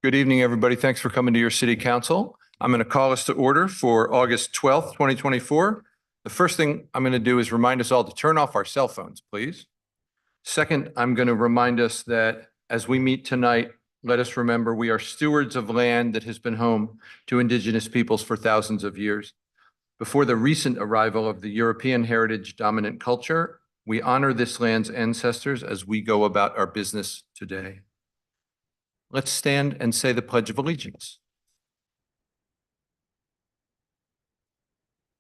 Good evening, everybody. Thanks for coming to your city council. I'm going to call us to order for August 12th, 2024. The first thing I'm going to do is remind us all to turn off our cell phones, please. Second, I'm going to remind us that as we meet tonight, let us remember we are stewards of land that has been home to indigenous peoples for thousands of years. Before the recent arrival of the European heritage dominant culture, we honor this land's ancestors as we go about our business today. Let's stand and say the Pledge of Allegiance.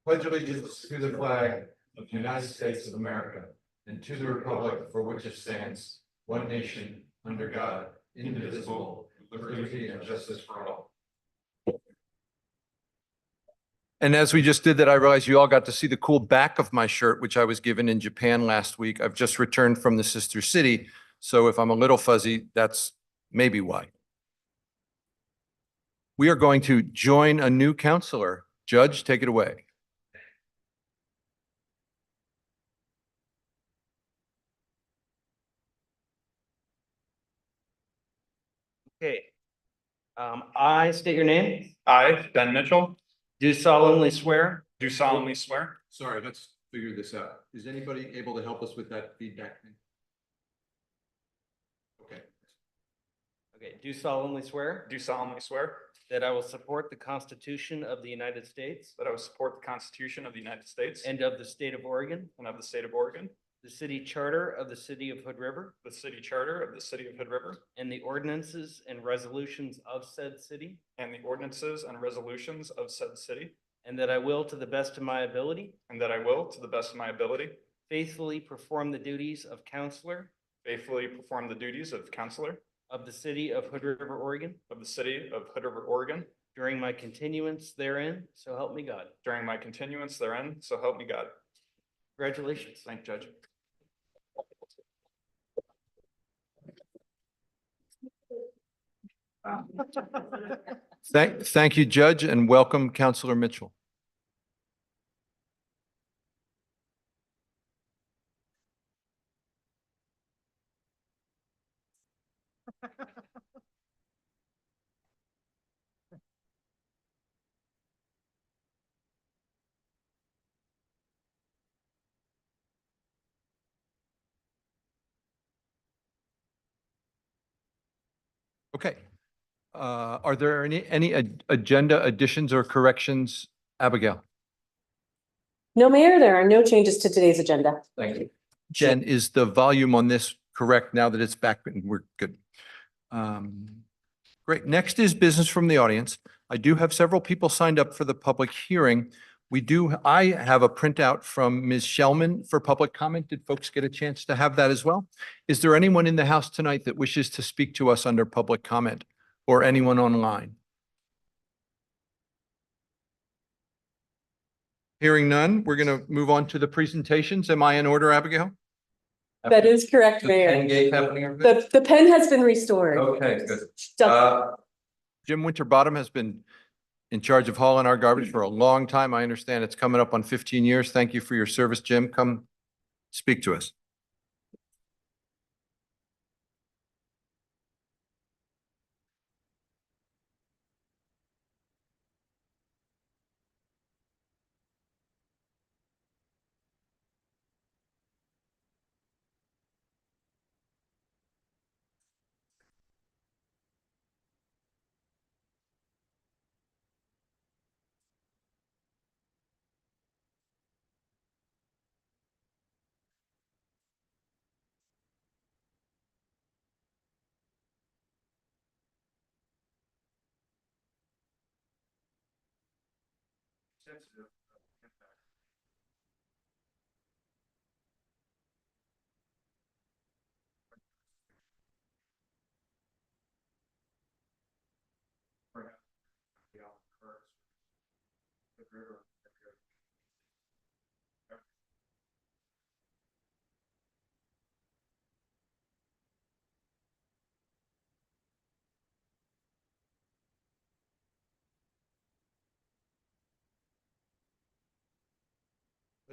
Pledge allegiance to the flag of the United States of America and to the republic for which it stands, one nation, under God, indivisible, with liberty and justice for all. And as we just did that, I realized you all got to see the cool back of my shirt, which I was given in Japan last week. I've just returned from the sister city, so if I'm a little fuzzy, that's maybe why. We are going to join a new counselor. Judge, take it away. Okay. I state your name. I, Ben Mitchell, Do solemnly swear do solemnly swear. Sorry, let's figure this out. Is anybody able to help us with that feedback thing? Okay. do solemnly swear Do solemnly swear that I will support the Constitution of the United States that I will support the Constitution of the United States and of the state of Oregon, and of the state of Oregon, the city charter of the city of Hood River, the city charter of the city of Hood River, and the ordinances and resolutions of said city, and the ordinances and resolutions of said city, and that I will, to the best of my ability, and that I will, to the best of my ability, faithfully perform the duties of counselor faithfully perform the duties of counselor of the city of Hood River, Oregon, of the city of Hood River, Oregon, during my continuance therein, so help me God. during my continuance therein, so help me God. Congratulations. Thank you, Judge. Thank you, Judge, and welcome, Counselor Mitchell. Okay. Are there any agenda additions or corrections, Abigail? No, Mayor, there are no changes to today's agenda. Thank you. Jen, is the volume on this correct now that it's back? We're good. Great. Next is business from the audience. I do have several people signed up for the public hearing. I have a printout from Ms. Shellman for public comment. Did folks get a chance to have that as well? Is there anyone in the house tonight that wishes to speak to us under public comment, or anyone online? Hearing none, we're going to move on to the presentations. Am I in order, Abigail? That is correct, The Mayor. pen game happening? The pen has been restored. Okay, good. So- Jim Winterbottom has been in charge of hauling our garbage for a long time. I understand it's coming up on 15 years. Thank you for your service, Jim. Come speak to us.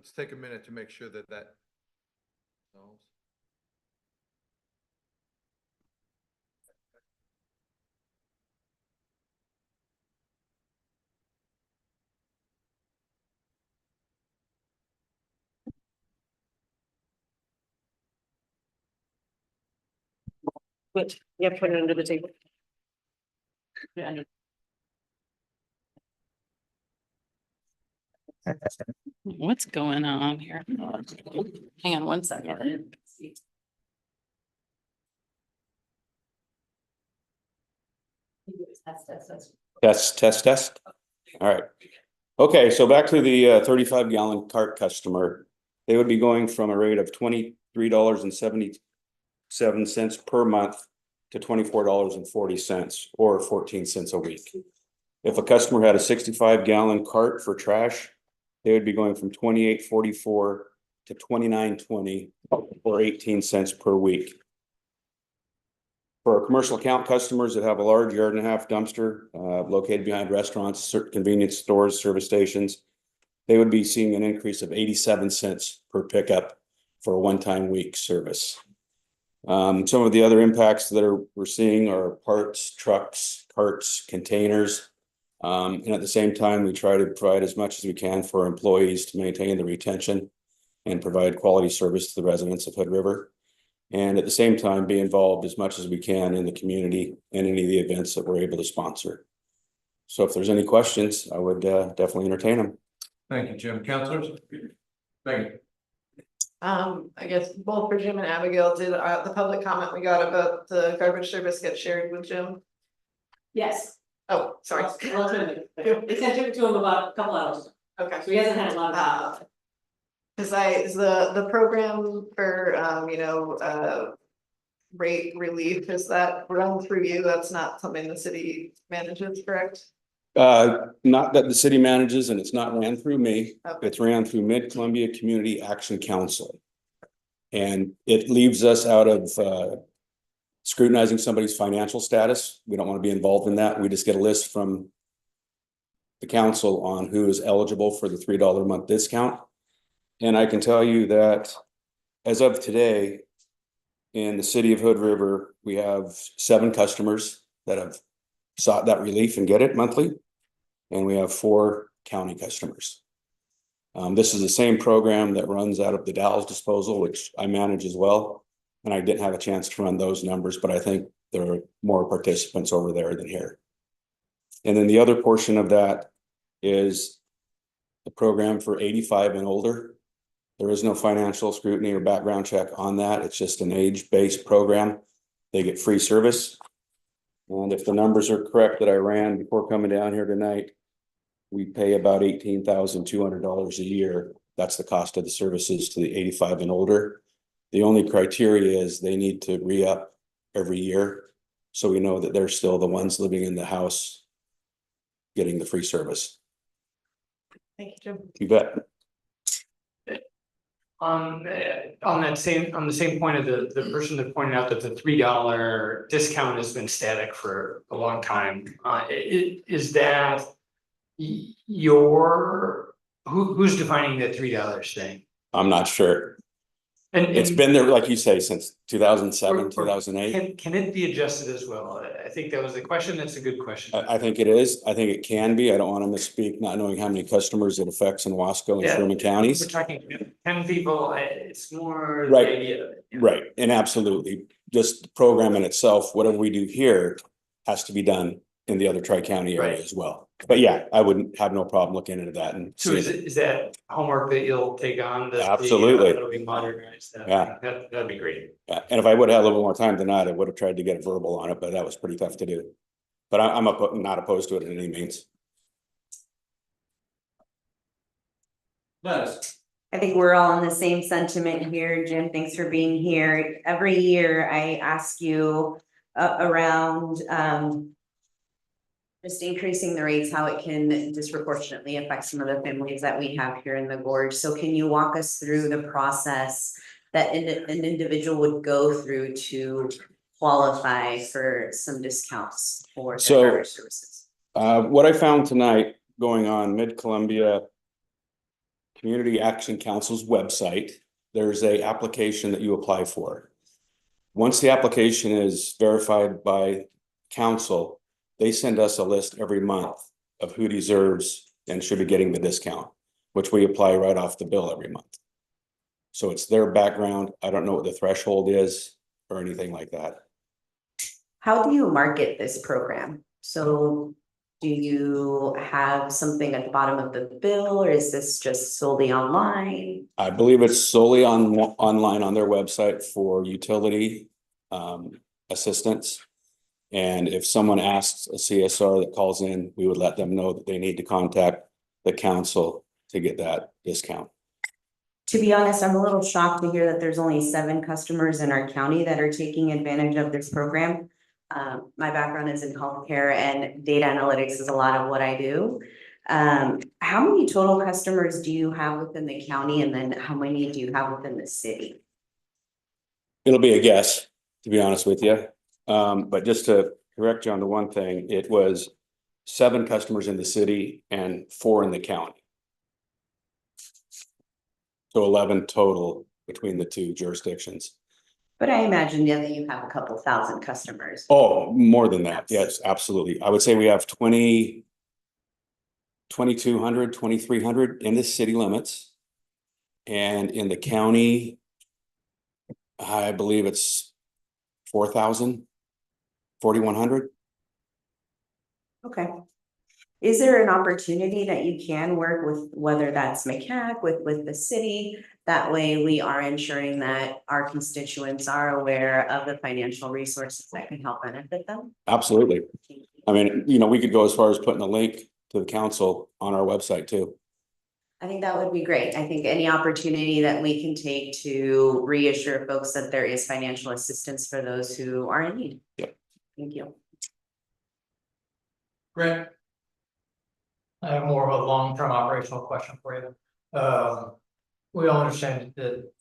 Let's take a minute to make sure that that. But, yeah, put it under the table. Yeah, under- What's going on here? Hang on one second. Test. All right. Okay, so back to the 35-gallon cart customer. They would be going from a rate of $23.77 per month to $24.40 or 14 cents a week. If a customer had a 65-gallon cart for trash, they would be going from $28.44 to $29.20 or 18 cents per week. For our commercial account customers that have a large 1.5 yard dumpster located behind restaurants, certain convenience stores, service stations, they would be seeing an increase of 87 cents per pickup for a one-time week service. Some of the other impacts that we're seeing are parts, trucks, carts, containers. And at the same time, we try to provide as much as we can for our employees to maintain the retention and provide quality service to the residents of Hood River. And at the same time, be involved as much as we can in the community and any of the events that we're able to sponsor. So if there's any questions, I would definitely entertain them. Thank you, Jim. Counselors? Thank you. I guess both for Jim and Abigail, did the public comment we got about the garbage service get shared with Jim? Yes. Oh, sorry. They sent it to him about a couple hours ago, Okay. so he hasn't had a lot of. Cause is the program for, rate relief, is that run through you? That's not something the city manages, correct? Not that the city manages, and it's not ran through me. Okay. It's ran through Mid-Columbia Community Action Council. And it leaves us out of scrutinizing somebody's financial status. We don't want to be involved in that. We just get a list from the council on who is eligible for the $3 a month discount. And I can tell you that as of today, in the city of Hood River, we have 7 customers that have sought that relief and get it monthly. And we have 4 county customers. This is the same program that runs out of the Dalles disposal, which I manage as well. And I didn't have a chance to run those numbers, but I think there are more participants over there than here. And then the other portion of that is the program for 85 and older. There is no financial scrutiny or background check on that. It's just an age-based program. They get free service. And if the numbers are correct that I ran before coming down here tonight, we pay about $18,200 a year. That's the cost of the services to the 85 and older. The only criteria is they need to re-up every year. So we know that they're still the ones living in the house getting the free service. Thank you, Jim. You bet. On the same point of the person that pointed out that the $3 discount has been static for a long time. Is that who's defining the $3 thing? I'm not sure. And It's been there, like you say, since 2007, 2008. Can it be adjusted as well? I think that was the question. That's a good question. I think it is. I think it can be. I don't want to misspeak, not knowing how many customers it affects in Wasco and Yeah, Sherman We're counties. talking 10 people. It's more Right. the idea of it. Right, and absolutely. Just the program in itself, whatever we do here has to be done in the other tri-county area Right. as well. But yeah, I wouldn't have no problem looking into that and So seeing. is that homework that you'll take on? Absolutely. That'll be modernized. Yeah. That'd be great. Yeah, and if I would have had a little more time tonight, I would have tried to get a verbal on it, but that was pretty tough to do. But I'm not opposed to it in any means. Nice. I think we're all in the same sentiment here. Jim, thanks for being here. Every year I ask you around just increasing the rates, how it can disproportionately affect some of the families that we have here in the gorge. So can you walk us through the process that an individual would go through to qualify for some discounts for So- their garbage services? What I found tonight going on Mid-Columbia Community Action Council's website, there's a application that you apply for. Once the application is verified by council, they send us a list every month of who deserves and should be getting the discount, which we apply right off the bill every month. So it's their background. I don't know what the threshold is or anything like that. How do you market this program? So do you have something at the bottom of the bill, or is this just solely online? I believe it's solely online on their website for utility assistance. And if someone asks a CSR that calls in, we would let them know that they need to contact the council to get that discount. To be honest, I'm a little shocked to hear that there's only 7 customers in our county that are taking advantage of this program. My background is in healthcare, and data analytics is a lot of what I do. How many total customers do you have within the county, and then how many do you have within the city? It'll be a guess, to be honest with you. But just to correct you on the one thing, it was 7 customers in the city and 4 in the county. So 11 total between the 2 jurisdictions. But I imagine that you have a couple thousand customers. Oh, more than that. Yes, absolutely. I would say we have 2,200, 2,300 in the city limits. And in the county, I believe it's 4,000, 4,100. Okay. Is there an opportunity that you can work with, whether that's MCAC, with the city? That way we are ensuring that our constituents are aware of the financial resources that can help benefit them? Absolutely. I mean, we could go as far as putting a link to the council on our website too. I think that would be great. I think any opportunity that we can take to reassure folks that there is financial assistance for those who are in need. Yep. Thank you. Grant? I have more of a long-term operational question for you. We all understand that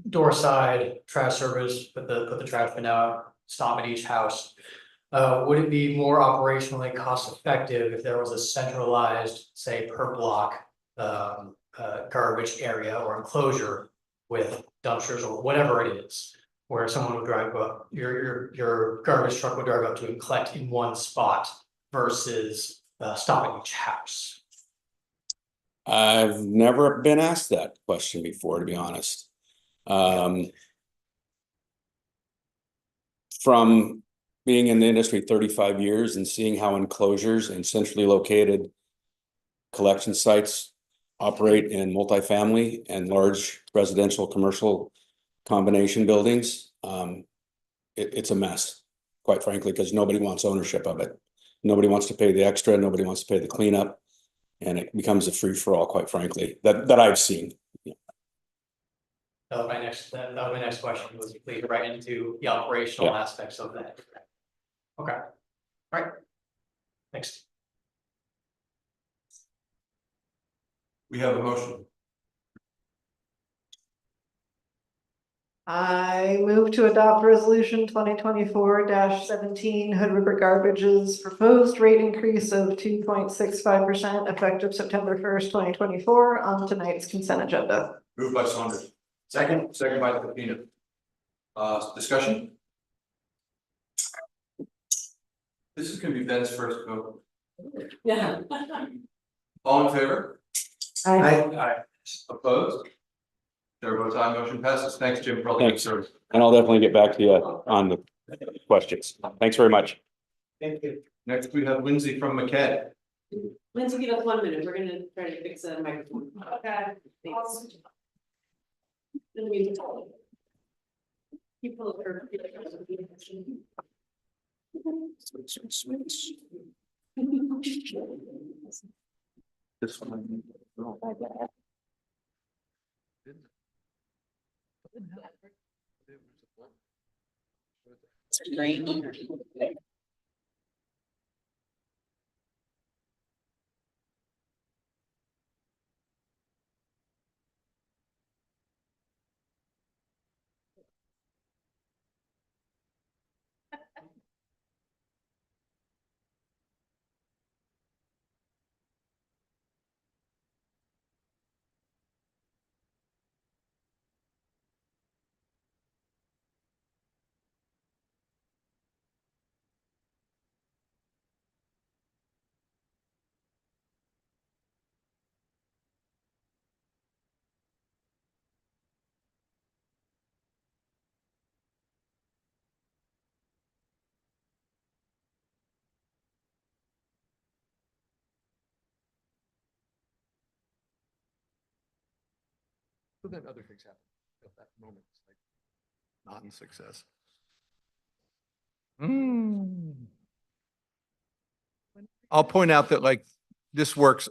door side trash service, put the trash bin out, stop at each house. Would it be more operationally cost effective if there was a centralized, say, per block garbage area or enclosure with dumpsters or whatever it is, where someone would drive up, your garbage truck would drive up to and collect in one spot versus stop at each house? I've never been asked that question before, to be honest. From being in the industry 35 years and seeing how enclosures and centrally located collection sites operate in multifamily and large residential commercial combination buildings, it's a mess, quite frankly, because nobody wants ownership of it. Nobody wants to pay the extra, nobody wants to pay the cleanup, and it becomes a free-for-all, quite frankly, that I've seen. That was my next question, was lead right into the operational aspects of that. Okay, all right, thanks. We have a motion. I move to adopt resolution 2024-17 Hood River Garbage's proposed rate increase of 2.65% effective September 1st, 2024 on tonight's consent agenda. Moved by Saunders. Second by Pepino. Discussion? This is gonna be Ben's first vote. Yeah. All in favor? Aye. Opposed? Chair votes aye, motion passes. Thanks, Jim, for all the good service. And I'll definitely get back to you on the questions. Thanks very much. Thank you. Next, we have Lindsay from McKay. Lindsay, give us 1 minute. We're gonna try to fix the microphone. Okay. Thanks. You pull it over. This one. Great. But then other things happen at that moment, it's like non-success. I'll point out that like this works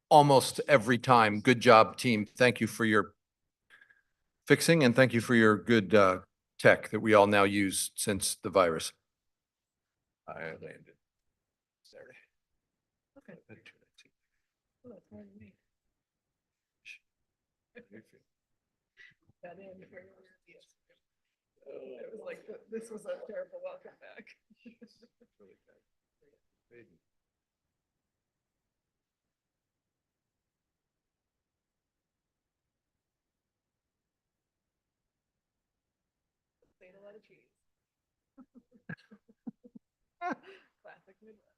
almost every time. Good job, team. Thank you for your fixing and thank you for your good tech that we all now use since the virus. I landed Saturday. Okay. It was like, this was a terrible welcome back. Ate a lot of cheese. Classic Midwest.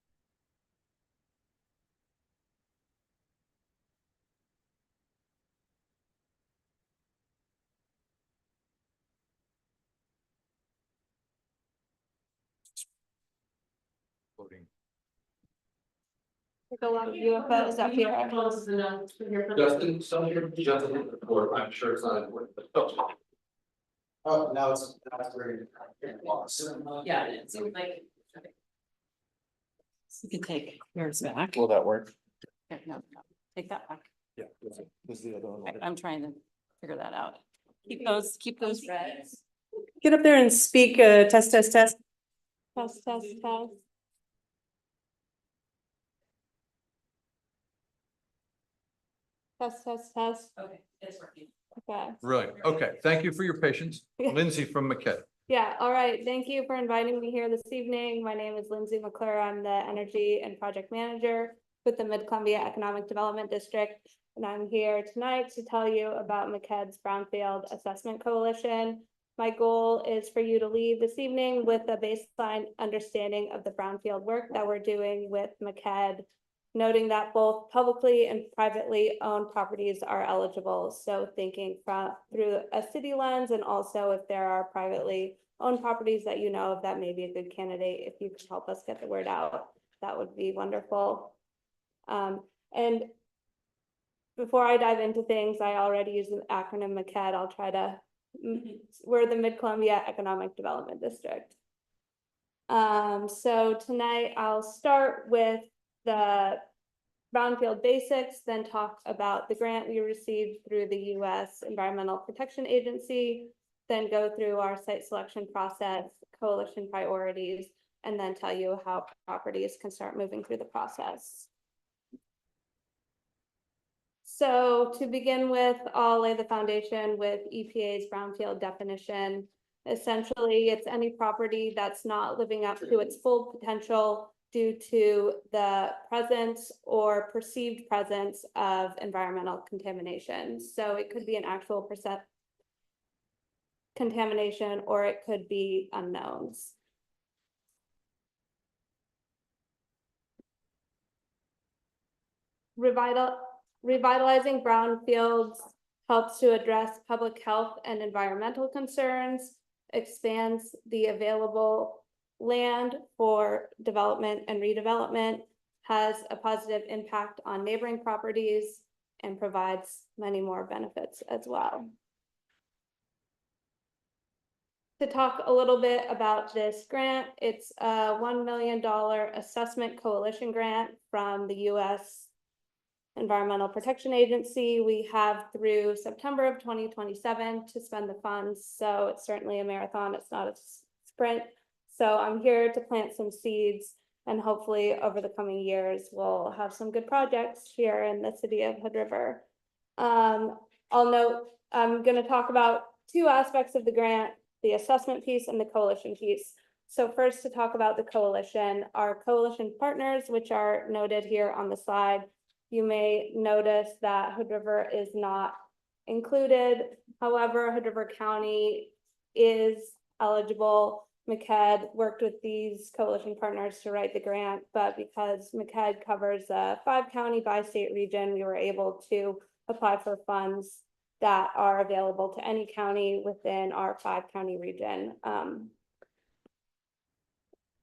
Voting. Like a lot of UFOs up here. Close enough to hear from- Justin, some of your Justin report, I'm sure it's not important, but. Oh, now it's very. Yeah, it seems like. You can take yours back. Will that work? Okay, no, take that back. Yeah. This is the other one. I'm trying to figure that out. Keep those red. Get up there and speak, test, test, test. Test, test, test. Test, test, test. Okay, it's working. Okay. Brilliant. Okay, thank you for your patience. Yeah. Lindsay from McKay. Yeah, all right. Thank you for inviting me here this evening. My name is Lindsay McClure. I'm the Energy and Project Manager with the Mid-Columbia Economic Development District. And I'm here tonight to tell you about MCED's Brownfield Assessment Coalition. My goal is for you to leave this evening with a baseline understanding of the brownfield work that we're doing with MCED, noting that both publicly and privately owned properties are eligible. So thinking through a city lens, and also if there are privately owned properties that you know of that may be a good candidate, if you could help us get the word out, that would be wonderful. And before I dive into things, I already use the acronym MCED. I'll try to, we're the Mid-Columbia Economic Development District. So tonight I'll start with the brownfield basics, then talk about the grant we received through the U.S. Environmental Protection Agency, then go through our site selection process, coalition priorities, and then tell you how properties can start moving through the process. So to begin with, I'll lay the foundation with EPA's brownfield definition. Essentially, it's any property that's not living up to its full potential due to the presence or perceived presence of environmental contamination. So it could be an actual percent contamination, or it could be unknowns. Revitalizing brownfields helps to address public health and environmental concerns, expands the available land for development and redevelopment, has a positive impact on neighboring properties, and provides many more benefits as well. To talk a little bit about this grant, it's a $1 million assessment coalition grant from the U.S. Environmental Protection Agency. We have through September of 2027 to spend the funds, so it's certainly a marathon, it's not a sprint. So I'm here to plant some seeds, and hopefully over the coming years, we'll have some good projects here in the city of Hood River. I'll note, I'm going to talk about two aspects of the grant, the assessment piece and the coalition piece. So first, to talk about the coalition, our coalition partners, which are noted here on the slide. You may notice that Hood River is not included. However, Hood River County is eligible. MCED worked with these coalition partners to write the grant, but because MCED covers a 5-county bi-state region, we were able to apply for funds that are available to any county within our 5-county region.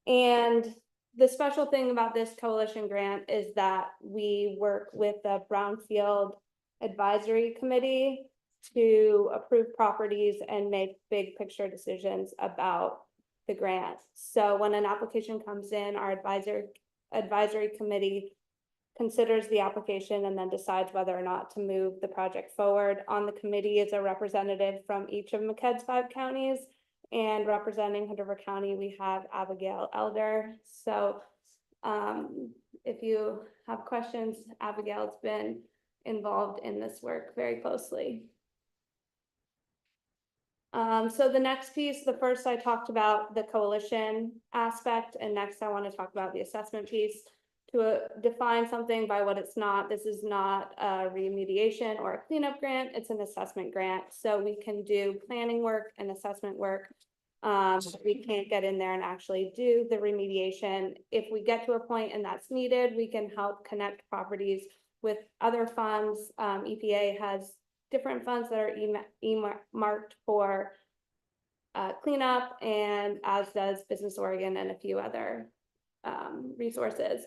And the special thing about this coalition grant is that we work with the Brownfield Advisory Committee. to approve properties and make big picture decisions about the grant. So when an application comes in, our advisory committee considers the application and then decides whether or not to move the project forward. On the committee is a representative from each of MCED's 5 counties, and representing Hood River County, we have Abigail Elder. So if you have questions, Abigail's been involved in this work very closely. So the next piece, the first I talked about the coalition aspect, and next I want to talk about the assessment piece. To define something by what it's not, this is not a remediation or a cleanup grant, it's an assessment grant. So we can do planning work and assessment work. We can't get in there and actually do the remediation. If we get to a point and that's needed, we can help connect properties with other funds. EPA has different funds that are marked for cleanup, and as does Business Oregon and a few other resources.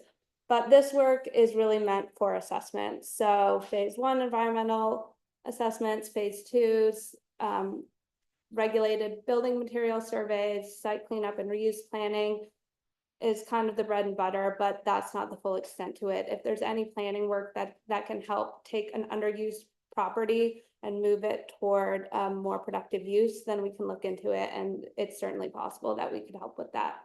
But this work is really meant for assessment. So phase 1 environmental assessments, phase 2's regulated building material surveys, site cleanup and reuse planning is kind of the bread and butter, but that's not the full extent to it. If there's any planning work that can help take an underused property and move it toward more productive use, then we can look into it, and it's certainly possible that we could help with that.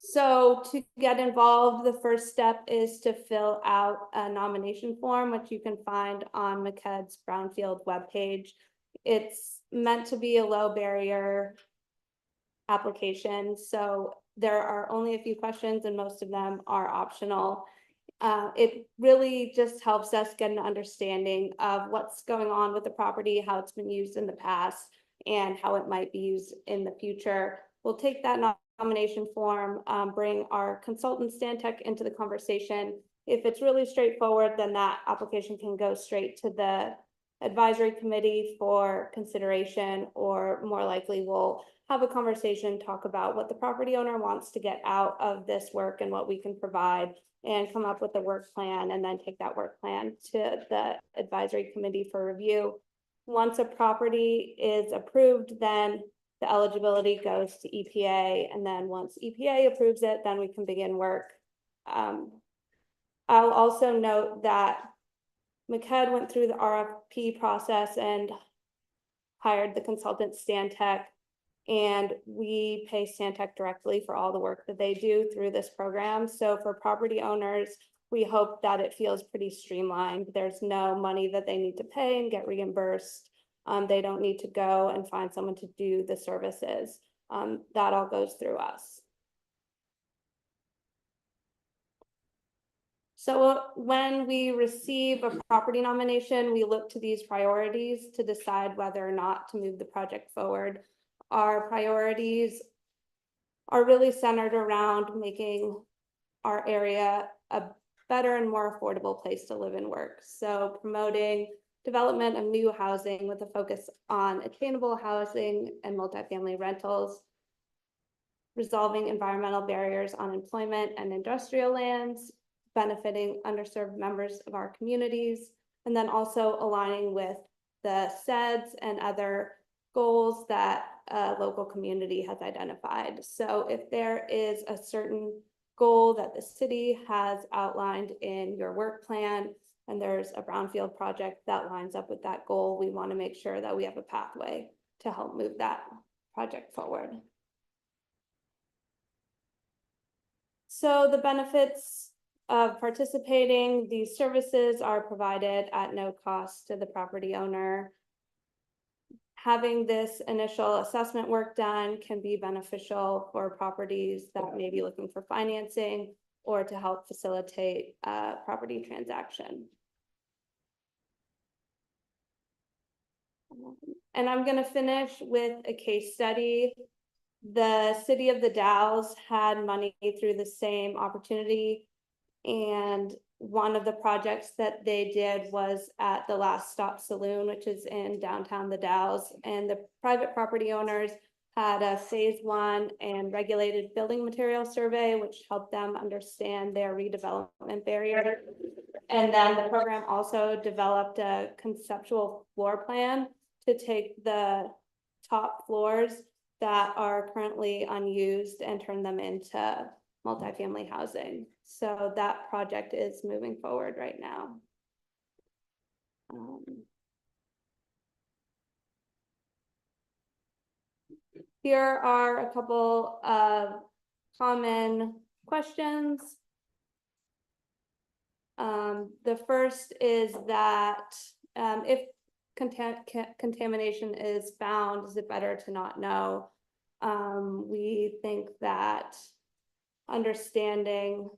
So to get involved, the first step is to fill out a nomination form, which you can find on MCED's Brownfield webpage. It's meant to be a low barrier application, so there are only a few questions and most of them are optional. It really just helps us get an understanding of what's going on with the property, how it's been used in the past, and how it might be used in the future. We'll take that nomination form, bring our consultant Stantec into the conversation. If it's really straightforward, then that application can go straight to the advisory committee for consideration, or more likely we'll have a conversation, talk about what the property owner wants to get out of this work and what we can provide, and come up with a work plan, and then take that work plan to the advisory committee for review. Once a property is approved, then the eligibility goes to EPA, and then once EPA approves it, then we can begin work. I'll also note that MCED went through the RFP process and hired the consultant Stantec, and we pay Stantec directly for all the work that they do through this program. So for property owners, we hope that it feels pretty streamlined. There's no money that they need to pay and get reimbursed. They don't need to go and find someone to do the services. That all goes through us. So when we receive a property nomination, we look to these priorities to decide whether or not to move the project forward. Our priorities are really centered around making our area a better and more affordable place to live and work. So promoting development of new housing with a focus on attainable housing and multifamily rentals, resolving environmental barriers on employment and industrial lands, benefiting underserved members of our communities, and then also aligning with the SEDS and other goals that a local community has identified. So if there is a certain goal that the city has outlined in your work plan, and there's a brownfield project that lines up with that goal, we want to make sure that we have a pathway to help move that project forward. So the benefits of participating, these services are provided at no cost to the property owner. Having this initial assessment work done can be beneficial for properties that may be looking for financing or to help facilitate a property transaction. And I'm going to finish with a case study. The city of the Dalles had money through the same opportunity, and one of the projects that they did was at the Last Stop Saloon, which is in downtown the Dalles, and the private property owners had a phase 1 and regulated building material survey, which helped them understand their redevelopment barrier. And then the program also developed a conceptual floor plan to take the top floors that are currently unused and turn them into multifamily housing. So that project is moving forward right now. Here are a couple of common questions. The first is that if contamination is found, is it better to not know? We think that understanding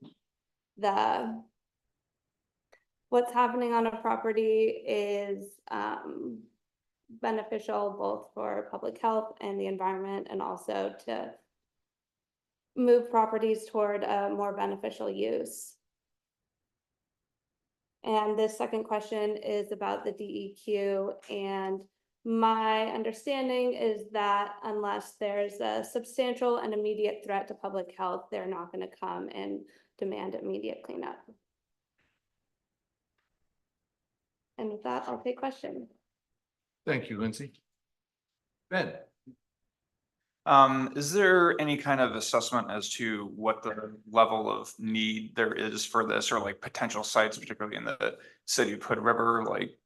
what's happening on a property is beneficial both for public health and the environment, and also to move properties toward a more beneficial use. And the second question is about the DEQ, and my understanding is that unless there's a substantial and immediate threat to public health, they're not going to come and demand immediate cleanup. And with that, I'll take questions. Thank you, Lindsay. Ben? Is there any kind of assessment as to what the level of need there is for this, or like potential sites, particularly in the city of Hood River, like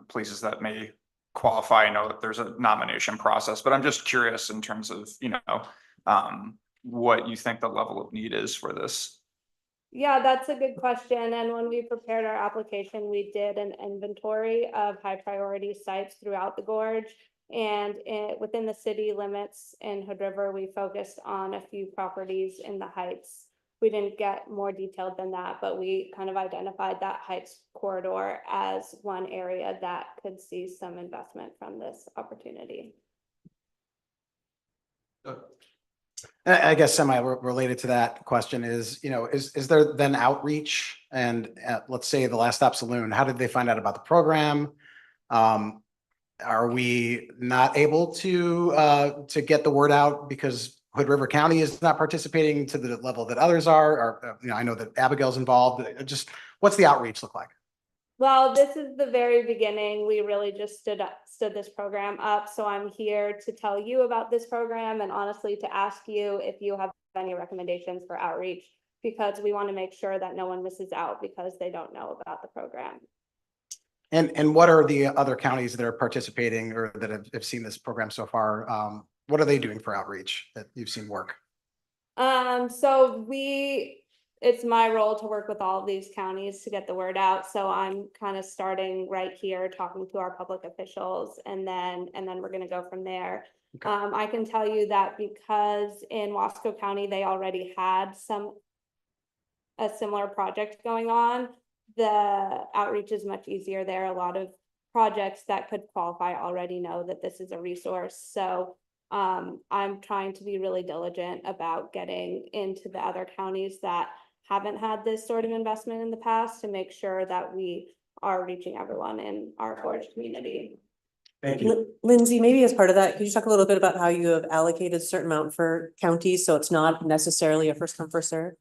places that may qualify? I know that there's a nomination process, but I'm just curious in terms of, what you think the level of need is for this. Yeah, that's a good question. And when we prepared our application, we did an inventory of high priority sites throughout the gorge. And within the city limits in Hood River, we focused on a few properties in the Heights. We didn't get more detailed than that, but we kind of identified that Heights corridor as one area that could see some investment from this opportunity. I guess semi-related to that question is, is there then outreach? And let's say the Last Stop Saloon, how did they find out about the program? Are we not able to get the word out because Hood River County is not participating to the level that others are? Or, I know that Abigail's involved. Just what's the outreach look like? Well, this is the very beginning. We really just stood this program up. So I'm here to tell you about this program, and honestly to ask you if you have any recommendations for outreach, because we want to make sure that no one misses out because they don't know about the program. And what are the other counties that are participating or that have seen this program so far? What are they doing for outreach that you've seen work? So it's my role to work with all of these counties to get the word out. So I'm kind of starting right here, talking to our public officials, and then we're going to go from there. Okay. I can tell you that because in Wasco County, they already had a similar project going on, the outreach is much easier there. A lot of projects that could qualify already know that this is a resource. So I'm trying to be really diligent about getting into the other counties that haven't had this sort of investment in the past to make sure that we are reaching everyone in our gorge community. Thank you. Lindsay, maybe as part of that, could you talk a little bit about how you have allocated a certain amount for counties, so it's not necessarily a first come, first serve?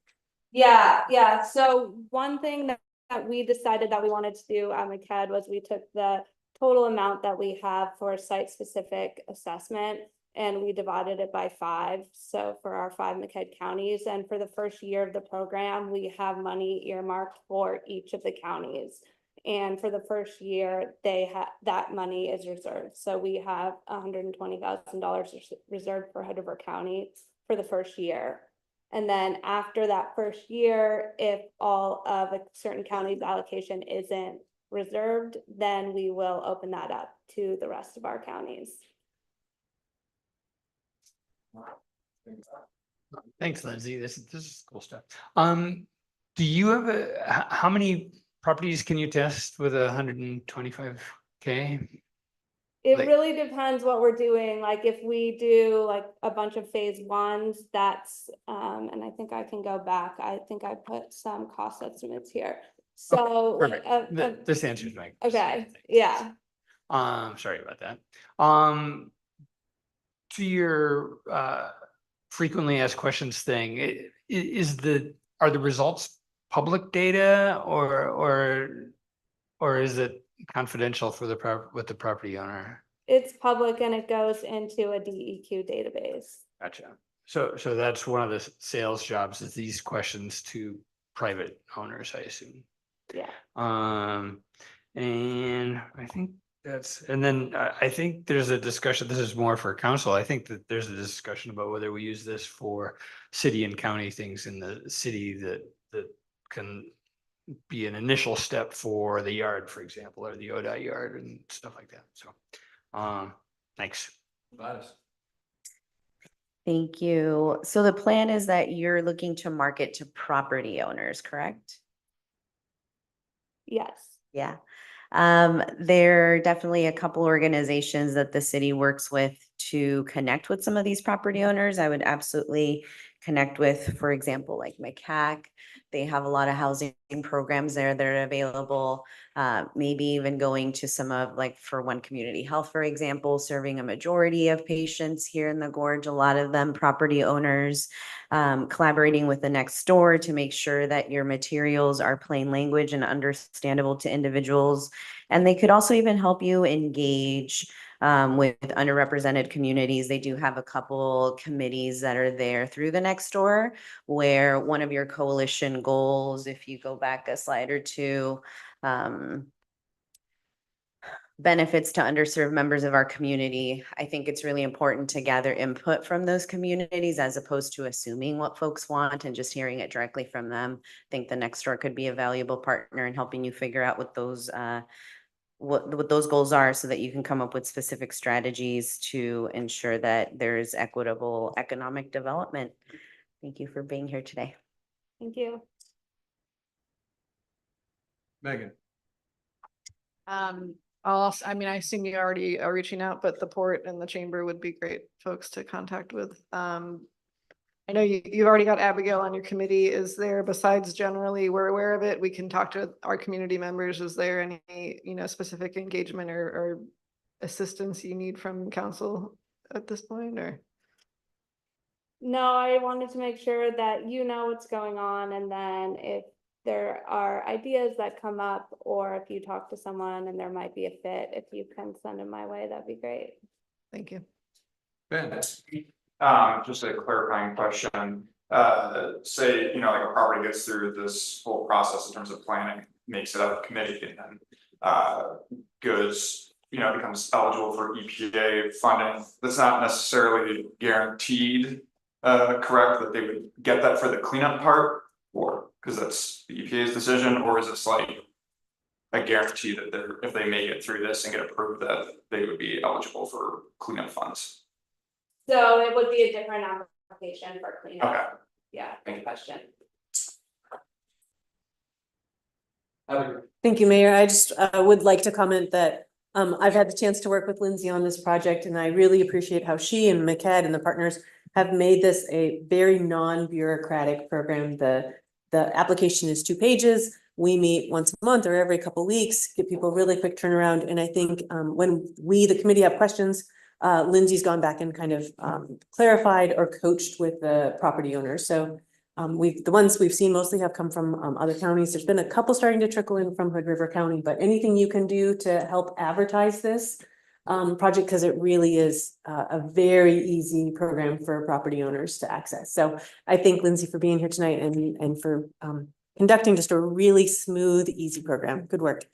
Yeah. So one thing that we decided that we wanted to do at MCED was we took the total amount that we have for site-specific assessment and we divided it by 5. So for our 5 MCED counties, and for the first year of the program, we have money earmarked for each of the counties. And for the first year, that money is reserved. So we have $120,000 reserved for Hood River County for the first year. And then after that first year, if all of a certain county's allocation isn't reserved, then we will open that up to the rest of our counties. Thanks, Lindsay. This is cool stuff. Do you have how many properties can you test with 125K? It really depends what we're doing. Like if we do like a bunch of phase 1s, that's and I think I can go back. I think I put some cost estimates here. So this answers my okay. Yeah. Sorry about that. to your frequently asked questions thing, are the results public data or is it confidential for with the property owner? It's public and it goes into a DEQ database. Gotcha. So that's one of the sales jobs, is these questions to private owners, I assume. Yeah. And I think and then I think there's a discussion, this is more for council. I think that there's a discussion about whether we use this for city and county things in the city that can be an initial step for the yard, for example, or the ODOT yard and stuff like that. So, thanks. Gladys. Thank you. So the plan is that you're looking to market to property owners, correct? Yes. Yeah. There are definitely a couple organizations that the city works with to connect with some of these property owners. I would absolutely connect with, for example, like McCack. They have a lot of housing programs there that are available. Maybe even going to some of, like, for One Community Health, for example, serving a majority of patients here in the Gorge, a lot of them property owners, collaborating with the next door to make sure that your materials are plain language and understandable to individuals. And they could also even help you engage with underrepresented communities. They do have a couple committees that are there through the next door, where one of your coalition goals, if you go back a slide or two, benefits to underserved members of our community. I think it's really important to gather input from those communities as opposed to assuming what folks want and just hearing it directly from them. I think the next door could be a valuable partner in helping you figure out what those what those goals are, so that you can come up with specific strategies to ensure that there's equitable economic development. Thank you for being here today. Thank you. Megan. I mean, I assume you already are reaching out, but the port and the chamber would be great folks to contact with. I know you've already got Abigail on your committee. Is there, besides generally we're aware of it, we can talk to our community members. Is there any, specific engagement or assistance you need from council at this point, or? No, I wanted to make sure that you know what's going on, and then if there are ideas that come up, or if you talk to someone and there might be a fit, if you can send them my way, that'd be great. Thank you. Ben. Just a clarifying question. Say, like a property gets through this whole process in terms of planning, makes it up committee, and then goes, becomes eligible for EPA funding. That's not necessarily guaranteed, correct, that they would get that for the cleanup part, or because that's the EPA's decision, or is this like a guarantee that if they make it through this and get approved, that they would be eligible for cleanup funds? So it would be a different application for cleanup. Okay. Yeah, good question. Thank you, Mayor. I just would like to comment that I've had the chance to work with Lindsay on this project, and I really appreciate how she and McCad and the partners have made this a very non-bureaucratic program. The application is 2 pages. We meet once a month or every couple of weeks, give people really quick turnaround. And I think when we, the committee, have questions, Lindsay's gone back and kind of clarified or coached with the property owners. So the ones we've seen mostly have come from other counties. There's been a couple starting to trickle in from Hood River County, but anything you can do to help advertise this project, because it really is a very easy program for property owners to access. So I thank Lindsay for being here tonight and for conducting just a really smooth, easy program. Good work.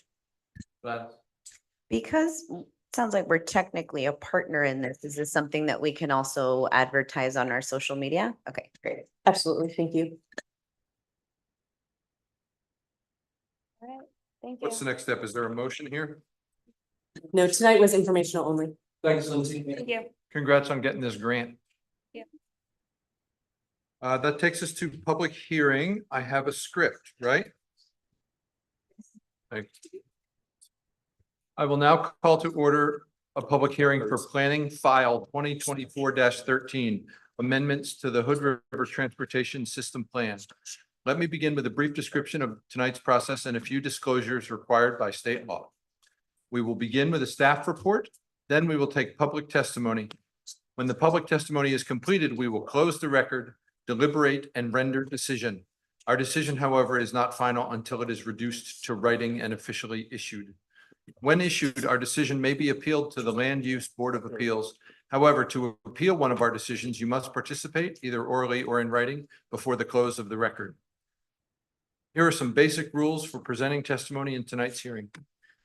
Because it sounds like we're technically a partner in this, is this something that we can also advertise on our social media? Okay, great. Absolutely. Thank you. All right, thank you. What's the next step? Is there a motion here? No, tonight was informational only. Thanks, Lindsay. Thank you. Congrats on getting this grant. Yeah. That takes us to public hearing. I have a script, right? I will now call to order a public hearing for planning file 2024-13, amendments to the Hood River Transportation System Plan. Let me begin with a brief description of tonight's process and a few disclosures required by state law. We will begin with a staff report, then we will take public testimony. When the public testimony is completed, we will close the record, deliberate, and render decision. Our decision, however, is not final until it is reduced to writing and officially issued. When issued, our decision may be appealed to the Land Use Board of Appeals. However, to appeal one of our decisions, you must participate either orally or in writing before the close of the record. Here are some basic rules for presenting testimony in tonight's hearing.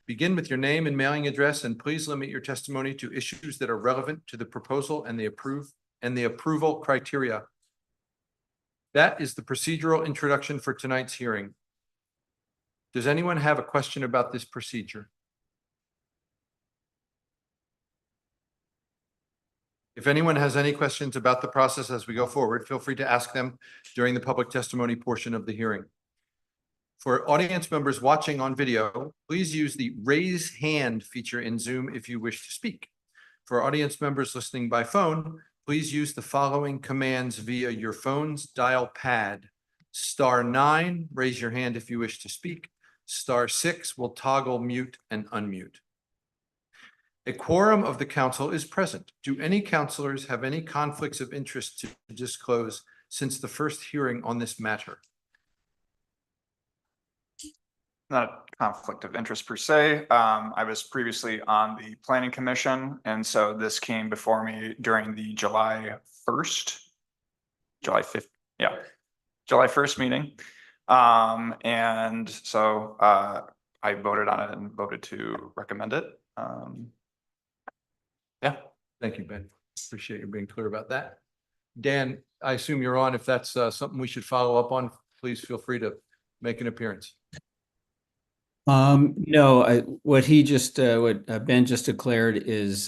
Begin with your name and mailing address, and please limit your testimony to issues that are relevant to the proposal and the approval criteria. That is the procedural introduction for tonight's hearing. Does anyone have a question about this procedure? If anyone has any questions about the process as we go forward, feel free to ask them during the public testimony portion of the hearing. For audience members watching on video, please use the raise hand feature in Zoom if you wish to speak. For audience members listening by phone, please use the following commands via your phone's dial pad. *9, raise your hand if you wish to speak. *6 will toggle mute and unmute. A quorum of the council is present. Do any councilors have any conflicts of interest to disclose since the first hearing on this matter? Not a conflict of interest per se. I was previously on the planning commission, and so this came before me during the July 5th, July 1st meeting. And so I voted on it and voted to recommend it. Yeah. Thank you, Ben. Appreciate you being clear about that. Dan, I assume you're on. If that's something we should follow up on, please feel free to make an appearance. No, what Ben just declared is,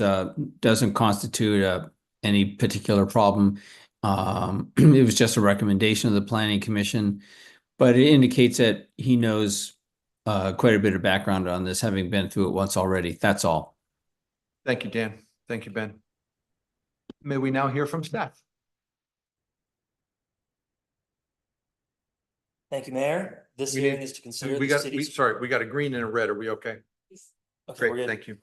doesn't constitute any particular problem. It was just a recommendation of the planning commission, but it indicates that he knows quite a bit of background on this, having been through it once already. That's all. Thank you, Dan. Thank you, Ben. May we now hear from staff? Thank you, Mayor. This hearing is to consider We the got, city's. sorry, we got a green and a red. Are we okay? Okay, we're Great, good. thank you.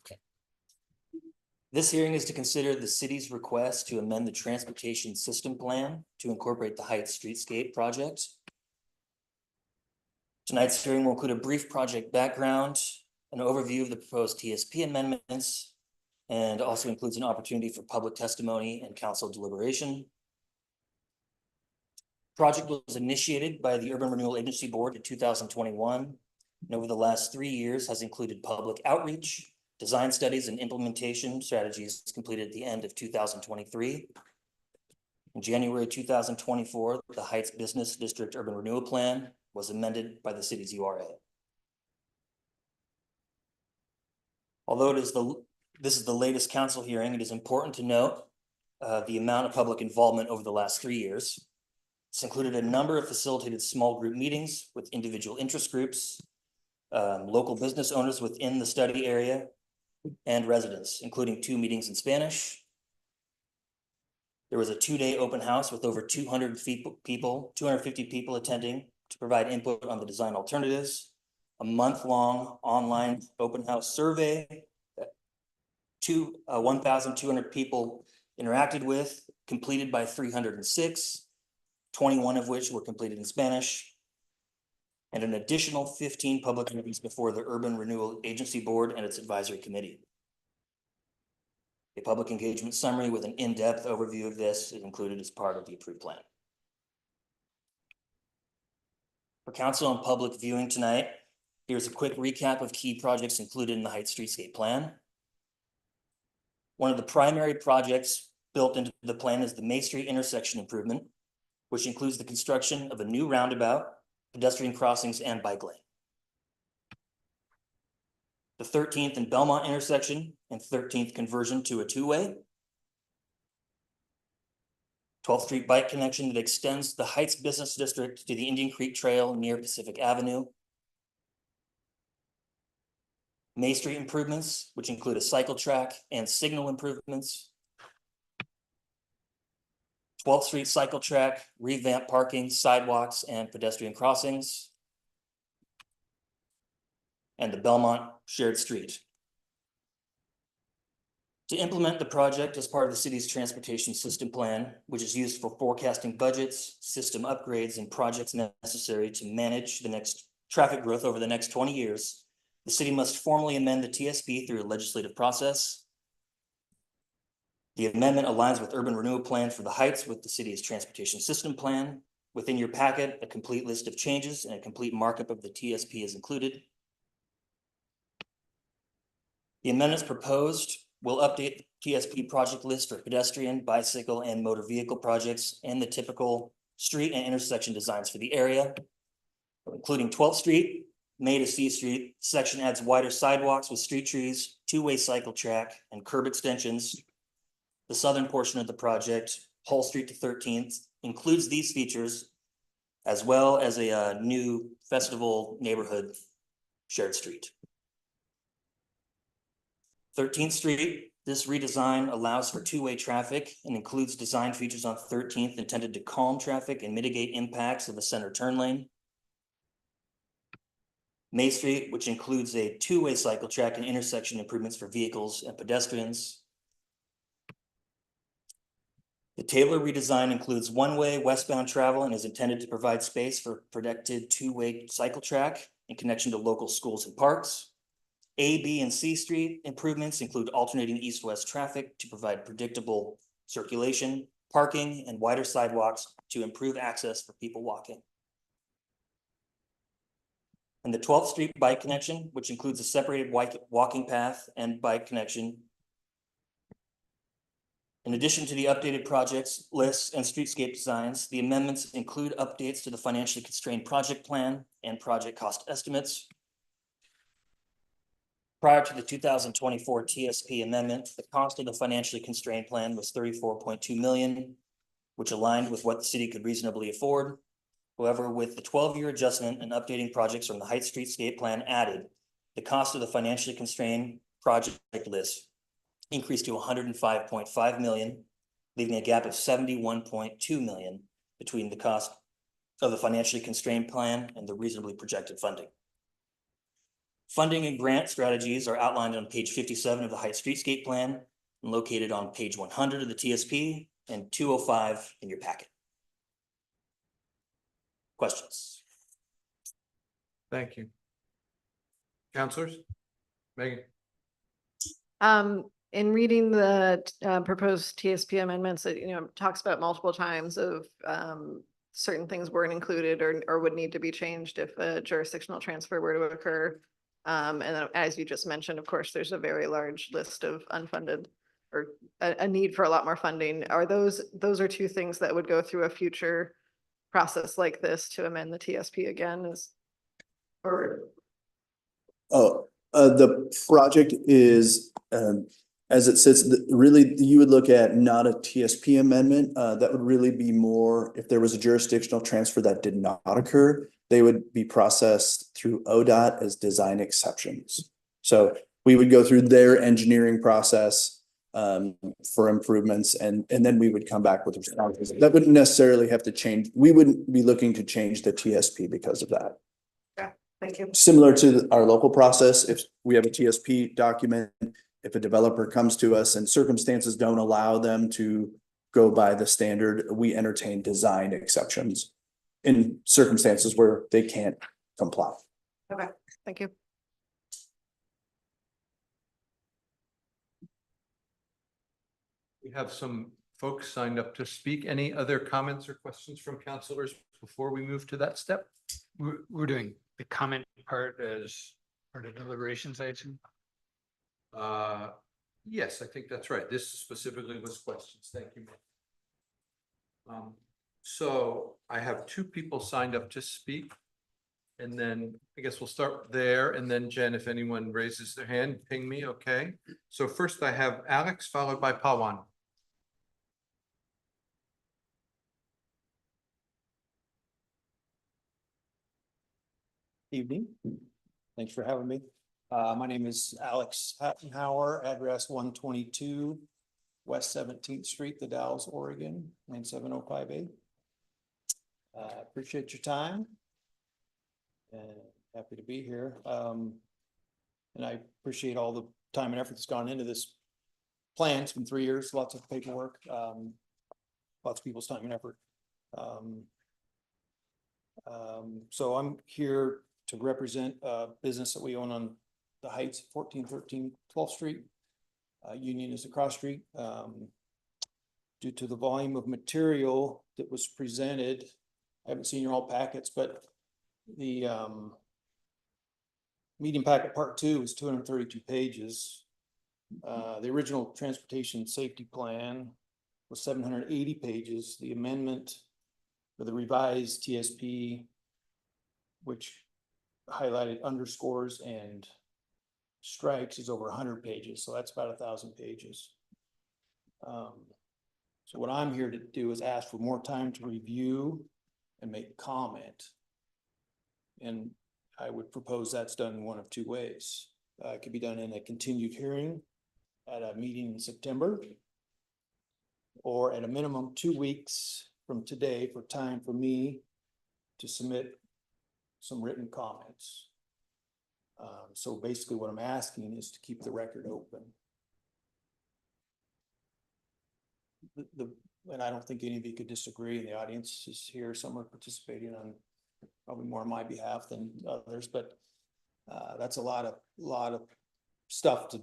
This hearing is to consider the city's request to amend the transportation system plan to incorporate the Heights Streetscape project. Tonight's hearing will include a brief project background, an overview of the proposed TSP amendments, and also includes an opportunity for public testimony and council deliberation. Project was initiated by the Urban Renewal Agency Board in 2021, and over the last 3 years has included public outreach, design studies, and implementation strategies completed at the end of 2023. In January 2024, the Heights Business District Urban Renewal Plan was amended by the city's URA. Although this is the latest council hearing, it is important to note the amount of public involvement over the last 3 years. It's included a number of facilitated small group meetings with individual interest groups, local business owners within the study area, and residents, including 2 meetings in Spanish. There was a 2-day open house with over 250 people attending to provide input on the design alternatives, a month-long online open house survey that 1,200 people interacted with, completed by 306. 21 of which were completed in Spanish, and an additional 15 public meetings before the Urban Renewal Agency Board and its advisory committee. A public engagement summary with an in-depth overview of this is included as part of the approved plan. For council and public viewing tonight, here's a quick recap of key projects included in the Heights Streetscape Plan. One of the primary projects built into the plan is the May Street intersection improvement, which includes the construction of a new roundabout, pedestrian crossings, and bike lane. The 13th and Belmont intersection and 13th conversion to a 2-way. 12th Street bike connection that extends the Heights Business District to the Indian Creek Trail near Pacific Avenue. May Street improvements, which include a cycle track and signal improvements. 12th Street cycle track, revamped parking, sidewalks, and pedestrian crossings. And the Belmont shared street. To implement the project as part of the city's transportation system plan, which is used for forecasting budgets, system upgrades, and projects necessary to manage the next traffic growth over the next 20 years, the city must formally amend the TSP through a legislative process. The amendment aligns with urban renewal plan for the Heights with the city's transportation system plan. Within your packet, a complete list of changes and a complete markup of the TSP is included. The amendments proposed will update the TSP project list for pedestrian, bicycle, and motor vehicle projects and the typical street and intersection designs for the area, including 12th Street, May to C Street. Section adds wider sidewalks with street trees, two-way cycle track, and curb extensions. The southern portion of the project, Hull Street to 13th, includes these features, as well as a new festival neighborhood shared street. 13th Street, this redesign allows for two-way traffic and includes design features on 13th intended to calm traffic and mitigate impacts of the center turn lane. May Street, which includes a two-way cycle track and intersection improvements for vehicles and pedestrians. The Taylor redesign includes one-way westbound travel and is intended to provide space for protected two-way cycle track in connection to local schools and parks. A, B, and C Street improvements include alternating east-west traffic to provide predictable circulation, parking, and wider sidewalks to improve access for people walking. And the 12th Street bike connection, which includes a separated walking path and bike connection. In addition to the updated projects, lists, and streetscape designs, the amendments include updates to the financially constrained project plan and project cost estimates. Prior to the 2024 TSP amendment, the cost of the financially constrained plan was $34.2 million, which aligned with what the city could reasonably afford. However, with the 12-year adjustment and updating projects from the Heights Streetscape Plan added, the cost of the financially constrained project list increased to $105.5 million, leaving a gap of $71.2 million between the cost of the financially constrained plan and the reasonably projected funding. Funding and grant strategies are outlined on page 57 of the Heights Streetscape Plan and located on page 100 of the TSP and 205 in your packet. Questions? Thank you. Counselors? Megan? In reading the proposed TSP amendments, it, talks about multiple times of certain things weren't included or would need to be changed if a jurisdictional transfer were to occur. And then, as you just mentioned, of course, there's a very large list of unfunded or a need for a lot more funding. Are those are two things that would go through a future process like this to amend the TSP again? The project is, as it sits, really, you would look at not a TSP amendment. That would really be more if there was a jurisdictional transfer that did not occur, they would be processed through ODOT as design exceptions. So we would go through their engineering process for improvements, and then we would come back with responses. That wouldn't necessarily have to change. We wouldn't be looking to change the TSP because of that. Yeah, thank you. Similar to our local process, if we have a TSP document, if a developer comes to us and circumstances don't allow them to go by the standard, we entertain design exceptions in circumstances where they can't comply. Okay, thank you. We have some folks signed up to speak. Any other comments or questions from counselors before we move to that step? We're doing the comment part as part of deliberations, I assume. Yes, I think that's right. This specifically was questions. Thank you. So I have two people signed up to speak. And then I guess we'll start there. And then Jen, if anyone raises their hand, ping me. Okay. So first I have Alex followed by Pawan. Evening. Thanks for having me. My name is Alex Hattenhauer, address 122 West 17th Street, The Dalles, Oregon, 97058. Appreciate your time and happy to be here. And I appreciate all the time and effort that's gone into this plan. It's been 3 years, lots of paperwork, lots of people's time and effort. So I'm here to represent a business that we own on the Heights, 1413 12th Street. Union is the cross street. Due to the volume of material that was presented, I haven't seen your all packets, but the medium packet part 2 is 232 pages. The original transportation safety plan was 780 pages. The amendment for the revised TSP, which highlighted underscores and strikes, is over 100 pages. So that's about 1,000 pages. So what I'm here to do is ask for more time to review and make comment. And I would propose that's done in one of 2 ways. It could be done in a continued hearing at a meeting in September, or at a minimum 2 weeks from today for time for me to submit some written comments. So basically what I'm asking is to keep the record open. And I don't think any of you could disagree, and the audience is here, some are participating on probably more on my behalf than others, but that's a lot of stuff to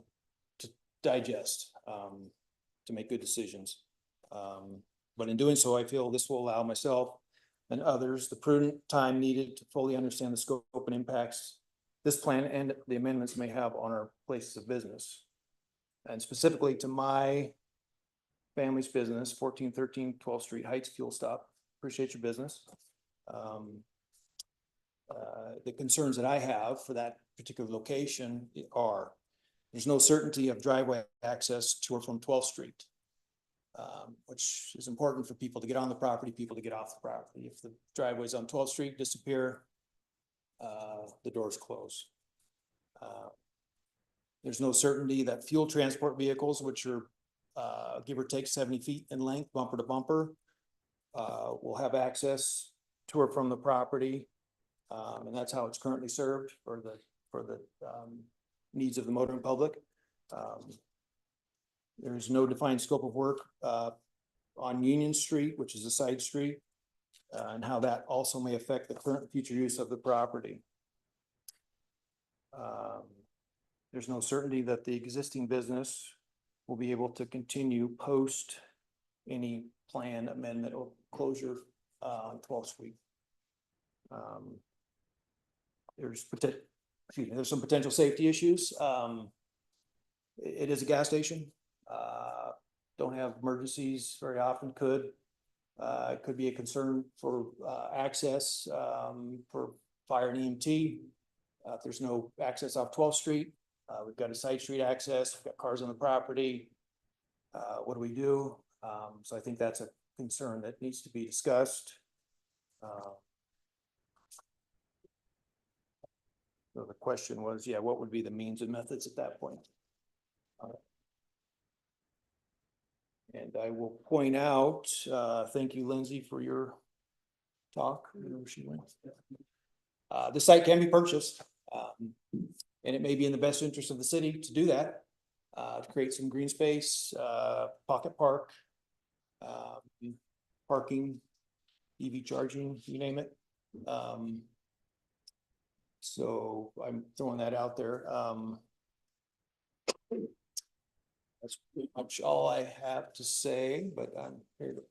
digest, to make good decisions. But in doing so, I feel this will allow myself and others the prudent time needed to fully understand the scope and impacts this plan and the amendments may have on our places of business. And specifically to my family's business, 1413 12th Street Heights Fuel Stop. Appreciate your business. The concerns that I have for that particular location are, there's no certainty of driveway access to or from 12th Street, which is important for people to get on the property, people to get off the property. If the driveways on 12th Street disappear, the doors close. There's no certainty that fuel transport vehicles, which are give or take 70 feet in length, bumper to bumper, will have access to or from the property. And that's how it's currently served for the needs of the motoring public. There's no defined scope of work on Union Street, which is a side street, and how that also may affect the current and future use of the property. There's no certainty that the existing business will be able to continue post any plan amendment or closure on 12th Street. There's some potential safety issues. It is a gas station. Don't have emergencies very often. It could be a concern for access for fire and EMT. If there's no access off 12th Street, we've got a side street access, we've got cars on the property. What do we do? So I think that's a concern that needs to be discussed. So the question was, what would be the means and methods at that point? And I will point out, thank you, Lindsay, for your talk. She went. The site can be purchased, and it may be in the best interest of the city to do that, to create some green space, pocket park, parking, EV charging, you name it. So I'm throwing that out there. That's pretty much all I have to say, but I'm here to,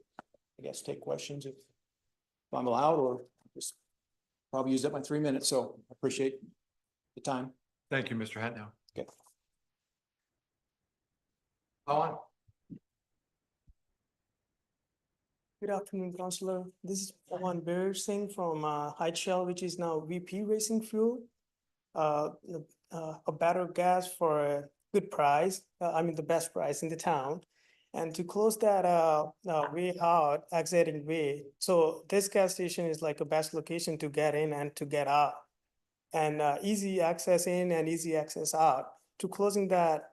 I guess, take questions if I'm allowed, or just probably used up my 3 minutes, so I appreciate the time. Thank you, Mr. Hatnow. Okay. On. Good afternoon, Councilor. This is Pawan Bear Singh from Height Shell, which is now VP Racing Fuel. A better gas for a good price. The best price in the town. And to close that way out, exiting way. So this gas station is like a best location to get in and to get out. And easy access in and easy access out. To closing that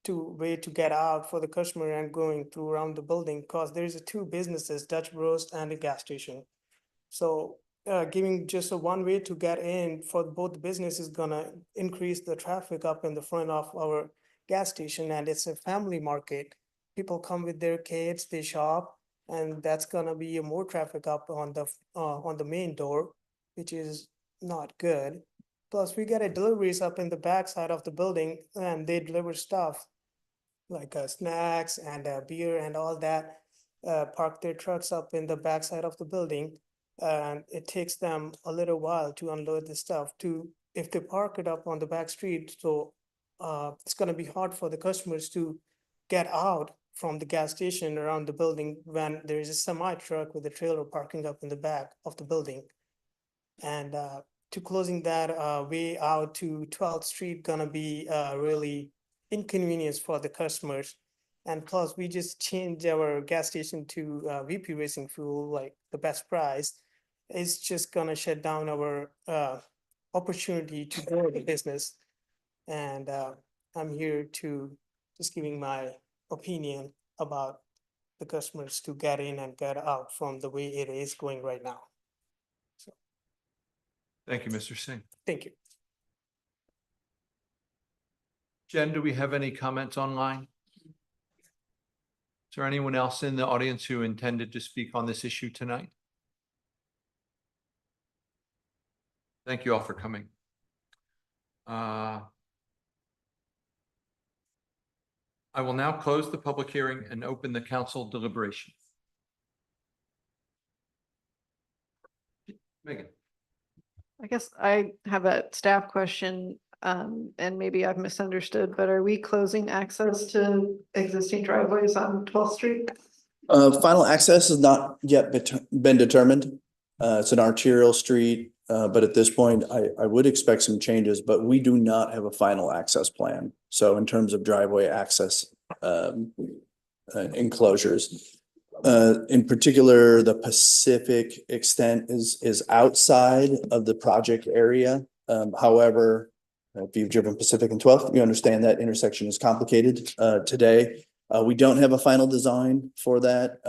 way to get out for the customer and going through around the building, because there's 2 businesses, Dutch Bros and a gas station. So giving just a one way to get in for both businesses is gonna increase the traffic up in the front of our gas station and it's a family market. People come with their kids, they shop, and that's gonna be more traffic up on the main door, which is not good. Plus, we get a deliveries up in the back side of the building and they deliver stuff like snacks and beer and all that. Park their trucks up in the back side of the building. And it takes them a little while to unload the stuff if they park it up on the back street. So it's gonna be hard for the customers to get out from the gas station around the building when there is a semi truck with a trailer parking up in the back of the building. And to closing that way out to 12th Street gonna be really inconvenience for the customers. And plus, we just changed our gas station to VP Racing Fuel, like the best price. It's just gonna shut down our opportunity to grow the business. And I'm here to just giving my opinion about the customers to get in and get out from the way it is going right now. Thank you, Mr. Singh. Thank you. Jen, do we have any comments online? Is there anyone else in the audience who intended to speak on this issue tonight? Thank you all for coming. I will now close the public hearing and open the council deliberation. Megan. I guess I have a staff question, and maybe I've misunderstood, but are we closing access to existing driveways on 12th Street? Final access has not yet been determined. It's an arterial street, but at this point, I would expect some changes, but we do not have a final access plan. So in terms of driveway access enclosures, in particular, the Pacific extent is outside of the project area. However, if you've driven Pacific and 12th, you understand that intersection is complicated today. We don't have a final design for that.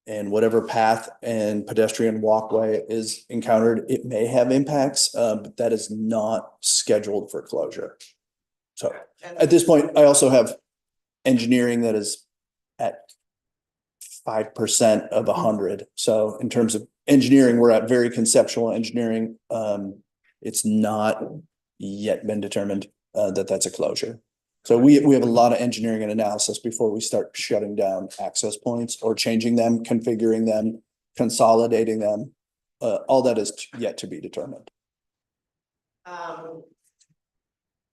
And whatever path and pedestrian walkway is encountered, it may have impacts, but that is not scheduled for closure. So at this point, I also have engineering that is at 5% of 100. So in terms of engineering, we're at very conceptual engineering. It's not yet been determined that that's a closure. So we have a lot of engineering and analysis before we start shutting down access points or changing them, configuring them, consolidating them. All that is yet to be determined.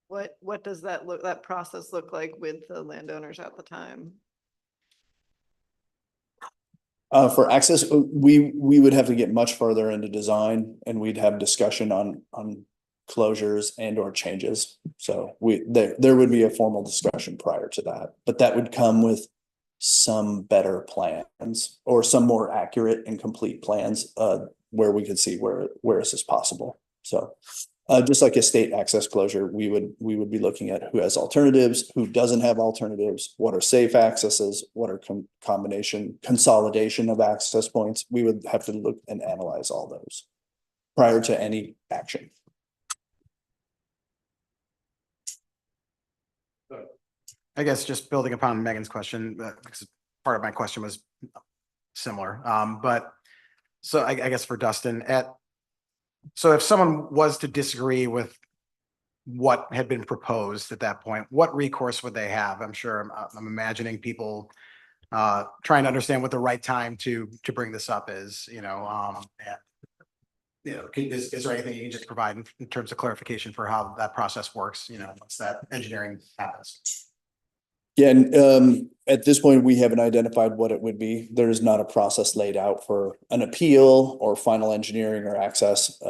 What does that process look like with the landowners at the time? For access, we would have to get much further into design and we'd have discussion on closures and or changes. So there would be a formal discussion prior to that, but that would come with some better plans or some more accurate and complete plans where we could see where this is possible. So just like a state access closure, we would be looking at who has alternatives, who doesn't have alternatives, what are safe accesses, what are consolidation of access points. We would have to look and analyze all those prior to any action. I guess just building upon Megan's question, because part of my question was similar. But so I guess for Dustin, so if someone was to disagree with what had been proposed at that point, what recourse would they have? I'm sure I'm imagining people trying to understand what the right time to bring this up is, is there anything you can just provide in terms of clarification for how that process works, once that engineering happens? Yeah, and at this point, we haven't identified what it would be. There is not a process laid out for an appeal or final engineering or access.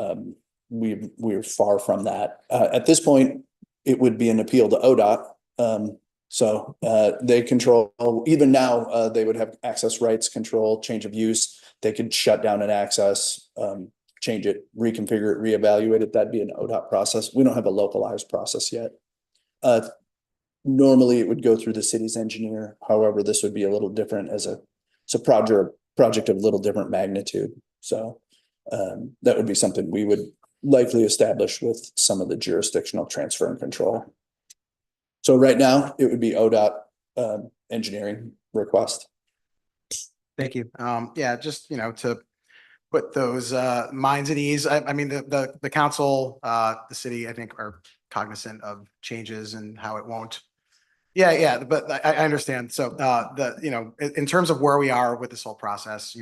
We're far from that. At this point, it would be an appeal to ODOT. So they control, even now, they would have access rights control, change of use. They could shut down an access, change it, reconfigure it, reevaluate it. That'd be an ODOT process. We don't have a localized process yet. Normally it would go through the city's engineer. However, this would be a little different as it's a project of a little different magnitude. So that would be something we would likely establish with some of the jurisdictional transfer and control. So right now, it would be ODOT engineering request. Thank you. Yeah, just, to put those minds at ease. I mean, the council, the city, I think are cognizant of changes and how it won't. Yeah, but I understand. So in terms of where we are with this whole process,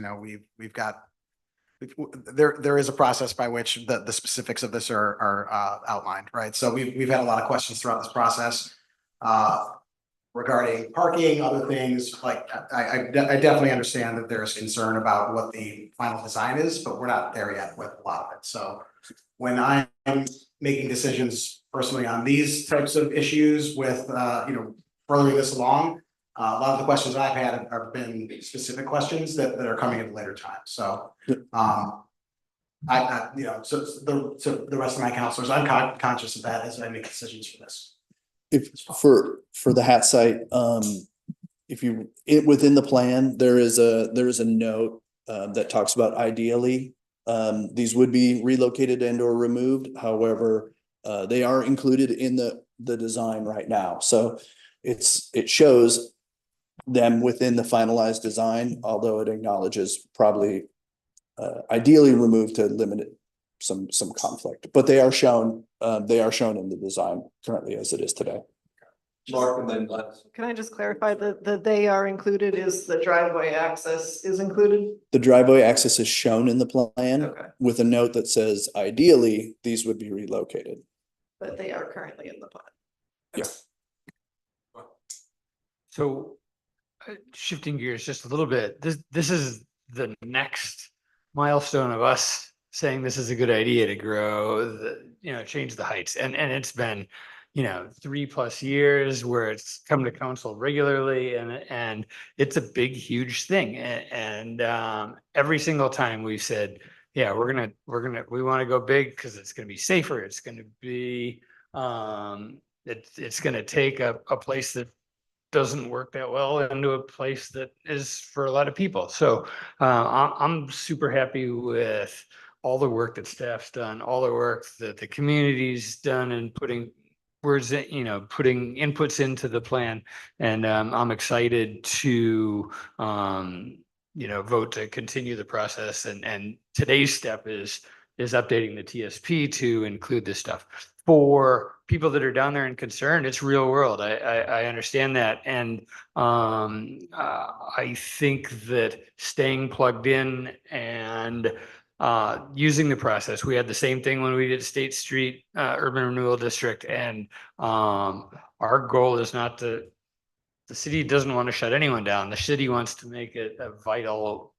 we've got there is a process by which the specifics of this are outlined, right? So we've had a lot of questions throughout this process regarding parking, other things. Like I definitely understand that there's concern about what the final design is, but we're not there yet with a lot of it. So when I'm making decisions personally on these types of issues with furthering this along, a lot of the questions I've had have been specific questions that are coming at a later time. So so the rest of my counselors, I'm conscious of that as I make decisions for this. If for the hat site, within the plan, there is a note that talks about ideally these would be relocated and or removed. However, they are included in the design right now. So it shows them within the finalized design, although it acknowledges probably ideally removed to limit some conflict, but they are shown in the design currently as it is today. Mark, and then Les. Can I just clarify that they are included is the driveway access is included? The driveway access is shown in the plan Okay. with a note that says ideally these would be relocated. But they are currently in the plan. Yeah. So shifting gears just a little bit, this is the next milestone of us saying this is a good idea to grow, change the heights. And it's been, 3+ years where it's come to council regularly and it's a big, huge thing. And every single time we've said, yeah, we want to go big because it's going to be safer. It's going to be, it's going to take a place that doesn't work that well into a place that is for a lot of people. So I'm super happy with all the work that staff's done, all the work that the community's done and putting words, putting inputs into the plan. And I'm excited to, vote to continue the process. And today's step is updating the TSP to include this stuff. For people that are down there and concerned, it's real world. I understand that. And I think that staying plugged in and using the process, we had the same thing when we did State Street Urban Renewal District. And our goal is not the city doesn't want to shut anyone down. The city wants to make it a vital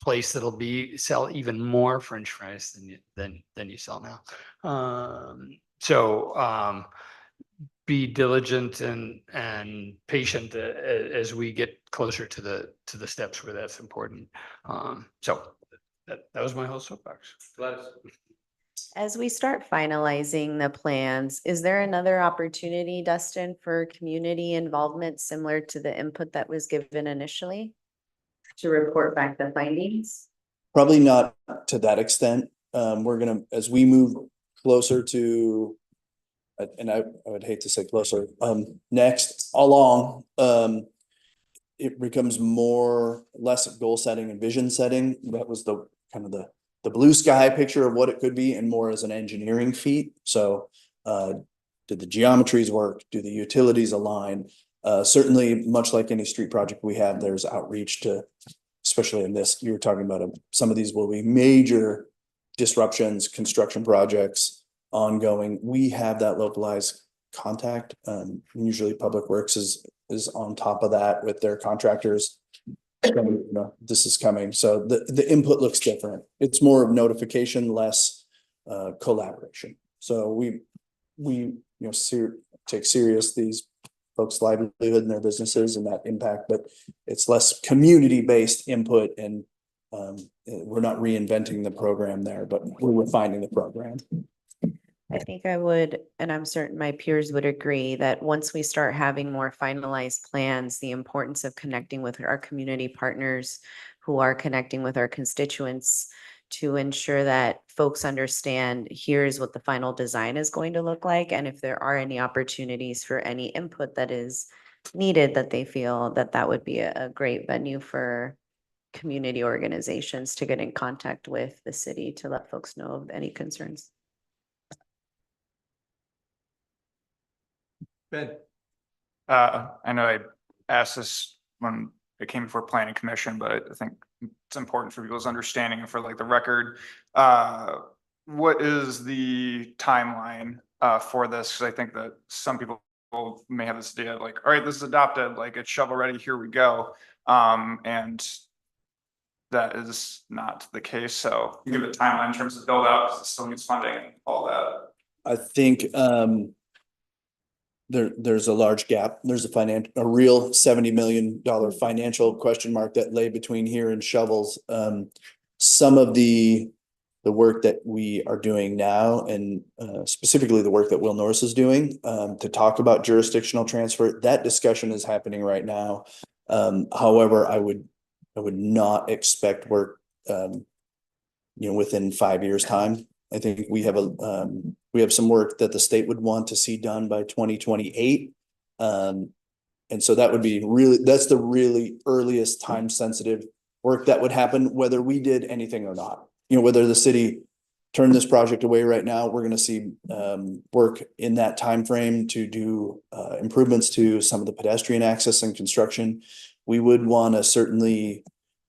place that'll sell even more French fries than you sell now. So be diligent and patient as we get closer to the steps where that's important. So that was my whole soapbox. As we start finalizing the plans, is there another opportunity, Dustin, for community involvement similar to the input that was given initially to report back the findings? Probably not to that extent. As we move closer to, and I would hate to say closer, next along, it becomes less goal setting and vision setting. That was the kind of the blue sky picture of what it could be and more as an engineering feat. So did the geometries work? Do the utilities align? Certainly, much like any street project we have, there's outreach to, especially in this, you were talking about some of these will be major disruptions, construction projects, ongoing. We have that localized contact. Usually Public Works is on top of that with their contractors. This is coming. So the input looks different. It's more of notification, less collaboration. So we take serious these folks' livelihood and their businesses and that impact, but it's less community-based input, and we're not reinventing the program there, but we're refining the program. I think I would, and I'm certain my peers would agree, that once we start having more finalized plans, the importance of connecting with our community partners who are connecting with our constituents to ensure that folks understand here's what the final design is going to look like. And if there are any opportunities for any input that is needed, that they feel that that would be a great venue for community organizations to get in contact with the city to let folks know of any concerns. Ben? I know I asked this when it came before planning commission, but I think it's important for people's understanding and for like the record. What is the timeline for this? Because I think that some people may have this idea like, all right, this is adopted, like it's shovel ready, here we go. And that is not the case. So you give a timeline in terms of build out, because it still needs funding and all that. I think there's a large gap. There's a real $70 million financial question mark that lay between here and shovels. Some of the work that we are doing now, and specifically the work that Will Norris is doing to talk about jurisdictional transfer, that discussion is happening right now. However, I would not expect work within 5 years' time. I think we have some work that the state would want to see done by 2028. And so that would be that's the really earliest time sensitive work that would happen, whether we did anything or not. Whether the city turned this project away right now, we're going to see work in that time frame to do improvements to some of the pedestrian access and construction. We would want to certainly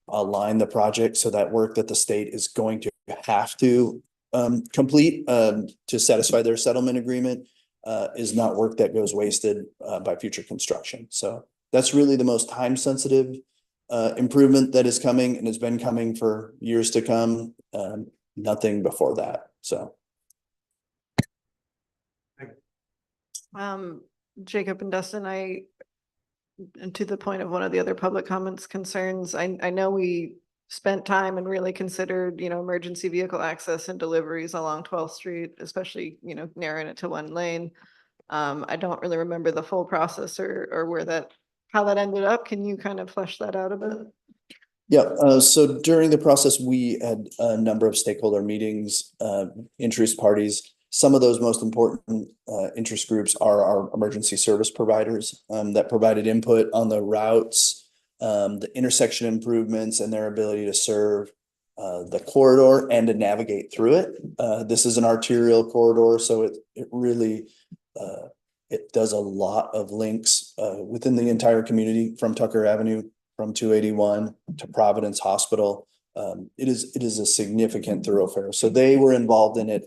align the project so that work that the state is going to have to complete to satisfy their settlement agreement is not work that goes wasted by future construction. So that's really the most time sensitive improvement that is coming and has been coming for years to come. Nothing before that. So. Jacob and Dustin, and to the point of one of the other public comments concerns, I know we spent time and really considered, emergency vehicle access and deliveries along 12th Street, especially, narrowing it to one lane. I don't really remember the full process or how that ended up. Can you kind of flesh that out a bit? Yeah, so during the process, we had a number of stakeholder meetings, interest parties. Some of those most important interest groups are our emergency service providers that provided input on the routes, the intersection improvements, and their ability to serve the corridor and to navigate through it. This is an arterial corridor, so it really it does a lot of links within the entire community, from Tucker Avenue, from 281 to Providence Hospital. It is a significant thoroughfare. So they were involved in it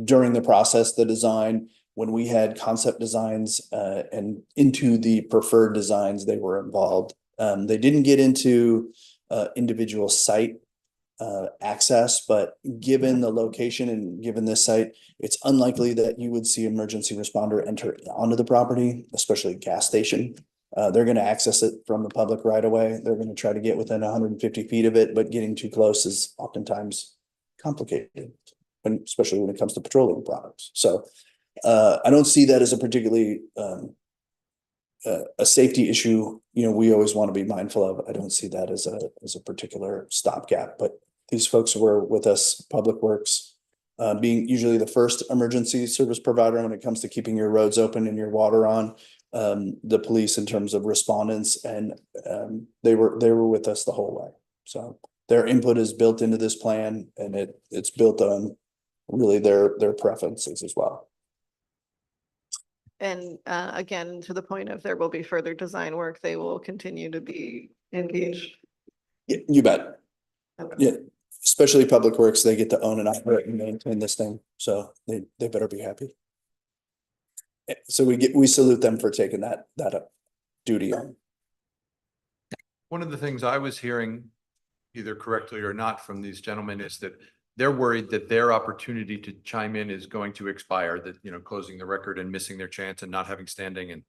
during the process, the design. When we had concept designs and into the preferred designs, they were involved. They didn't get into individual site access, but given the location and given this site, it's unlikely that you would see emergency responder enter onto the property, especially a gas station. They're going to access it from the public right away. They're going to try to get within 150 feet of it, but getting too close is oftentimes complicated, and especially when it comes to petroleum products. So I don't see that as a particularly a safety issue. We always want to be mindful of. I don't see that as a particular stopgap, but these folks were with us, Public Works, being usually the first emergency service provider when it comes to keeping your roads open and your water on. The police in terms of respondents, and they were with us the whole way. So their input is built into this plan, and it's built on really their preferences as well. And again, to the point of there will be further design work, they will continue to be engaged. Yeah, you bet. Okay. Yeah, especially Public Works, they get to own and operate and maintain this thing, so they better be happy. So we salute them for taking that duty on. One of the things I was hearing, either correctly or not, from these gentlemen is that they're worried that their opportunity to chime in is going to expire, that, closing the record and missing their chance and not having standing. And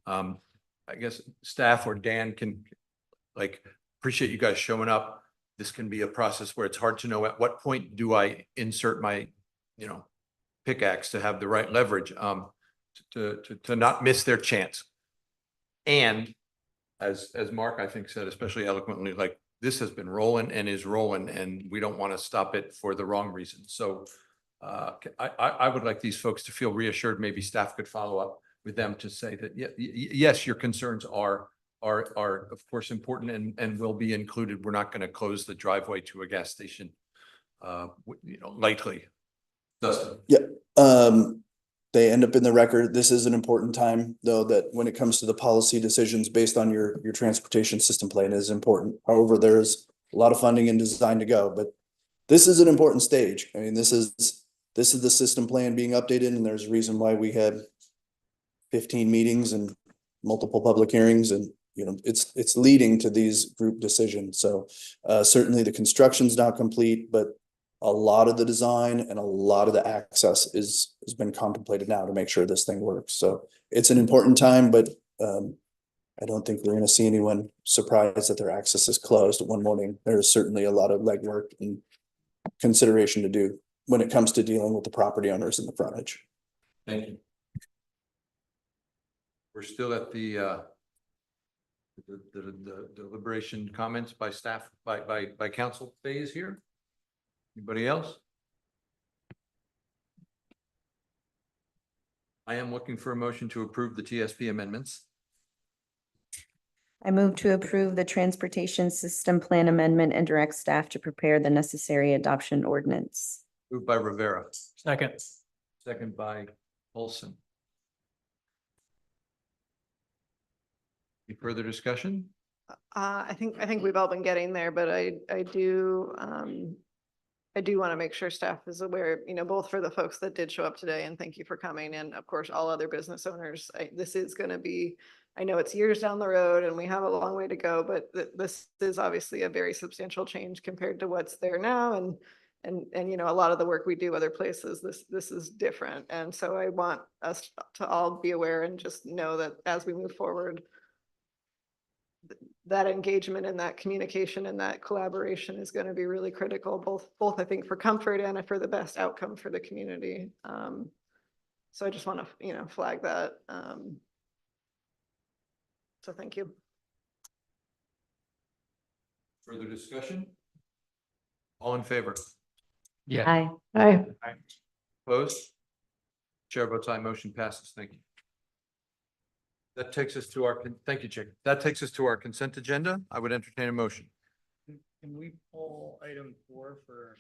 I guess staff or Dan can appreciate you guys showing up. This can be a process where it's hard to know at what point do I insert my, pickaxe to have the right leverage. To not miss their chance. And as Mark, I think, said especially eloquently, this has been rolling and is rolling, and we don't want to stop it for the wrong reason. So I would like these folks to feel reassured. Maybe staff could follow up with them to say that, yes, your concerns are of course important and will be included. We're not going to close the driveway to a gas station, lightly. Dustin? Yeah, they end up in the record. This is an important time, though, that when it comes to the policy decisions based on your transportation system plan is important. However, there's a lot of funding and design to go, but this is an important stage. I mean, this is the system plan being updated, and there's a reason why we had 15 meetings and multiple public hearings, and it's leading to these group decisions. So certainly the construction's now complete, but a lot of the design and a lot of the access has been contemplated now to make sure this thing works. So it's an important time, but I don't think we're going to see anyone surprised that their access is closed one morning. There's certainly a lot of legwork and consideration to do when it comes to dealing with the property owners in the frontage. Thank you. We're still at the deliberation comments by staff, by council phase here. Anybody else? I am looking for a motion to approve the TSP amendments. I move to approve the transportation system plan amendment and direct staff to prepare the necessary adoption ordinance. Moved by Rivera. Second. Second by Olson. Any further discussion? I think we've all been getting there, but I do want to make sure staff is aware, both for the folks that did show up today, and thank you for coming, and of course, all other business owners. This is going to be, I know it's years down the road and we have a long way to go, but this is obviously a very substantial change compared to what's there now. And a lot of the work we do other places, this is different. And so I want us to all be aware and just know that as we move forward, that engagement and that communication and that collaboration is going to be really critical, both I think for comfort and for the best outcome for the community. So I just want to, flag that. So thank you. Further discussion? All in favor? Yeah. Aye. Opposed? Chair votes aye, motion passes. Thank you. That takes us to thank you, Chick. That takes us to our consent agenda. I would entertain a motion. Can we pull item 4 for?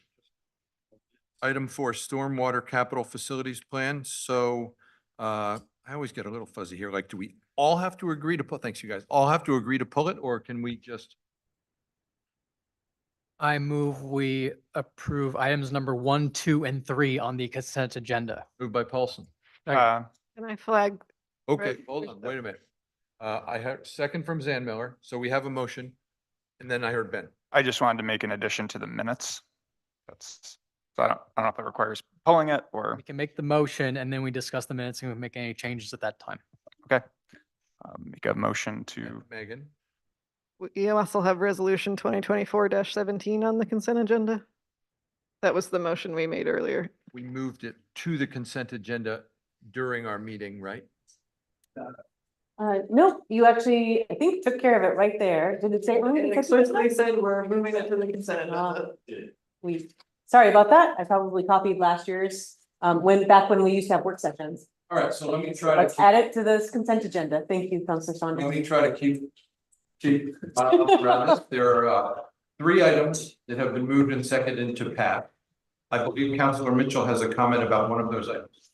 Item 4, Stormwater Capital Facilities Plan. So I always get a little fuzzy here. Like, do we all have to agree to thanks you guys, all have to agree to pull it, or can we just? I move we approve items number 1, 2, and 3 on the consent agenda. Moved by Paulson. Can I flag? Okay, Right. hold on, wait a minute. I heard second from Zan Miller, so we have a motion, and then I heard Ben. I just wanted to make an addition to the minutes. So I don't know if it requires pulling it or. We can make the motion and then we discuss the minutes and we make any changes at that time. Okay. Make a motion to. Megan? You also have resolution 2024-17 on the consent agenda. That was the motion we made earlier. We moved it to the consent agenda during our meeting, right? No, you actually, I think, took care of it right there. Did it say? It explicitly said we're moving it to the consent agenda. Sorry about that. I probably copied last year's, back when we used to have work sessions. All right, so let me try Let's add it to this consent agenda. Thank you, Councilor Saunders. Let me try to keep around this. There are 3 items that have been moved and seconded into pass. I believe Councilor Mitchell has a comment about one of those items.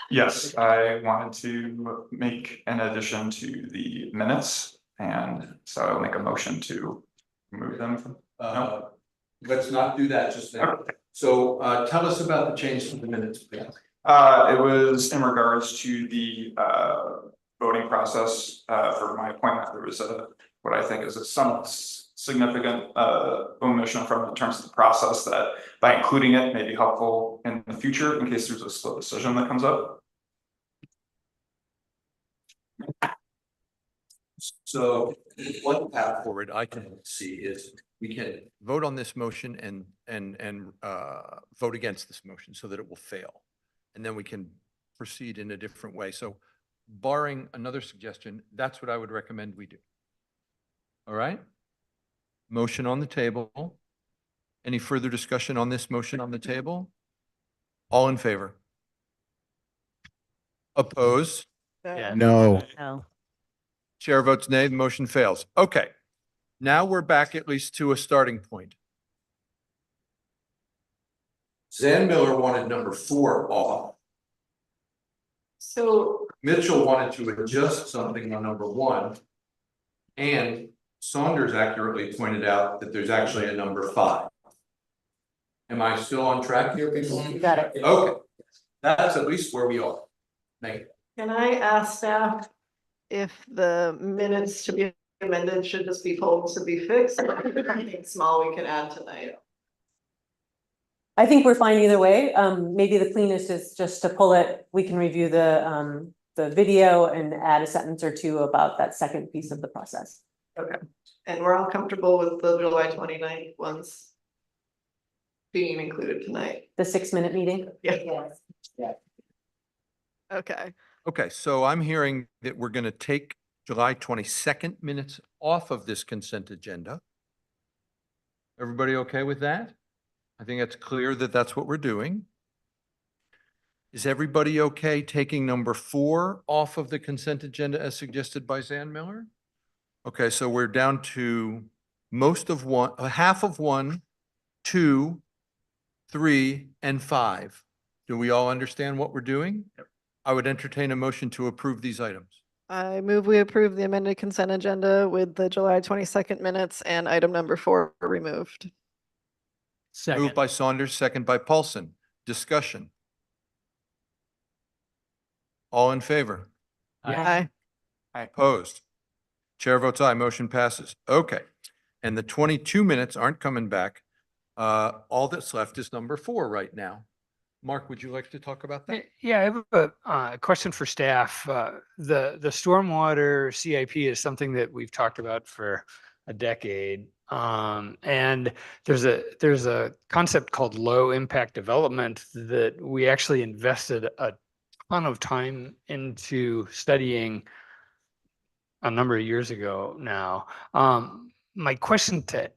Yes, I wanted to make an addition to the minutes, and so I'll make a motion to remove them from. No? Let's not do that just now. Okay. So tell us about the change to the minutes, please. It was in regards to the voting process for my appointment. There was what I think is a somewhat significant omission from in terms of the process that by including it may be helpful in the future in case there's a split decision that comes up. So one path forward I can see is we can vote on this motion and vote against this motion so that it will fail. And then we can proceed in a different way. So barring another suggestion, that's what I would recommend we do. All right? Motion on the table. Any further discussion on this motion on the table? All in favor? Opposed? Yeah. No. No. Chair votes nay, the motion fails. Okay. Now we're back at least to a starting point. Zan Miller wanted number 4 off. So Mitchell wanted to adjust something on number 1. And Saunders accurately pointed out that there's actually a number 5. Am I still on track here, people? You got it. Okay, that's at least where we are. Thank you. can I ask staff if the minutes to be amended should just be told to be fixed? Or anything small we can add tonight? I think we're fine either way. Maybe the cleanest is just to pull it. We can review the video and add a sentence or two about that second piece of the process. Okay, and we're all comfortable with the July 29th ones being included tonight? The 6-minute meeting? Yeah. Yeah. Okay, Okay, so I'm hearing that we're going to take July 22nd minutes off of this consent agenda. Everybody okay with that? I think it's clear that that's what we're doing. Is everybody okay taking number 4 off of the consent agenda as suggested by Zan Miller? Okay, so we're down to half of 1, 2, 3, and 5. Do we all understand what we're doing? I would entertain a motion to approve these items. I move we approve the amended consent agenda with the July 22nd minutes and item number 4 removed. Moved by Saunders, second by Paulson. Discussion. All in favor? Aye. Opposed? Chair votes aye, motion passes. Okay. And the 22 minutes aren't coming back. All that's left is number 4 right now. Mark, would you like to talk about that? Yeah, I have a question for staff. The stormwater CIP is something that we've talked about for a decade. And there's a concept called low impact development that we actually invested a ton of time into studying a number of years ago now. My question to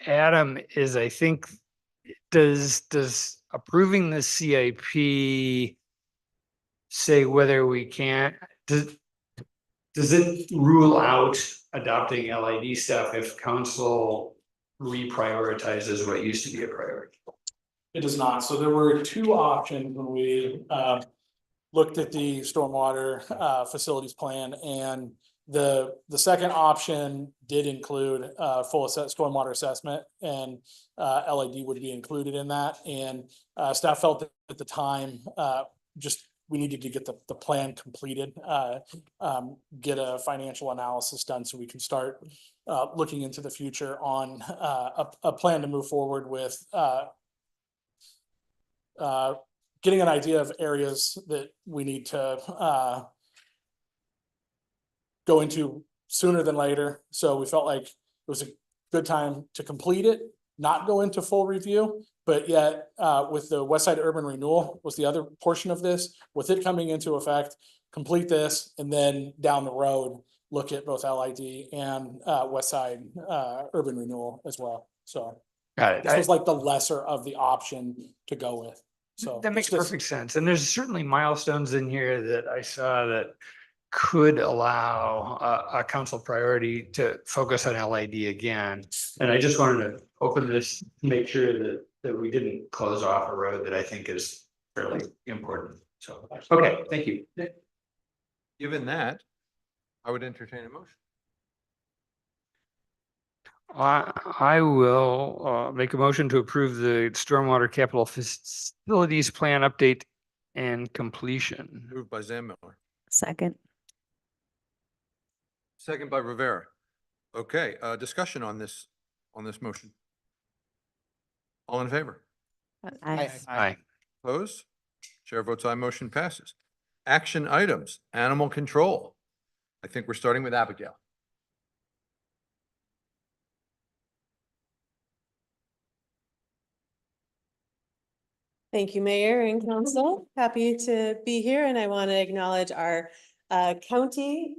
Adam is, I think, does approving the CIP say whether we can't, does it rule out adopting LID stuff if council reprioritizes what used to be a priority? It does not. So there were 2 options when we looked at the stormwater facilities plan, and the second option did include full stormwater assessment, and LID would be included in that. And staff felt that at the time, just we needed to get the plan completed, get a financial analysis done so we can start looking into the future on a plan to move forward with getting an idea of areas that we need to go into sooner than later. So we felt like it was a good time to complete it, not go into full review, but yet with the West Side Urban Renewal was the other portion of this, with it coming into effect, complete this, and then down the road, look at both LID and West Side Urban Renewal as well. So Got it. this was like the lesser of the option to go with. So That makes perfect sense. And there's certainly milestones in here that I saw that could allow a council priority to focus on LID again. And I just wanted to open this to make sure that we didn't close off a road that I think is fairly important. So, okay, thank you. Given that, I would entertain a motion. I will make a motion to approve the stormwater capital facilities plan update and completion. Moved by Zan Miller, Second. second by Rivera. Okay, discussion on this motion. All in favor? Aye. Opposed? Chair votes aye, motion passes. Action items, animal control. I think we're starting with Abigail. Thank you, Mayor and Council. Happy to be here, and I want to acknowledge our county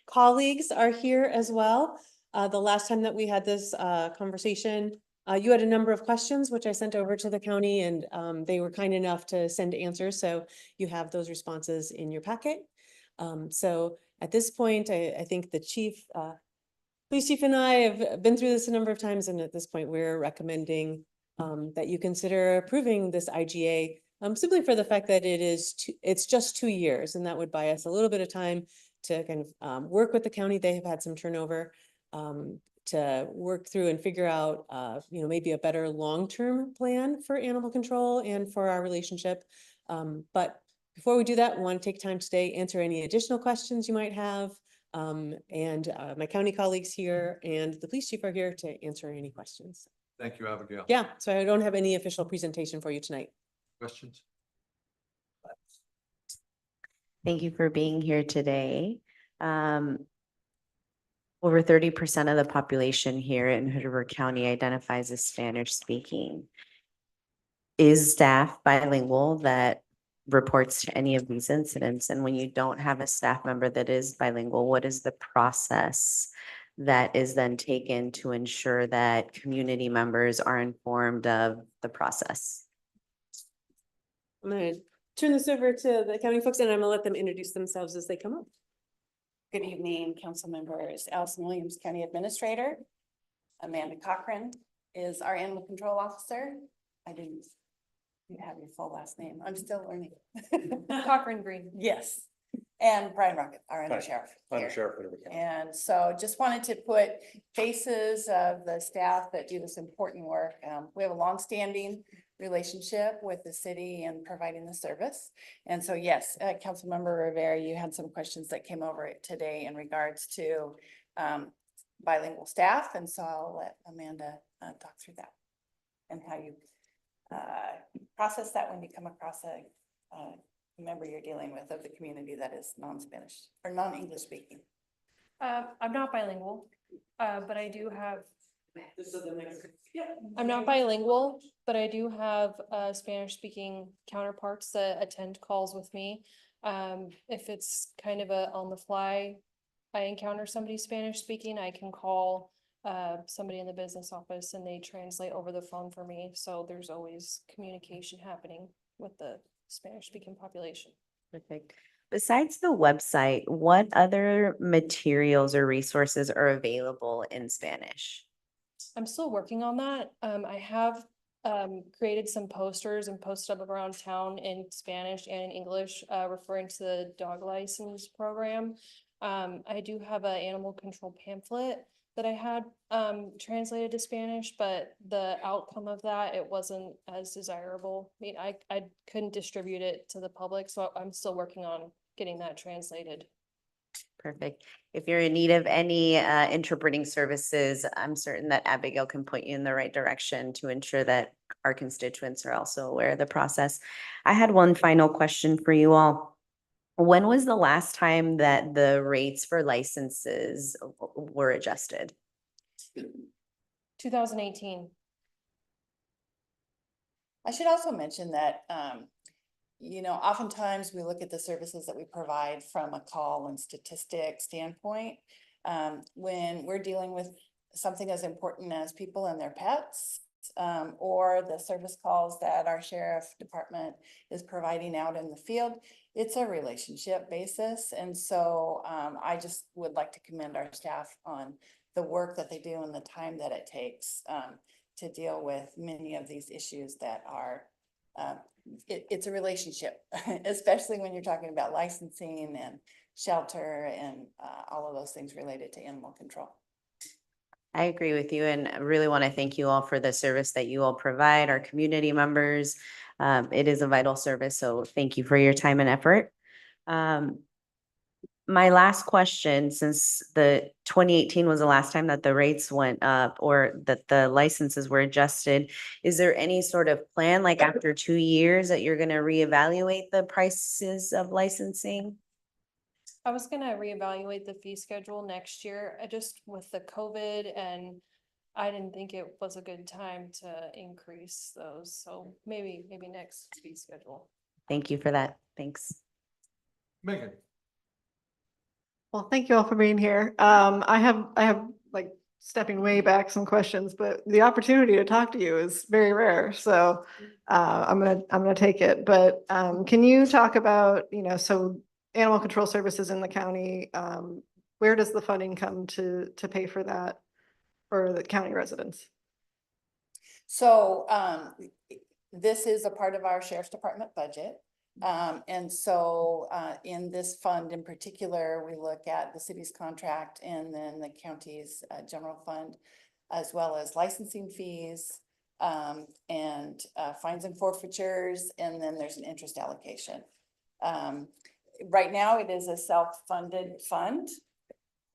colleagues are here as well. the last time that we had this conversation, you had a number of questions, which I sent over to the county, and they were kind enough to send answers, so you have those responses in your packet. So at this point, I think the chief, police chief and I have been through this a number of times, and at this point, we're recommending that you consider approving this IGA, simply for the fact that it's just 2 years, and that would buy us a little bit of time to kind of work with the county. They have had some turnover, to work through and figure out, maybe a better long-term plan for animal control and for our relationship. But before we do that, we want to take time today, answer any additional questions you might have. And my county colleagues here and the police chief are here to answer any questions. Thank you, Abigail. Yeah, so I don't have any official presentation for you tonight. Questions? Thank you for being here today. Over 30% of the population here in Hood River County identifies as Spanish speaking. Is staff bilingual that reports to any of these incidents? And when you don't have a staff member that is bilingual, what is the process that is then taken to ensure that community members are informed of the process? I'm gonna turn this over to the county folks, and I'm gonna let them introduce themselves as they come up. Good evening, council members. Allison Williams, County Administrator. Amanda Cochran is our Animal Control Officer. I didn't have your full last name. I'm still learning. Cochran Green. Yes. And Brian Rocket, our under sheriff. Under here. Sheriff. Whatever we can. And so just wanted to put faces of the staff that do this important work. We have a longstanding relationship with the city and providing the service. And so, yes, Councilmember Rivera, you had some questions that came over today in regards to bilingual staff. And so I'll let Amanda talk through that and how you process that when you come across a member you're dealing with of the community that is non-Spanish or non-English speaking. I'm not bilingual, but I do have. I'm not bilingual, but I do have Spanish speaking counterparts that attend calls with me. If it's kind of a on the fly, I encounter somebody Spanish speaking, I can call somebody in the business office and they translate over the phone for me. So there's always communication happening with the Spanish speaking population. Perfect. Besides the website, what other materials or resources are available in Spanish? I'm still working on that. I have created some posters and posted up around town in Spanish and in English, referring to the dog license program. I do have an animal control pamphlet that I had translated to Spanish, but the outcome of that, it wasn't as desirable. I mean, I couldn't distribute it to the public, so I'm still working on getting that translated. Perfect. If you're in need of any interpreting services, I'm certain that Abigail can point you in the right direction to ensure that our constituents are also aware of the process. I had one final question for you all. When was the last time that the rates for licenses were adjusted? 2018. I should also mention that, oftentimes we look at the services that we provide from a call and statistic standpoint. When we're dealing with something as important as people and their pets, or the service calls that our sheriff department is providing out in the field, it's a relationship basis. And so I just would like to commend our staff on the work that they do and the time that it takes to deal with many of these issues that are, it's a relationship, especially when you're talking about licensing and shelter and all of those things related to animal control. I agree with you, and I really want to thank you all for the service that you all provide our community members. It is a vital service, so thank you for your time and effort. My last question, since the 2018 was the last time that the rates went up or that the licenses were adjusted, is there any sort of plan, like after 2 years, that you're going to reevaluate the prices of licensing? I was gonna reevaluate the fee schedule next year. I just with the COVID, and I didn't think it was a good time to increase those. So maybe next fee schedule. Thank you for that. Thanks. Megan. Well, thank you all for being here. I have like stepping way back some questions, but the opportunity to talk to you is very rare. So I'm gonna take it. But can you talk about, so animal control services in the county, where does the funding come to pay for that for the county residents? So this is a part of our sheriff's department budget. And so in this fund in particular, we look at the city's contract and then the county's general fund, as well as licensing fees and fines and forfeitures, and then there's an interest allocation. Right now, it is a self-funded fund,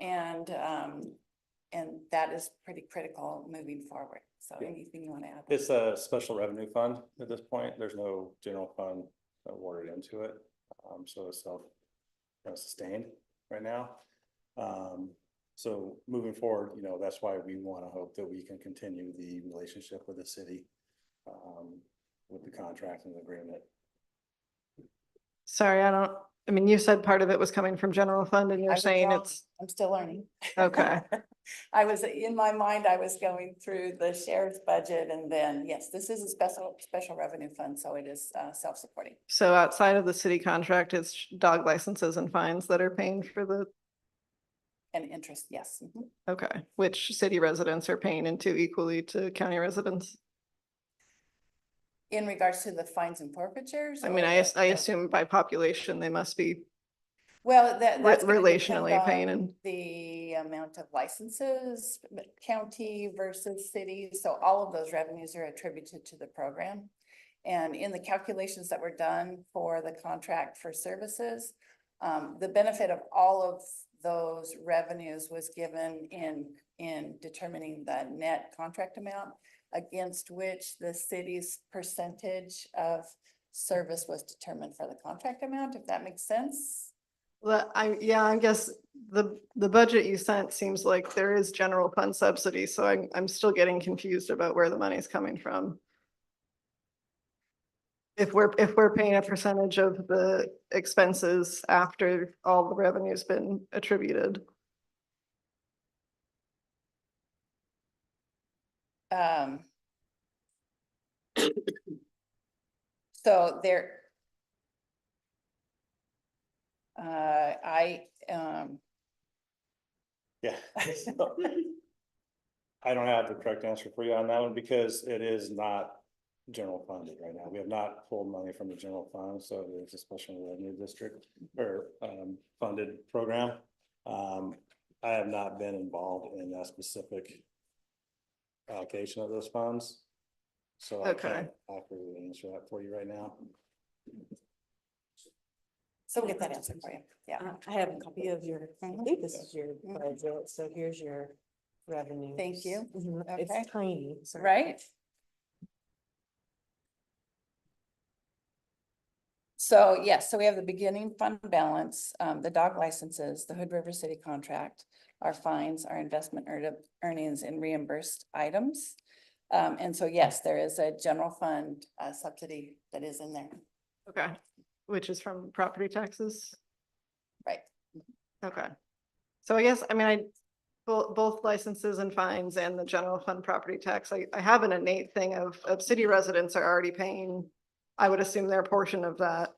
and that is pretty critical moving forward. So anything you want to add? It's a special revenue fund at this point. There's no general fund awarded into it. So it's self-sustained right now. So moving forward, that's why we want to hope that we can continue the relationship with the city with the contract and the agreement. Sorry, you said part of it was coming from general fund and I you're was saying wrong. it's, I'm still learning. okay. In my mind, I was going through the sheriff's budget, and then, yes, this is a special revenue fund, so it is self-supporting. So outside of the city contract, it's dog licenses and fines that are paying for the, And interest, yes. Mhm. okay, which city residents are paying into equally to county residents? In regards to the fines and forfeitures? I mean, or I the- assume by population, they must be Well, that's gonna relationally depend paying on in. the amount of licenses, county versus city. So all of those revenues are attributed to the program. And in the calculations that were done for the contract for services, the benefit of all of those revenues was given in determining the net contract amount against which the city's percentage of service was determined for the contract amount, if that makes sense. Well, I guess the budget you sent seems like there is general fund subsidy, so I'm still getting confused about where the money's coming from. If we're paying a percentage of the expenses after all the revenue's been attributed. So there. Yeah. I don't have the correct answer for you on that one because it is not general funded right now. We have not pulled money from the general fund, so it's a special revenue district or funded program. I have not been involved in that specific allocation of those funds. So I can't accurately answer that for you right now. So we'll get that answer for you. Yeah. I have a copy of your, I think this is your budget, so here's your revenue. Thank you. Okay. It's tiny. so- Right. So yes, so we have the beginning fund balance, the dog licenses, the Hood River City contract, our fines, our investment earnings and reimbursed items. And so yes, there is a general fund subsidy that is in there. Okay, which is from property taxes? Right. Okay. So I guess, both licenses and fines and the general fund property tax, I have an innate thing of city residents are already paying, I would assume their portion of that.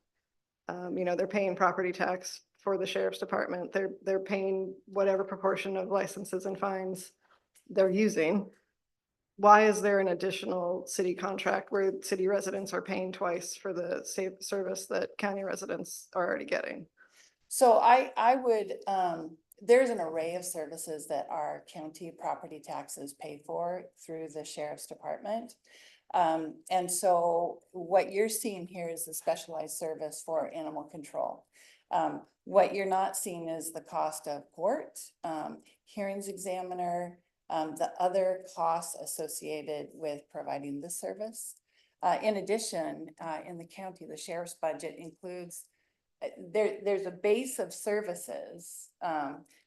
They're paying property tax for the sheriff's department. They're paying whatever proportion of licenses and fines they're using. Why is there an additional city contract where city residents are paying twice for the same service that county residents are already getting? So I would, there's an array of services that our county property taxes pay for through the sheriff's department. And so what you're seeing here is the specialized service for animal control. What you're not seeing is the cost of court, hearings examiner, the other costs associated with providing this service. In addition, in the county, the sheriff's budget includes, there's a base of services,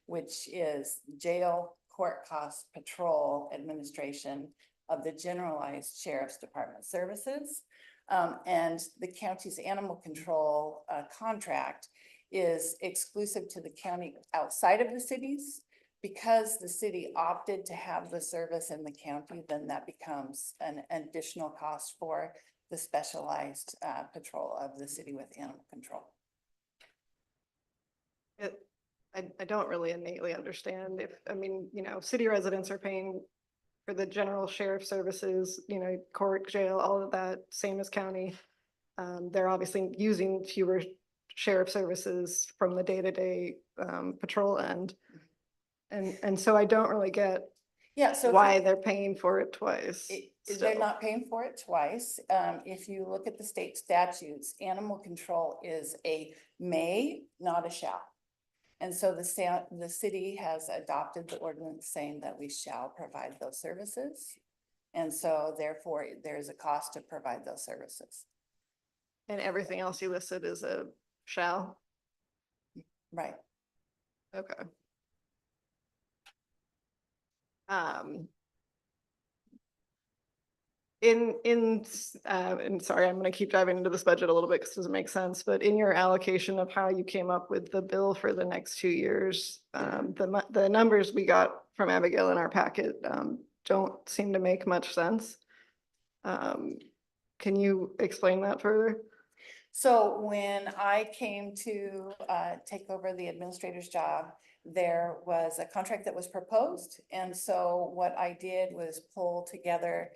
which is jail, court costs, patrol, administration of the generalized sheriff's department services. And the county's animal control contract is exclusive to the county outside of the cities. because the city opted to have the service in the county, then that becomes an additional cost for the specialized patrol of the city with animal control. I don't really innately understand if, I mean, city residents are paying for the general sheriff services, court, jail, all of that, same as county. They're obviously using fewer sheriff services from the day-to-day patrol end. And so I don't really get So why they're paying for it twice. They're still. not paying for it twice. If you look at the state statutes, animal control is a may, not a shall. And so the city has adopted the ordinance saying that we shall provide those services. And so therefore, there's a cost to provide those services. And everything else you listed is a shall? Right. Okay. And sorry, I'm gonna keep diving into this budget a little bit because it doesn't make sense, but in your allocation of how you came up with the bill for the next 2 years, the numbers we got from Abigail in our packet, don't seem to make much sense. Can you explain that further? So when I came to take over the administrator's job, there was a contract that was proposed. And so what I did was pull together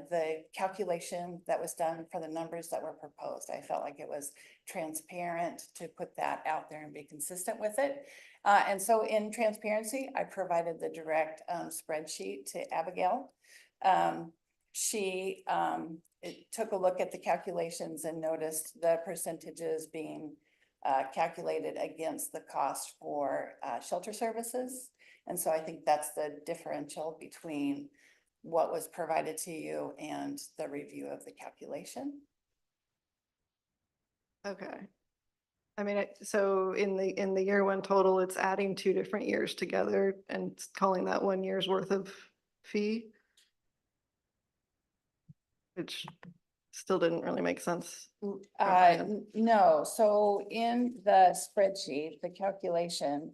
the calculation that was done for the numbers that were proposed. I felt like it was transparent to put that out there and be consistent with it. And so in transparency, I provided the direct spreadsheet to Abigail. She took a look at the calculations and noticed the percentages being calculated against the cost for shelter services. And so I think that's the differential between what was provided to you and the review of the calculation. Okay. I mean, so in the year one total, it's adding 2 different years together and calling that 1 year's worth of fee, which still didn't really make sense. No, so in the spreadsheet, the calculation,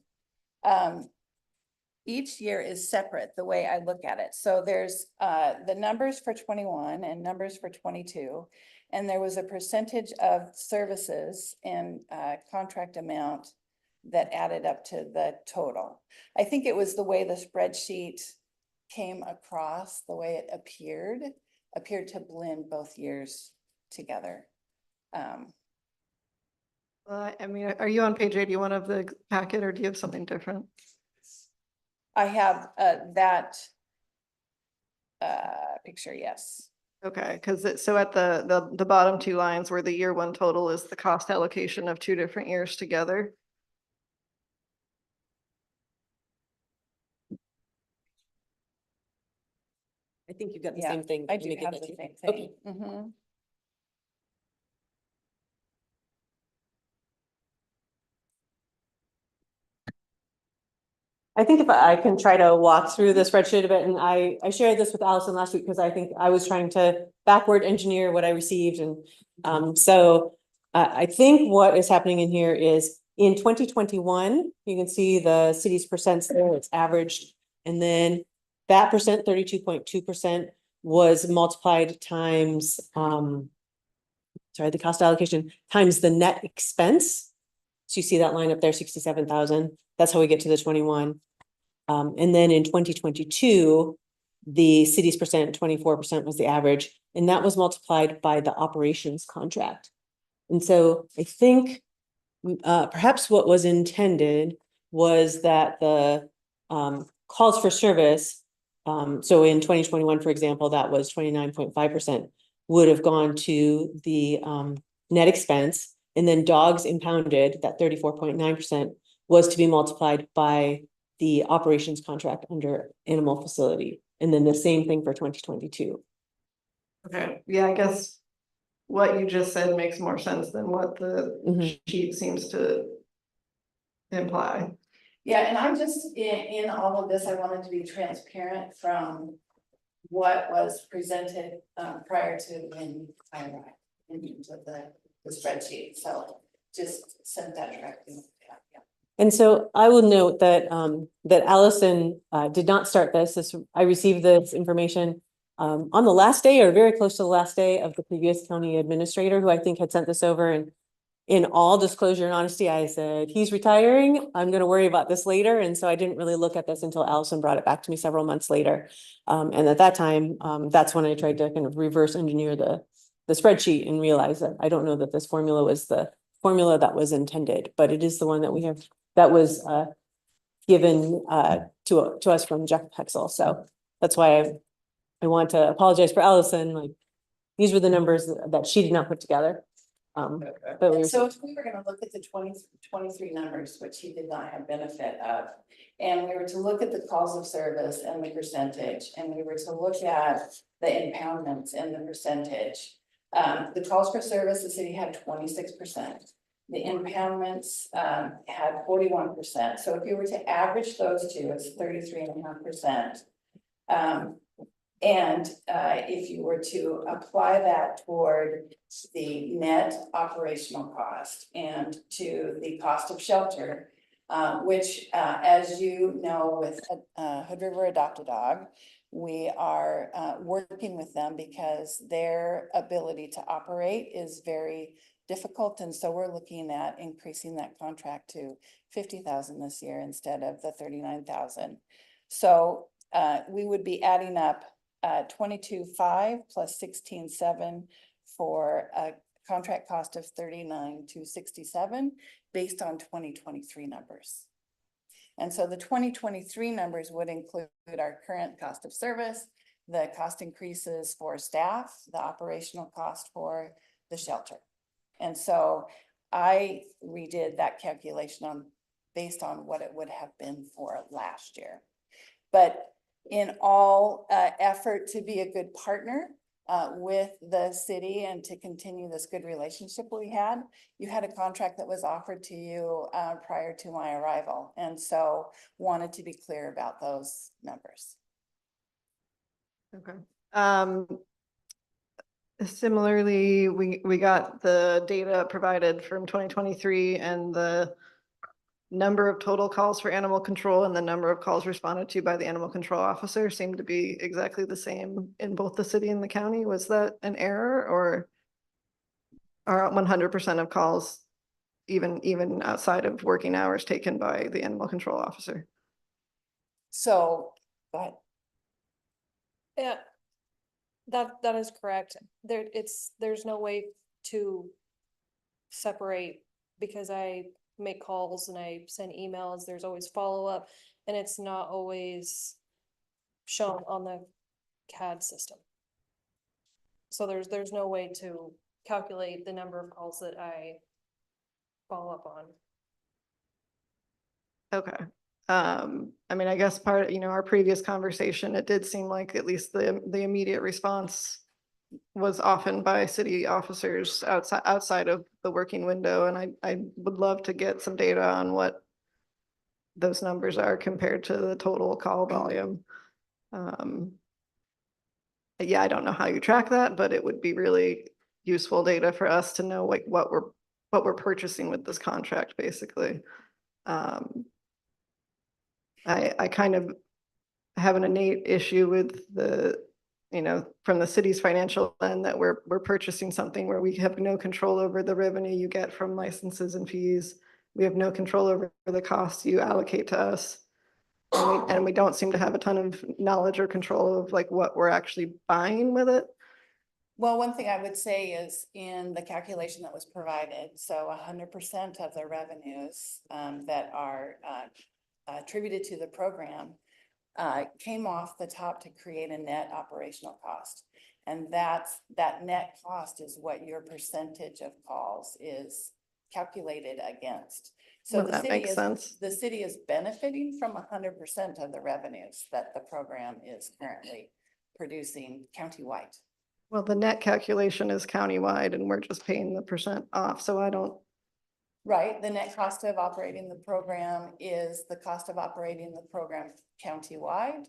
each year is separate, the way I look at it. So there's the numbers for 21 and numbers for 22. And there was a percentage of services and contract amount that added up to the total. I think it was the way the spreadsheet came across, the way it appeared to blend both years together. Well, I mean, are you on page 81 of the packet or do you have something different? I have that picture, yes. Okay, because so at the bottom 2 lines where the year one total is the cost allocation of 2 different years together. I think you've got the Yeah, same thing. I Let do me give have that the to you. same Okay. thing. Mhm. I think if I can try to walk through the spreadsheet a bit, and I shared this with Allison last week because I think I was trying to backward engineer what I received. And so I think what is happening in here is in 2021, you can see the city's percents there, it's averaged. And then that percent, 32.2%, was multiplied times, the cost allocation times the net expense. So you see that line up there, 67,000. That's how we get to the 21. And then in 2022, the city's percent, 24% was the average, and that was multiplied by the operations contract. And so I think perhaps what was intended was that the calls for service, so in 2021, for example, that was 29.5%, would have gone to the net expense, and then dogs impounded, that 34.9%, was to be multiplied by the operations contract under animal facility. And then the same thing for 2022. Okay, yeah, I guess what you just said makes more sense than what the sheet seems to imply. Yeah, and I'm just in all of this, I wanted to be transparent from what was presented prior to when I arrived into the spreadsheet. So just sent that directly. Yeah. And so I will note that that Allison did not start this. I received this information on the last day or very close to the last day of the previous county administrator, who I think had sent this over. And in all disclosure and honesty, I said, he's retiring. I'm going to worry about this later. And so I didn't really look at this until Allison brought it back to me several months later. And at that time, that's when I tried to kind of reverse engineer the spreadsheet and realize that I don't know that this formula was the formula that was intended, but it is the one that we have, that was given to us from Jeff Hexel. So that's why I want to apologize for Allison. Like, these were the numbers that she did not put together. But we were So if we were gonna look at the 2023 numbers, which he did not have benefit of, and we were to look at the calls of service and the percentage, and we were to look at the impoundments and the percentage. The calls for service, the city had 26%. The impoundments had 41%. So if you were to average those two, it's 33.5%. And if you were to apply that toward the net operational cost and to the cost of shelter, which, as you know, with Hood River Adopt-A-Dog, we are working with them because their ability to operate is very difficult. And so we're looking at increasing that contract to $50,000 this year instead of the $39,000. So we would be adding up 22.5 plus 16.7 for a contract cost of 39,267 based on 2023 numbers. And so the 2023 numbers would include our current cost of service, the cost increases for staff, the operational cost for the shelter. And so I redid that calculation based on what it would have been for last year. But in all effort to be a good partner with the city and to continue this good relationship we had, you had a contract that was offered to you prior to my arrival. And so wanted to be clear about those numbers. Okay. Similarly, we got the data provided from 2023 and the number of total calls for animal control and the number of calls responded to by the animal control officer seemed to be exactly the same in both the city and the county. Was that an error, or are 100% of calls even outside of working hours taken by the animal control officer? So, go ahead. Yeah, that is correct. There's no way to separate, because I make calls and I send emails, there's always follow-up, and it's not always shown on the CAD system. So there's no way to calculate the number of calls that I follow up on. Okay. I mean, I guess our previous conversation, it did seem like at least the immediate response was often by city officers outside of the working window. And I would love to get some data on what those numbers are compared to the total call volume. Yeah, I don't know how you track that, but it would be really useful data for us to know like what we're purchasing with this contract, basically. I kind of have an innate issue with from the city's financial end that we're purchasing something where we have no control over the revenue you get from licenses and fees. We have no control over the costs you allocate to us. And we don't seem to have a ton of knowledge or control of like what we're actually buying with it. Well, one thing I would say is in the calculation that was provided, so 100% of the revenues that are attributed to the program came off the top to create a net operational cost. And that net cost is what your percentage of calls is calculated against. So Well, that makes sense. The city is benefiting from 100% of the revenues that the program is currently producing countywide. Well, the net calculation is countywide and we're just paying the percent off. So I don't. Right, the net cost of operating the program is the cost of operating the program countywide.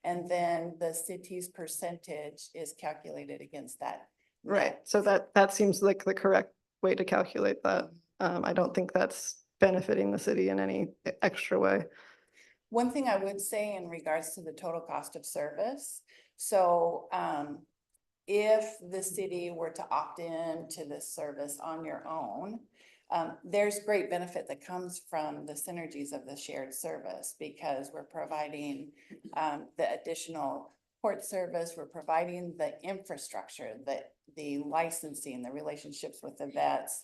And then the city's percentage is calculated against that. Right, so that seems like the correct way to calculate that. I don't think that's benefiting the city in any extra way. One thing I would say in regards to the total cost of service, so if the city were to opt in to this service on your own, there's great benefit that comes from the synergies of the shared service, because we're providing the additional port service, we're providing the infrastructure, the licensing, the relationships with the vets,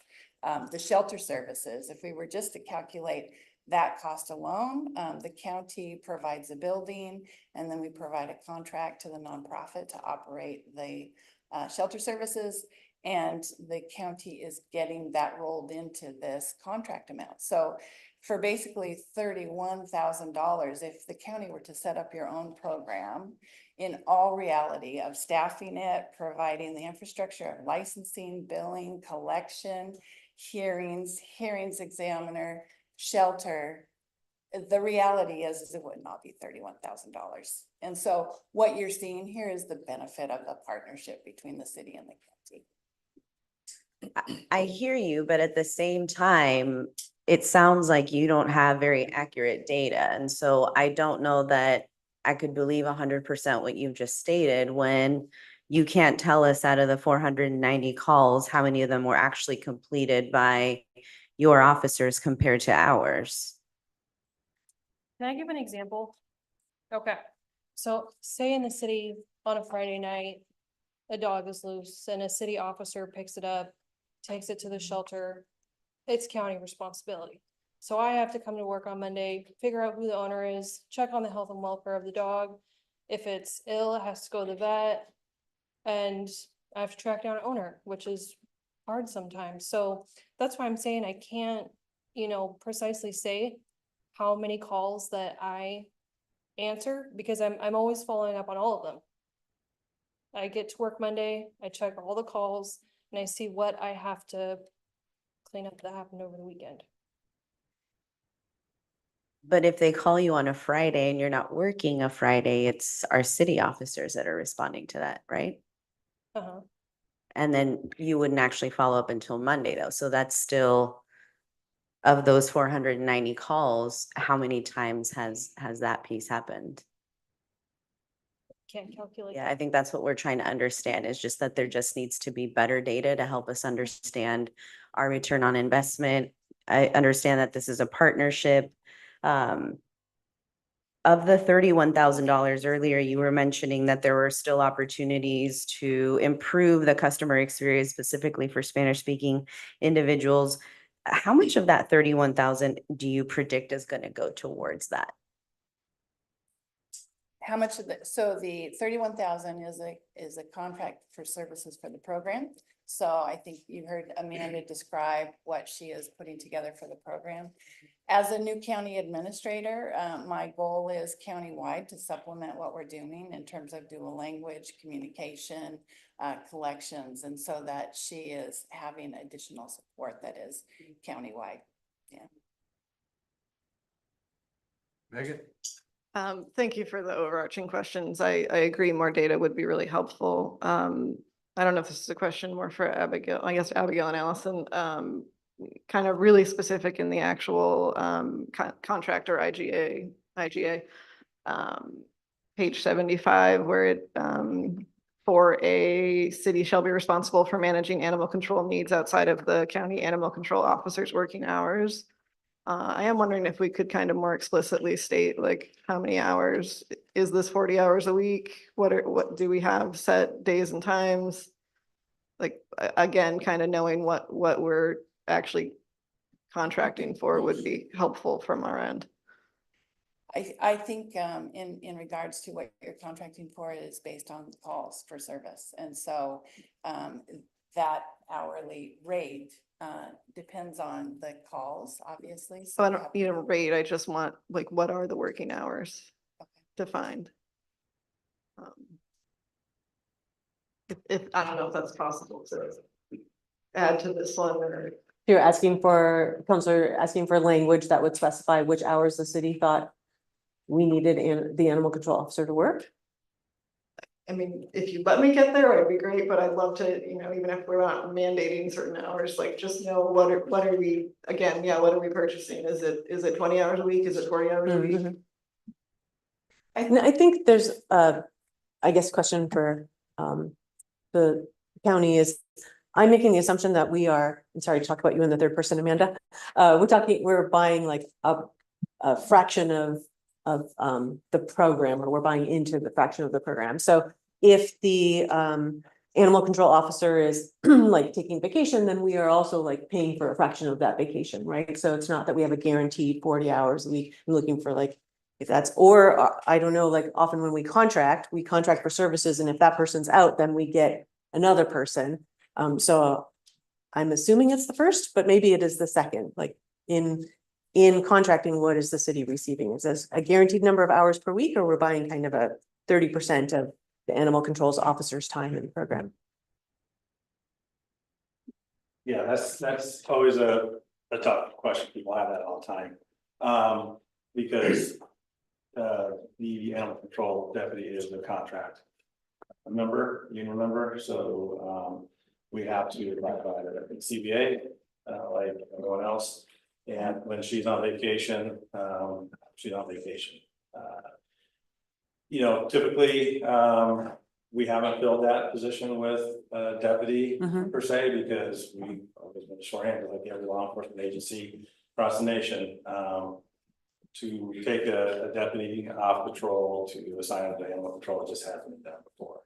the shelter services. If we were just to calculate that cost alone, the county provides a building, and then we provide a contract to the nonprofit to operate the shelter services, and the county is getting that rolled into this contract amount. So for basically $31,000, if the county were to set up your own program, in all reality of staffing it, providing the infrastructure of licensing, billing, collection, hearings examiner, shelter, the reality is it would not be $31,000. And so what you're seeing here is the benefit of the partnership between the city and the county. I hear you, but at the same time, it sounds like you don't have very accurate data. And so I don't know that I could believe 100% what you've just stated when you can't tell us out of the 490 calls, how many of them were actually completed by your officers compared to ours. Can I give an example? Okay, so say in the city on a Friday night, a dog is loose and a city officer picks it up, takes it to the shelter. It's county responsibility. So I have to come to work on Monday, figure out who the owner is, check on the health and welfare of the dog. If it's ill, it has to go to the vet. And I have to track down an owner, which is hard sometimes. So that's why I'm saying I can't, precisely say how many calls that I answer, because I'm always following up on all of them. I get to work Monday, I check all the calls, and I see what I have to clean up that happened over the weekend. But if they call you on a Friday and you're not working a Friday, it's our city officers that are responding to that, right? Uh-huh. And then you wouldn't actually follow up until Monday though. So that's still, of those 490 calls, how many times has that piece happened? Can't calculate. Yeah, I think that's what we're trying to understand, is just that there just needs to be better data to help us understand our return on investment. I understand that this is a partnership. Of the $31,000 earlier, you were mentioning that there were still opportunities to improve the customer experience specifically for Spanish-speaking individuals. How much of that 31,000 do you predict is going to go towards that? How much of the, so the 31,000 is a contract for services for the program. So I think you heard Amanda describe what she is putting together for the program. As a new county administrator, my goal is countywide to supplement what we're doing in terms of dual language, communication, collections, and so that she is having additional support that is countywide. Yeah. Megan? Thank you for the overarching questions. I agree more data would be really helpful. I don't know if this is a question more for Abigail, I guess Abigail and Allison, kind of really specific in the actual contract or IGA, page 75, where it, for a city shall be responsible for managing animal control needs outside of the county animal control officer's working hours. I am wondering if we could kind of more explicitly state, like, how many hours, is this 40 hours a week? What do we have set days and times? Like, again, kind of knowing what we're actually contracting for would be helpful from our end. I think in regards to what you're contracting for is based on calls for service. And so that hourly rate depends on the calls, obviously. So I don't need a rate, I just want, like, what are the working hours defined? If I don't know if that's possible to add to this one, or You're asking for, Counselor, asking for language that would specify which hours the city thought we needed the animal control officer to work? I mean, if you let me get there, it'd be great, but I'd love to, you know, even if we're not mandating certain hours, like just know what are we, again, yeah, what are we purchasing? Is it 20 hours a week? Is it 40 hours a week? And I think there's I guess question for the county is, I'm making the assumption that we are, I'm sorry to talk about you in the third person, Amanda. We're buying like a fraction of the program, or we're buying into the fraction of the program. So if the animal control officer is like taking vacation, then we are also like paying for a fraction of that vacation, right? So it's not that we have a guaranteed 40 hours a week. I'm looking for like, if that's, or I don't know, like often when we contract for services, and if that person's out, then we get another person. So I'm assuming it's the first, but maybe it is the second, like in contracting, what is the city receiving? Is this a guaranteed number of hours per week, or we're buying kind of a 30% of the animal controls officer's time in the program? Yeah, that's always a tough question. People have that all the time. Because the animal control deputy is a contract member, union member, so we have to abide by the CBA, like everyone else. And when she's on vacation, she's on vacation. You know, typically, we haven't filled that position with a deputy per se, because we've always been shorthanded like every law enforcement agency across the nation. To take a deputy off patrol to assign them to animal control, it just hasn't been done before.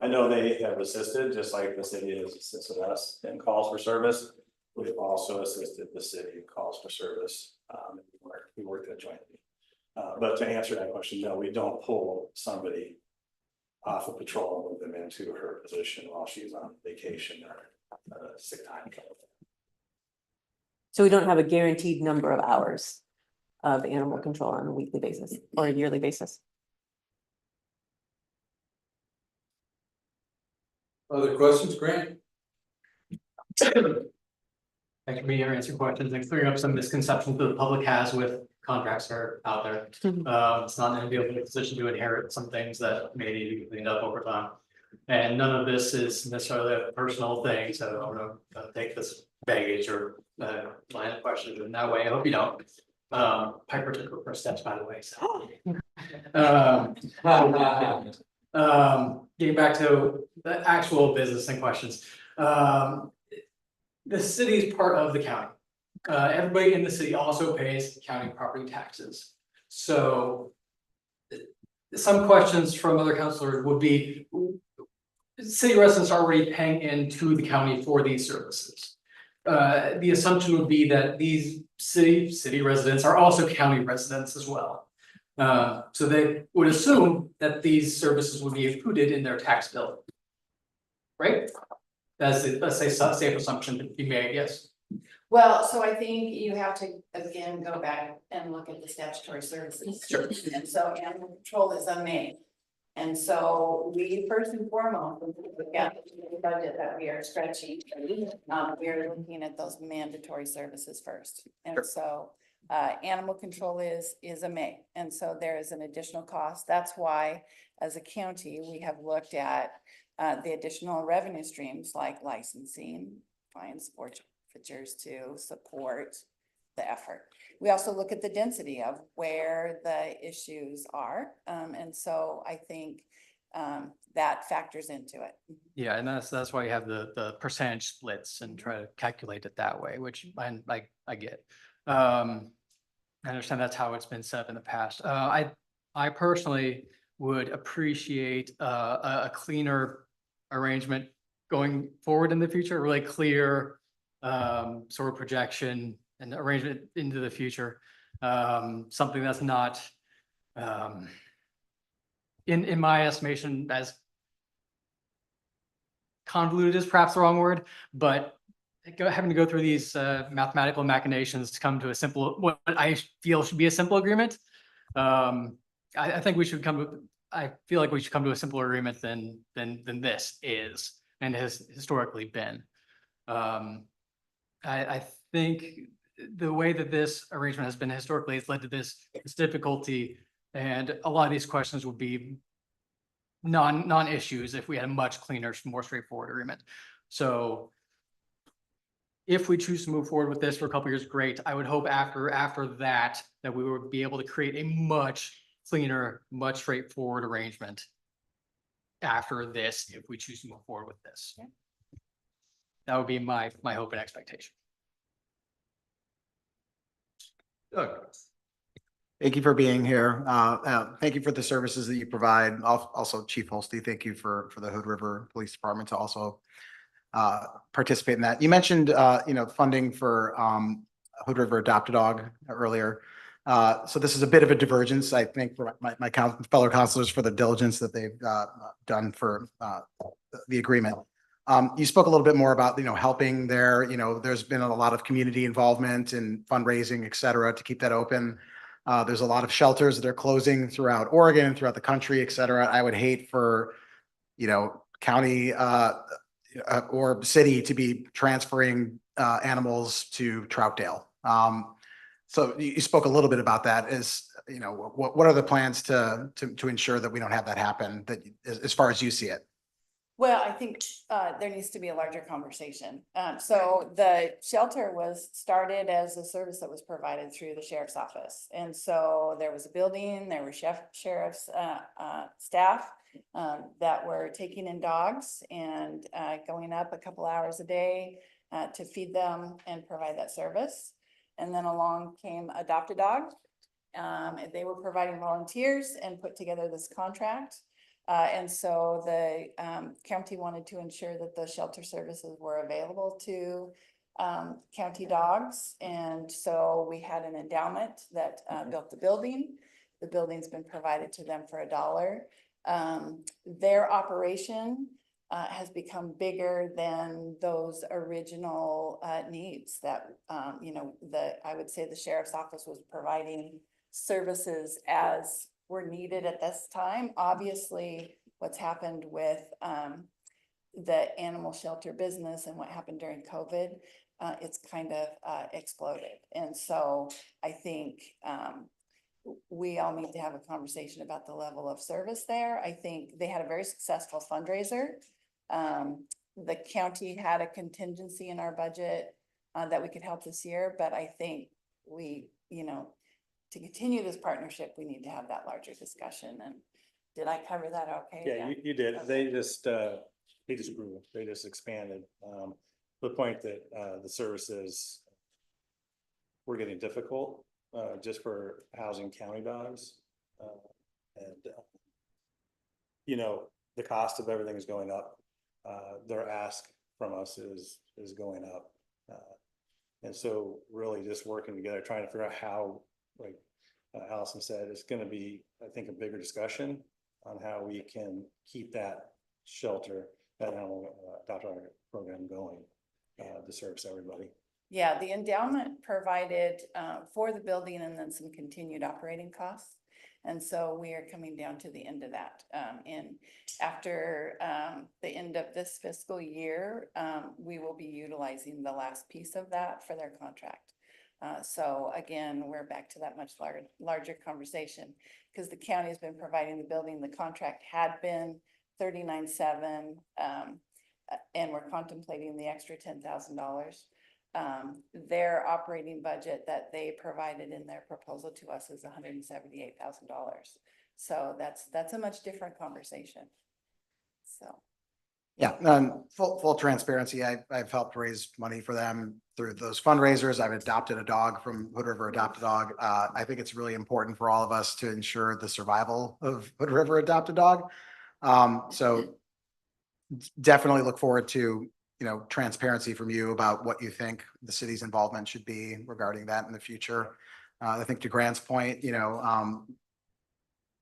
I know they have assisted, just like the city has assisted us in calls for service. We've also assisted the city in calls for service. We work that jointly. But to answer that question, no, we don't pull somebody off of patrol and move them into her position while she's on vacation or sick time. So we don't have a guaranteed number of hours of animal control on a weekly basis or a yearly basis. Other questions, Grant? Thanks for being here, answering questions and clearing up some misconceptions that the public has with contracts that are out there. It's not an enviable position to inherit some things that may need to be cleaned up over time. And none of this is necessarily a personal thing, so I don't want to take this baggage or line of questions in that way. I hope you don't. Piper took her first steps, by the way, so. Getting back to the actual business and questions. The city is part of the county. Everybody in the city also pays county property taxes. So some questions from other councilors would be, city residents are already paying into the county for these services. The assumption would be that these city residents are also county residents as well. So they would assume that these services would be included in their tax bill. Right? That's it, let's say safe assumption to be made, yes. Well, so I think you have to, again, go back and look at the statutory services. Sure. And so animal control is a main. And so we first and foremost, when we look at the budget that we are stretching, we're looking at those mandatory services first. And so animal control is a main. And so there is an additional cost. That's why, as a county, we have looked at the additional revenue streams like licensing, fines, forfeitures to support the effort. We also look at the density of where the issues are. And so I think that factors into it. Yeah, and that's why you have the percentage splits and try to calculate it that way, which I get. I understand that's how it's been set up in the past. I personally would appreciate a cleaner arrangement going forward in the future, really clear sort of projection and arrangement into the future. Something that's not, in my estimation, as convoluted is perhaps the wrong word, but having to go through these mathematical machinations to come to a simple, what I feel should be a simple agreement. I think we should I feel like we should come to a simpler agreement than this is and has historically been. I think the way that this arrangement has been historically has led to this difficulty, and a lot of these questions would be non-issues if we had a much cleaner, more straightforward agreement. So if we choose to move forward with this for a couple years, great. I would hope after that we would be able to create a much cleaner, much straightforward arrangement after this, if we choose to move forward with this. That would be my hope and expectation. Doug? Thank you for being here. Thank you for the services that you provide. Also, Chief Holste, thank you for the Hood River Police Department to also participate in that. You mentioned, funding for Hood River Adopt a Dog earlier. So this is a bit of a divergence, I think, for my fellow counselors for the diligence that they've done for the agreement. You spoke a little bit more about, helping there. There's been a lot of community involvement and fundraising, et cetera, to keep that open. There's a lot of shelters that are closing throughout Oregon, throughout the country, et cetera. I would hate for, county or city to be transferring animals to Troutdale. So you spoke a little bit about that. What are the plans to ensure that we don't have that happen, that as far as you see it? Well, I think there needs to be a larger conversation. So the shelter was started as a service that was provided through the sheriff's office. And so there was a building, there were sheriff's staff that were taking in dogs and going up a couple hours a day to feed them and provide that service. And then along came Adopt a Dog. They were providing volunteers and put together this contract. And so the county wanted to ensure that the shelter services were available to county dogs. And so we had an endowment that built the building. The building's been provided to them for $1. Their operation has become bigger than those original needs that, I would say the sheriff's office was providing services as were needed at this time. Obviously, what's happened with the animal shelter business and what happened during COVID, it's kind of exploded. And so I think we all need to have a conversation about the level of service there. I think they had a very successful fundraiser. The county had a contingency in our budget that we could help this year, but I think we, to continue this partnership, we need to have that larger discussion. And did I cover that okay? Yeah, you did. They just grew, they just expanded. To the point that the services were getting difficult just for housing county dogs. The cost of everything is going up. Their ask from us is going up. And so really just working together, trying to figure out how, like Allison said, it's going to be, I think, a bigger discussion on how we can keep that shelter, that animal adoption program going to service everybody. Yeah, the endowment provided for the building and then some continued operating costs. And so we are coming down to the end of that. And after the end of this fiscal year, we will be utilizing the last piece of that for their contract. So again, we're back to that much larger conversation because the county has been providing the building. The contract had been $39,700 and we're contemplating the extra $10,000. Their operating budget that they provided in their proposal to us is $178,000. So that's a much different conversation. So. Yeah, full transparency. I've helped raise money for them through those fundraisers. I've adopted a dog from Hood River Adopt a Dog. I think it's really important for all of us to ensure the survival of Hood River Adopt a Dog. So definitely look forward to, transparency from you about what you think the city's involvement should be regarding that in the future. I think to Grant's point,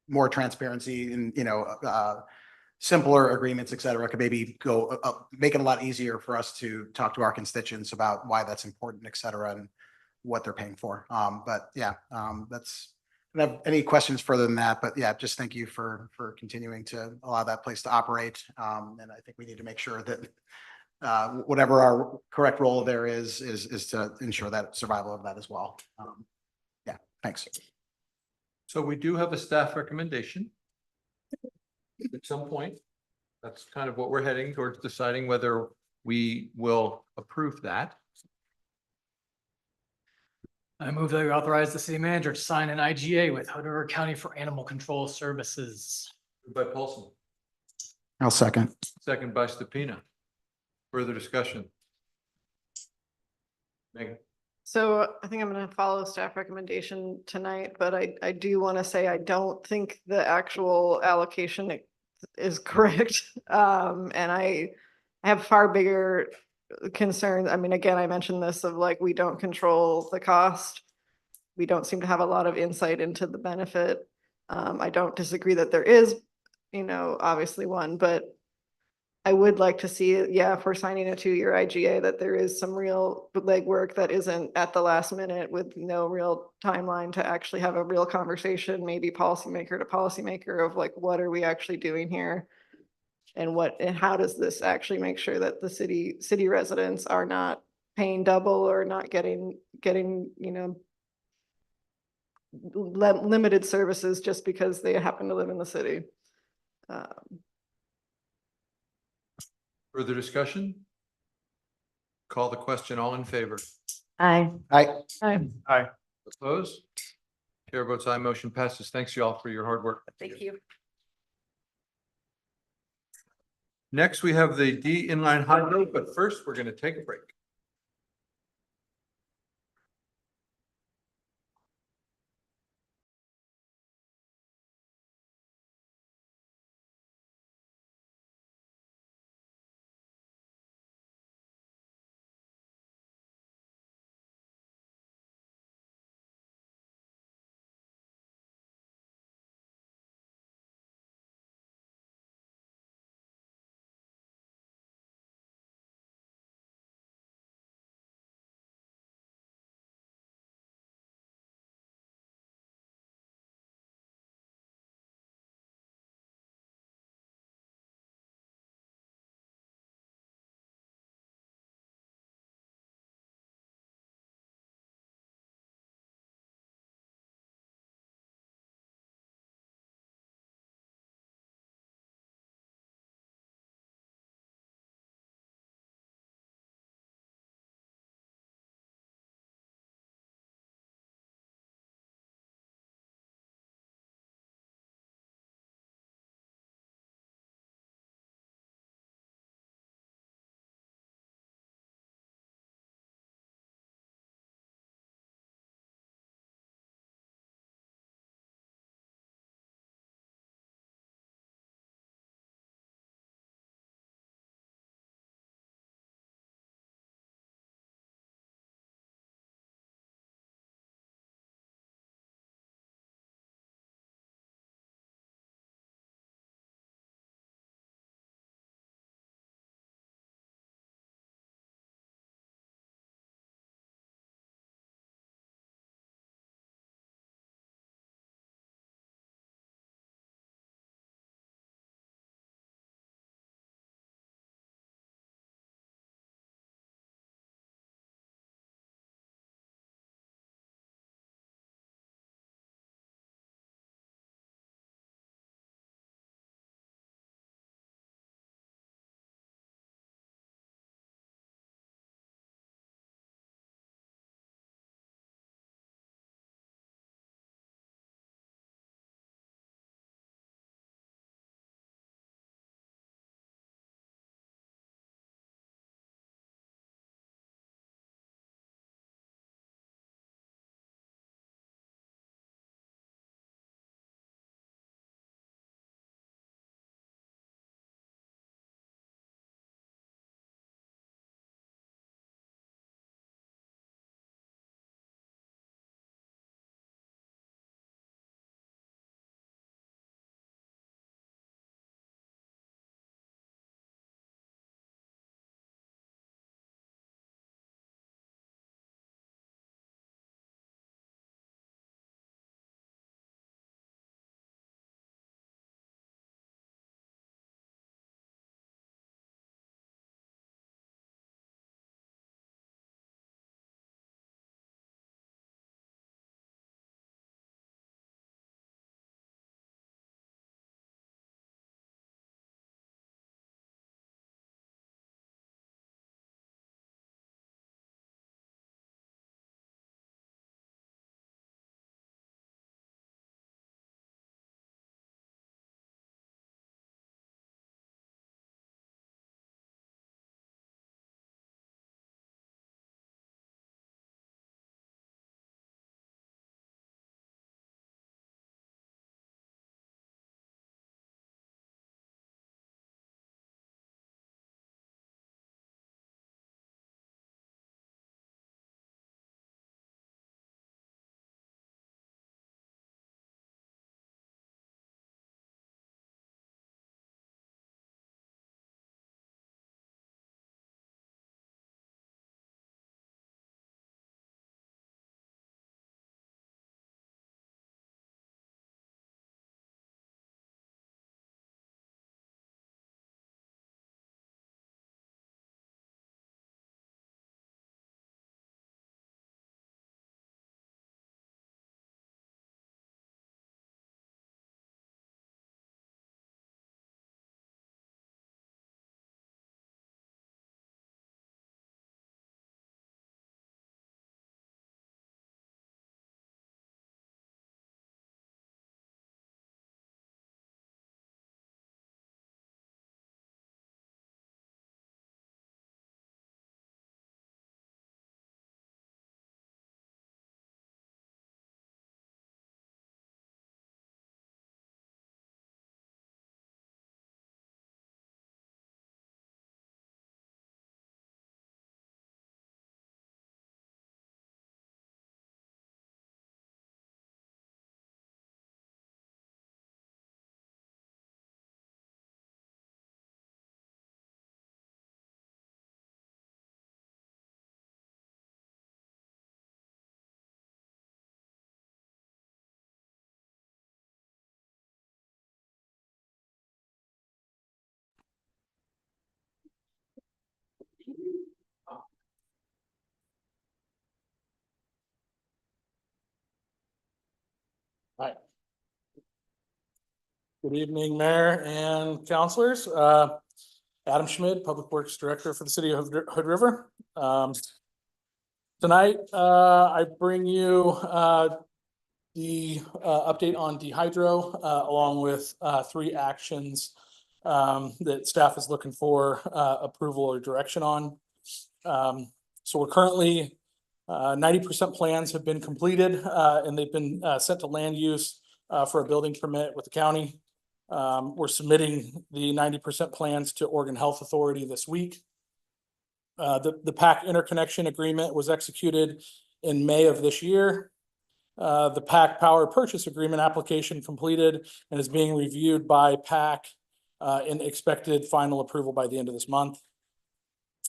more transparency and, simpler agreements, et cetera, could maybe go make it a lot easier for us to talk to our constituents about why that's important, et cetera, and what they're paying for. But yeah, that's, I don't have any questions further than that, but yeah, just thank you for continuing to allow that place to operate. And I think we need to make sure that whatever our correct role there is to ensure that survival of that as well. Yeah, thanks. So we do have a staff recommendation. at some point. That's kind of what we're heading towards, deciding whether we will approve that. I move that we authorize the city manager to sign an IGA with Hood River County for Animal Control Services. Moved by Paulson, I'll second. second by Stupina. Further discussion? Megan? So I think I'm gonna follow staff recommendation tonight, but I do want to say I don't think the actual allocation is correct. And I have far bigger concerns. I mean, again, I mentioned this of like, we don't control the cost. We don't seem to have a lot of insight into the benefit. I don't disagree that there is, obviously one, but I would like to see, if we're signing a 2-year IGA, that there is some real legwork that isn't at the last minute with no real timeline to actually have a real conversation, maybe policymaker to policymaker of like, what are we actually doing here? And how does this actually make sure that the city residents are not paying double or not getting, limited services just because they happen to live in the city? Further discussion? Call the question. All in favor? Aye. Aye. Opposed? Chair votes aye. Motion passes. Thanks you all for your hard work. Thank you. Next, we have the D inline hydro, but first we're going to take a break. Hi. Good evening, Mayor and councilors. Adam Schmid, Public Works Director for the City of Hood River. Tonight, I bring you the update on Dehydro along with 3 actions that staff is looking for approval or direction on. So we're currently 90% plans have been completed and they've been sent to land use for a building permit with the county. We're submitting the 90% plans to Oregon Health Authority this week. The PAC interconnection agreement was executed in May of this year. The PAC power purchase agreement application completed and is being reviewed by PAC and expected final approval by the end of this month.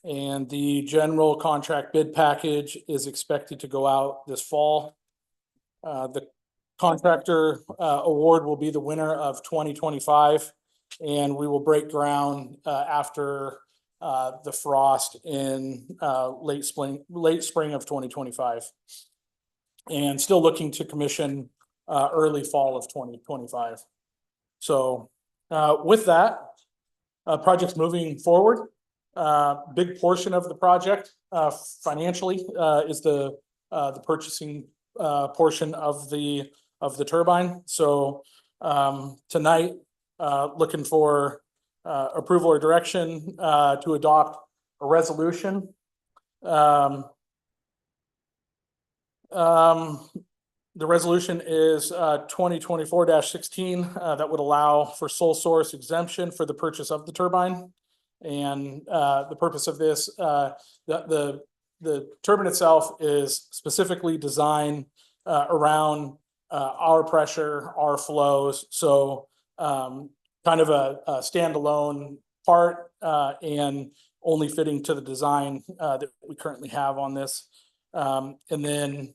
And the general contract bid package is expected to go out this fall. The contractor award will be the winner of 2025, and we will break ground after the frost in late spring of 2025. And still looking to commission early fall of 2025. So with that, project's moving forward. Big portion of the project financially is the purchasing portion of the turbine. So tonight, looking for approval or direction to adopt a resolution. The resolution is 2024-16 that would allow for sole source exemption for the purchase of the turbine. And the purpose of this, the turbine itself is specifically designed around our pressure, our flows. So kind of a standalone part and only fitting to the design that we currently have on this. And then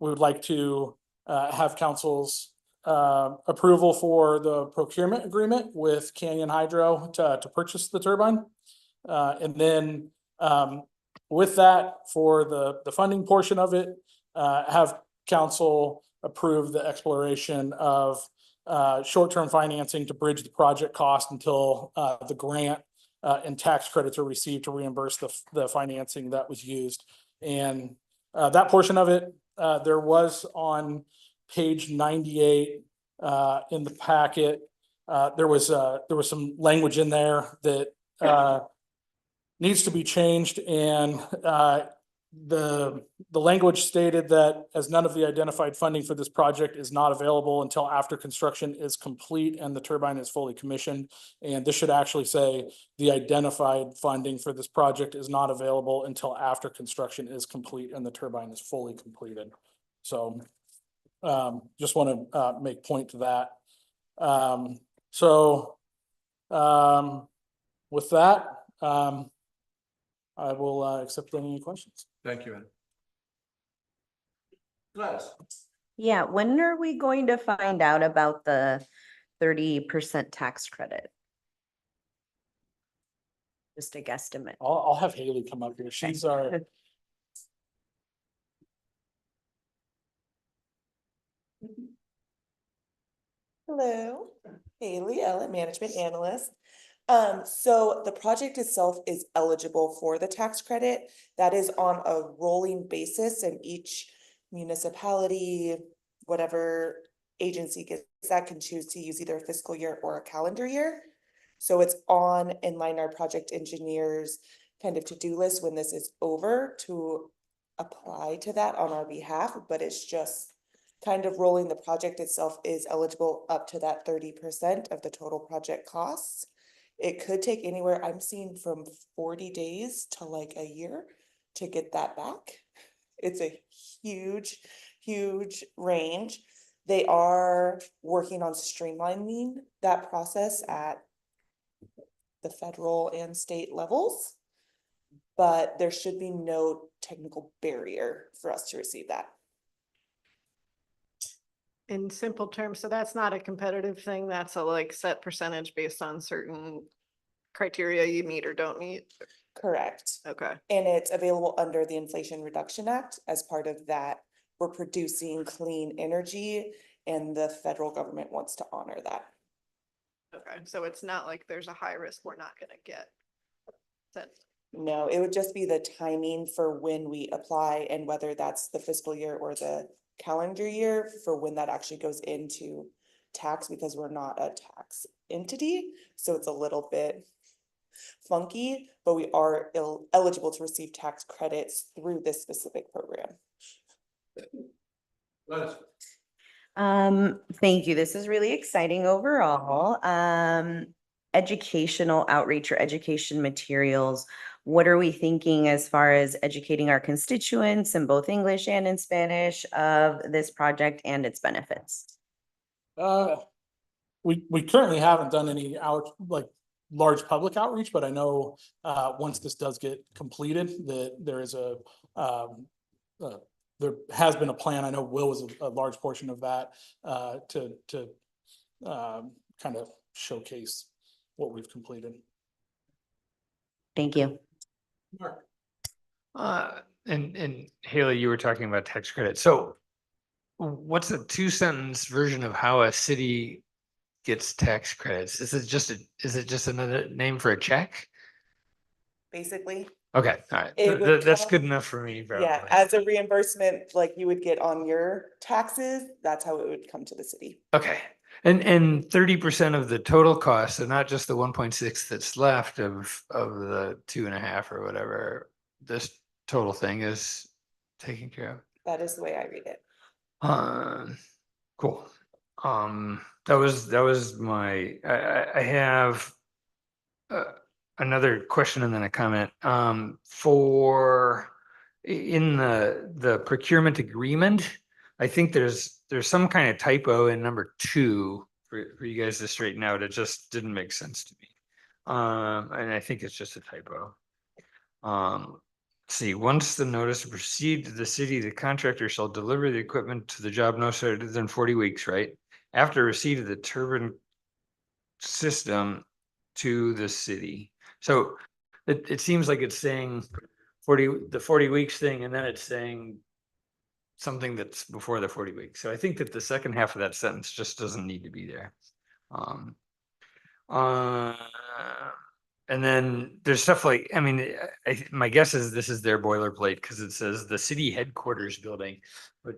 we would like to have council's approval for the procurement agreement with Canyon Hydro to purchase the turbine. And then with that, for the funding portion of it, have council approve the exploration of short-term financing to bridge the project cost until the grant and tax credits are received to reimburse the financing that was used. And that portion of it, there was on page 98 in the packet. There was some language in there that needs to be changed, and the language stated that as none of the identified funding for this project is not available until after construction is complete and the turbine is fully commissioned. And this should actually say the identified funding for this project is not available until after construction is complete and the turbine is fully completed. So just want to make point to that. With that, I will accept any questions. Thank you, Ed. Gladys. Yeah, when are we going to find out about the 30% tax credit? Just a guesstimate. I'll have Haley come up here. She's our. Hello, Haley Ellett, Management Analyst. So the project itself is eligible for the tax credit. That is on a rolling basis, and each municipality, whatever agency gets that, can choose to use either a fiscal year or a calendar year. So it's on Inline our project engineers kind of to-do list when this is over to apply to that on our behalf, but it's just kind of rolling. The project itself is eligible up to that 30% of the total project costs. It could take anywhere, I'm seeing, from 40 days to like a year to get that back. It's a huge, huge range. They are working on streamlining that process at the federal and state levels, but there should be no technical barrier for us to receive that. In simple terms, so that's not a competitive thing, that's a like set percentage based on certain criteria you meet or don't meet? Correct. Okay. And it's available under the Inflation Reduction Act. As part of that, we're producing clean energy and the federal government wants to honor that. Okay, so it's not like there's a high risk we're not gonna get. Sense. No, it would just be the timing for when we apply and whether that's the fiscal year or the calendar year for when that actually goes into tax, because we're not a tax entity. So it's a little bit funky, but we are eligible to receive tax credits through this specific program. Thank you. This is really exciting overall. Educational outreach or education materials. What are we thinking as far as educating our constituents in both English and in Spanish of this project and its benefits? We currently haven't done any large public outreach, but I know once this does get completed, that there is there has been a plan. I know Will was a large portion of that to kind of showcase what we've completed. Thank you. And Haley, you were talking about tax credit. So what's a 2-sentence version of how a city gets tax credits? Is it just another name for a check? Basically. Okay, all right. It would That's come- good enough for me. Yeah, as a reimbursement like you would get on your taxes, that's how it would come to the city. Okay. And 30% of the total cost, so not just the 1.6 that's left of the 2.5 or whatever, this total thing is taken care of. That is the way I read it. Cool. That was my, I have another question and then a comment. In the procurement agreement, I think there's some kind of typo in number 2 for you guys to straighten out. It just didn't make sense to me. And I think it's just a typo. See, once the notice to proceed to the city, the contractor shall deliver the equipment to the job no sooner than 40 weeks, right? After receipt of the turbine system to the city. So it seems like it's saying the 40 weeks thing, and then it's saying something that's before the 40 weeks. So I think that the second half of that sentence just doesn't need to be there. And then there's stuff like, I mean, my guess is this is their boilerplate because it says the city headquarters building,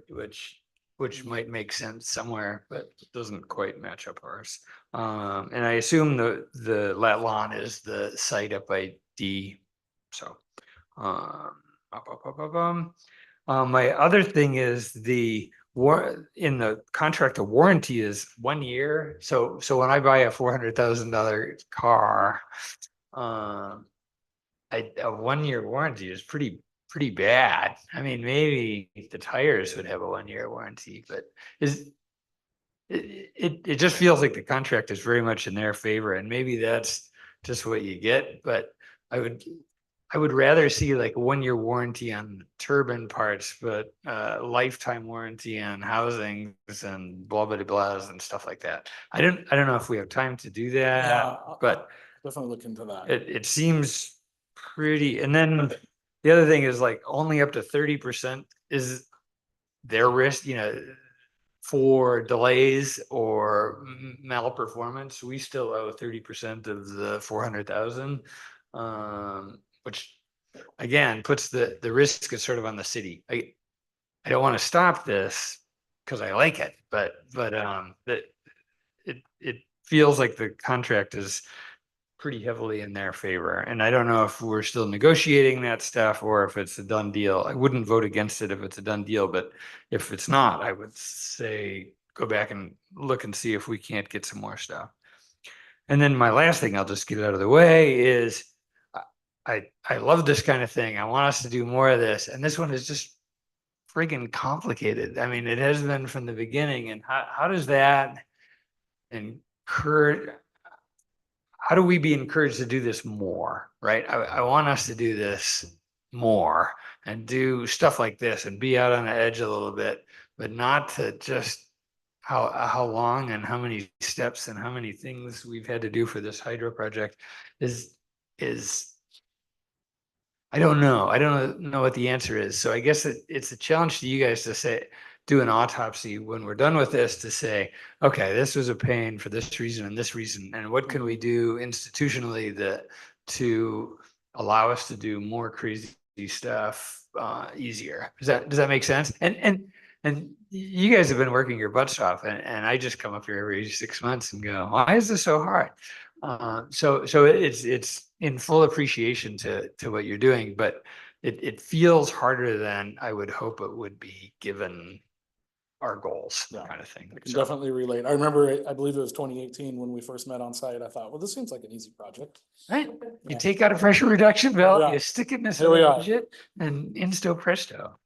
which might make sense somewhere, but it doesn't quite match up ours. And I assume the lawn is the site up by D. So, my other thing is in the contract, the warranty is 1 year. So when I buy a $400,000 car, a 1 year warranty is pretty bad. I mean, maybe the tires would have a 1 year warranty, but it just feels like the contract is very much in their favor, and maybe that's just what you get. But I would rather see like a 1 year warranty on turbine parts, but lifetime warranty on housings and blah blah blahs and stuff like that. I don't know if we have time to do that, Yeah, but definitely look into that. it seems pretty. And then the other thing is like only up to 30% is their risk, for delays or malperformance. We still owe 30% of the 400,000. Which again puts the risk is sort of on the city. I don't want to stop this because I like it, but it feels like the contract is pretty heavily in their favor. And I don't know if we're still negotiating that stuff or if it's a done deal. I wouldn't vote against it if it's a done deal, but if it's not, I would say go back and look and see if we can't get some more stuff. And then my last thing, I'll just get out of the way, is I love this kind of thing. I want us to do more of this. And this one is just friggin' complicated. I mean, it has been from the beginning. And how does that encourage, how do we be encouraged to do this more, right? I want us to do this more and do stuff like this and be out on the edge a little bit, but not to just how long and how many steps and how many things we've had to do for this hydro project is I don't know. I don't know what the answer is. So I guess it's a challenge to you guys to say, do an autopsy when we're done with this to say, okay, this was a pain for this reason and this reason. And what can we do institutionally to allow us to do more crazy stuff easier? Does that make sense? And you guys have been working your butts off, and I just come up here every 6 months and go, why is this so hard? So it's in full appreciation to what you're doing, but it feels harder than I would hope it would be given our goals, kind of thing. I can definitely relate. I remember, I believe it was 2018 when we first met on site. I thought, well, this seems like an easy project. Right. You Yeah. take out a pressure reduction valve, Yeah. you stick it in this Here we are. budget, and insto presto.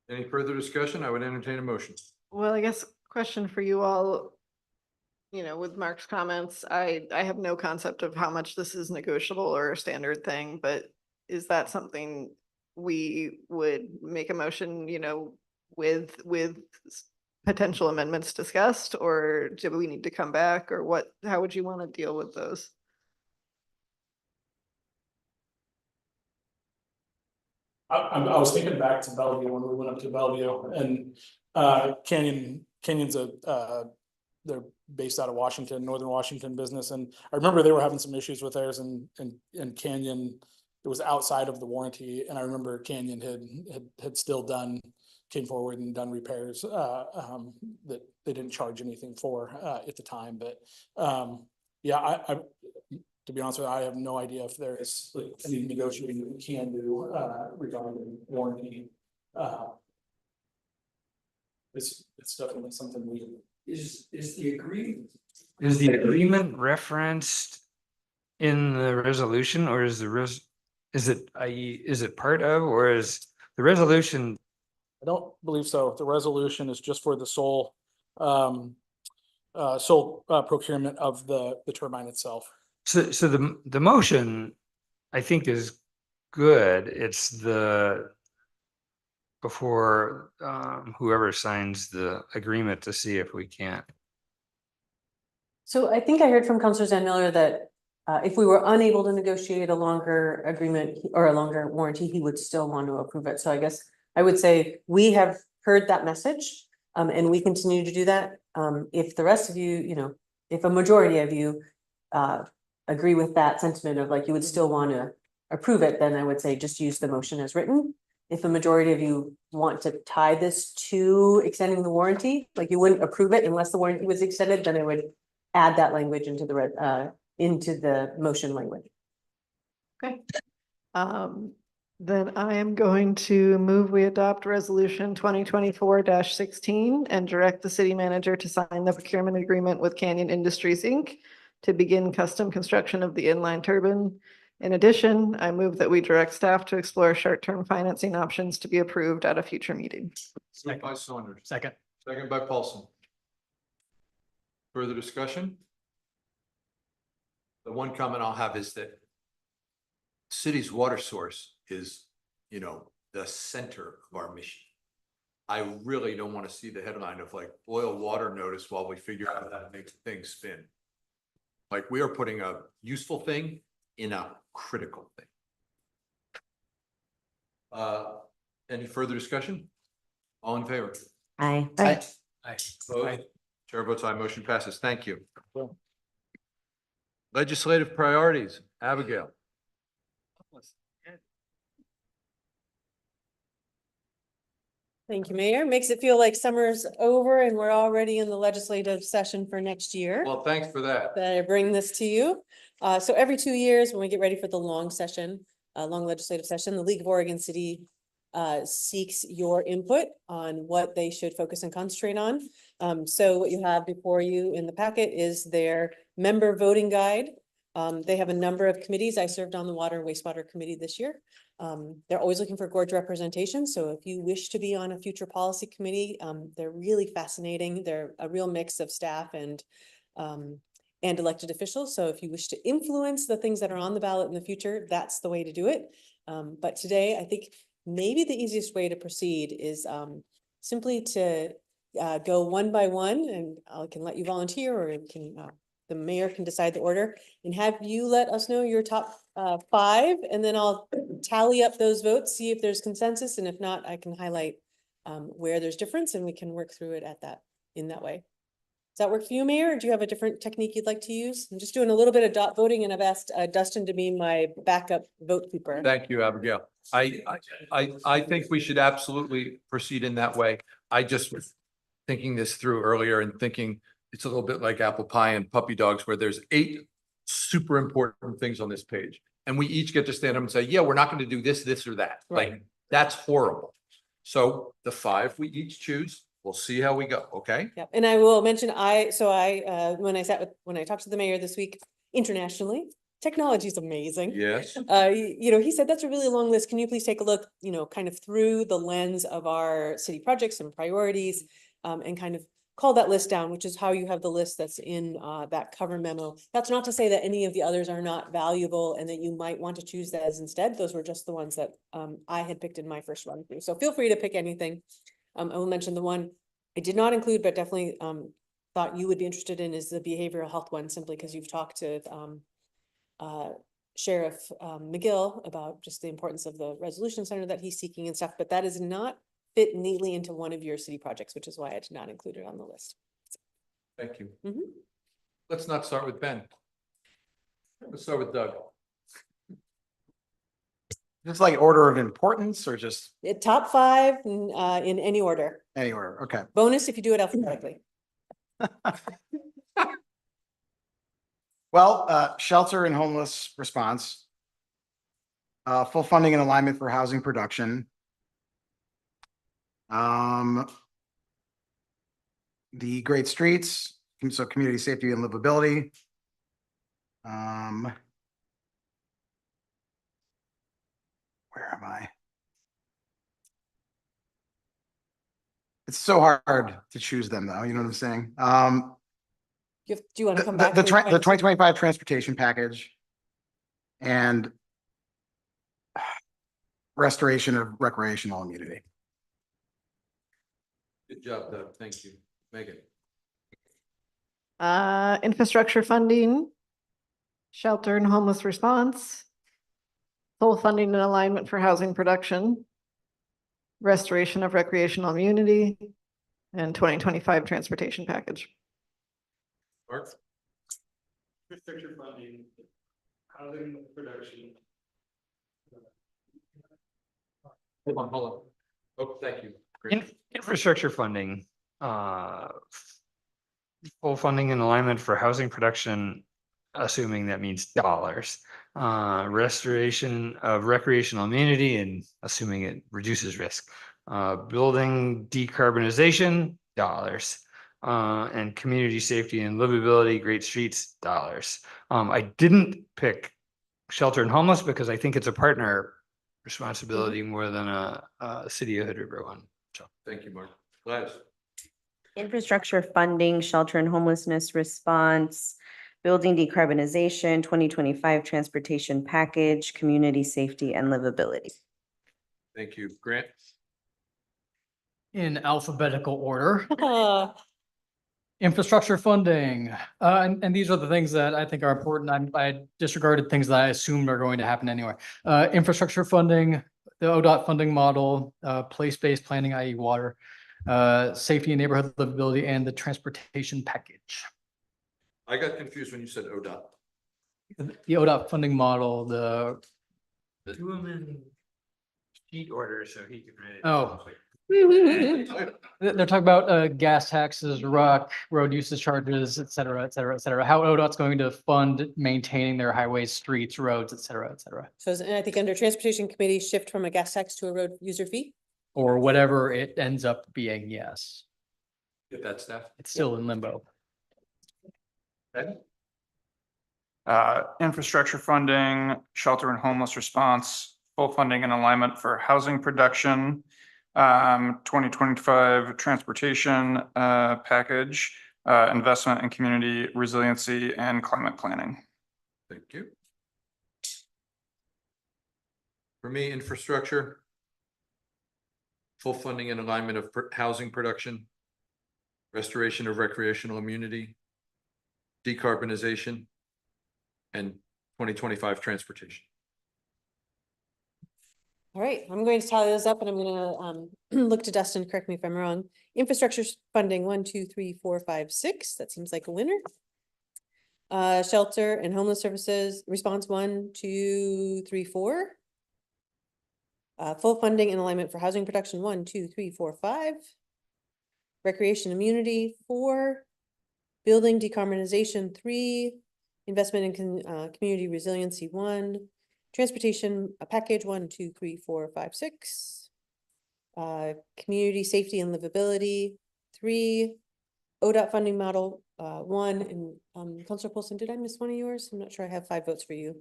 Any further discussion? I would entertain a motion. Well, I guess question for you all, with Mark's comments, I have no concept of how much this is negotiable or a standard thing, but is that something we would make a motion, with potential amendments discussed, or do we need to come back, or how would you want to deal with those? I was thinking back to Bellevue when we went up to Bellevue, and Canyon's they're based out of Washington, Northern Washington business, and I remember they were having some issues with theirs, and Canyon, it was outside of the warranty, and I remember Canyon had still came forward and done repairs that they didn't charge anything for at the time, but yeah, I to be honest with you, I have no idea if there is any negotiating that we can do regarding warranty. It's definitely something we. Is the agreement referenced in the resolution, or is is it part of, or is the resolution? I don't believe so. The resolution is just for the sole procurement of the turbine itself. So the motion, I think, is good. It's before whoever signs the agreement to see if we can't. So I think I heard from Councilor Zan Miller that if we were unable to negotiate a longer agreement or a longer warranty, he would still want to approve it. So I guess I would say we have heard that message and we continue to do that. If the rest of you, if a majority of you agree with that sentiment of like you would still want to approve it, then I would say just use the motion as written. If a majority of you want to tie this to extending the warranty, like you wouldn't approve it unless the warranty was extended, then I would add that language into the motion language. Okay. Then I am going to move we adopt resolution 2024-16 and direct the city manager to sign the procurement agreement with Canyon Industries, Inc. to begin custom construction of the inline turbine. In addition, I move that we direct staff to explore short-term financing options to be approved at a future meeting. Moved by Saunders. Second. Second by Paulson. Further discussion? The one comment I'll have is that city's water source is, the center of our mission. I really don't want to see the headline of like boil water notice while we figure out how to make things spin. Like we are putting a useful thing in a critical thing. Any further discussion? All in favor? Aye. Aye. Opposed? Chair votes aye, motion passes. Thank you. Legislative priorities, Abigail. Thank you, Mayor. Makes it feel like summer's over and we're already in the legislative session for next year. Well, thanks for that. That I bring this to you. So every 2 years, when we get ready for the long session, long legislative session, the League of Oregon City seeks your input on what they should focus and concentrate on. So what you have before you in the packet is their member voting guide. They have a number of committees. I served on the Water and Wastewater Committee this year. They're always looking for gorge representation. So if you wish to be on a future policy committee, they're really fascinating. They're a real mix of staff and elected officials. So if you wish to influence the things that are on the ballot in the future, that's the way to do it. But today, I think maybe the easiest way to proceed is simply to go one by one, and I can let you volunteer, or you can the mayor can decide the order, and have you let us know your top 5, and then I'll tally up those votes, see if there's consensus, and if not, I can highlight where there's difference, and we can work through it in that way. Does that work for you, Mayor? Or do you have a different technique you'd like to use? I'm just doing a little bit of dot voting, and I've asked Dustin to be my backup vote keeper. Thank you, Abigail. I think we should absolutely proceed in that way. I just was thinking this through earlier and thinking it's a little bit like apple pie and puppy dogs, where there's 8 super important things on this page. And we each get to stand up and say, yeah, we're not going to do this, this, or that. Right. Like, that's horrible. So the 5 we each choose, we'll see how we go, okay? Yep, and I will mention, when I talked to the mayor this week internationally, technology is amazing. Yes. You know, he said, that's a really long list. Can you please take a look, you know, kind of through the lens of our city projects and priorities, and kind of call that list down, which is how you have the list that's in that cover memo. That's not to say that any of the others are not valuable and that you might want to choose those instead. Those were just the ones that I had picked in my first run through. So feel free to pick anything. I will mention the one I did not include, but definitely thought you would be interested in is the behavioral health one, simply because you've talked to Sheriff McGill about just the importance of the resolution center that he's seeking and stuff, but that is not fit neatly into one of your city projects, which is why I did not include it on the list. Thank you. Mhm. Let's not start with Ben. Let's start with Doug. Just like order of importance or just Top 5 in any order. any order? Okay. Bonus if you do it alphabetically. Well, shelter and homeless response. Full funding and alignment for housing production. The great streets, so community safety and livability. Where am I? It's so hard to choose them though, you know what I'm saying? Do you want to come The back? the 2025 transportation package and restoration of recreational immunity. Good job, Doug. Thank you. Megan. Infrastructure funding, shelter and homeless response, full funding and alignment for housing production, restoration of recreational immunity, and 2025 transportation package. Mark? Infrastructure funding, housing production. Hold on. Oh, thank you. Great. Infrastructure funding, full funding and alignment for housing production, assuming that means dollars. Restoration of recreational immunity and assuming it reduces risk. Building decarbonization, dollars. And community safety and livability, great streets, dollars. I didn't pick shelter and homeless because I think it's a partner responsibility more than a city of Hood River one. So Thank you, Mark. Gladys. Infrastructure funding, shelter and homelessness response, building decarbonization, 2025 transportation package, community safety and livability. Thank you. Grant? In alphabetical order. Infrastructure funding, and these are the things that I think are important. I disregarded things that I assumed are going to happen anyway. Infrastructure funding, the ODOT funding model, place-based planning, i.e. water, safety and neighborhood livability, and the transportation package. I got confused when you said ODOT. The ODOT funding model, do them in sheet order so he can read it. Oh. They're talking about gas taxes, road usage charges, et cetera, et cetera, et cetera. How ODOT's going to fund maintaining their highways, streets, roads, et cetera, et cetera. So I think under transportation committee, shift from a gas tax to a road user fee. Or whatever it ends up being, yes. Get that, Steph? It's still in limbo. Ben? Infrastructure funding, shelter and homeless response, full funding and alignment for housing production, 2025 transportation package, investment in community resiliency and climate planning. Thank you. For me, infrastructure, full funding and alignment of housing production, restoration of recreational immunity, decarbonization, and 2025 transportation. All right, I'm going to tally those up and I'm gonna look to Dustin, correct me if I'm wrong. Infrastructure funding, 1, 2, 3, 4, 5, 6. That seems like a winner. Shelter and homeless services, response 1, 2, 3, 4. Full funding and alignment for housing production, 1, 2, 3, 4, 5. Recreation immunity, 4. Building decarbonization, 3. Investment in community resiliency, 1. Transportation, a package, 1, 2, 3, 4, 5, 6. Community safety and livability, 3. ODOT funding model, 1. And Councilor Polson, did I miss one of yours? I'm not sure I have 5 votes for you.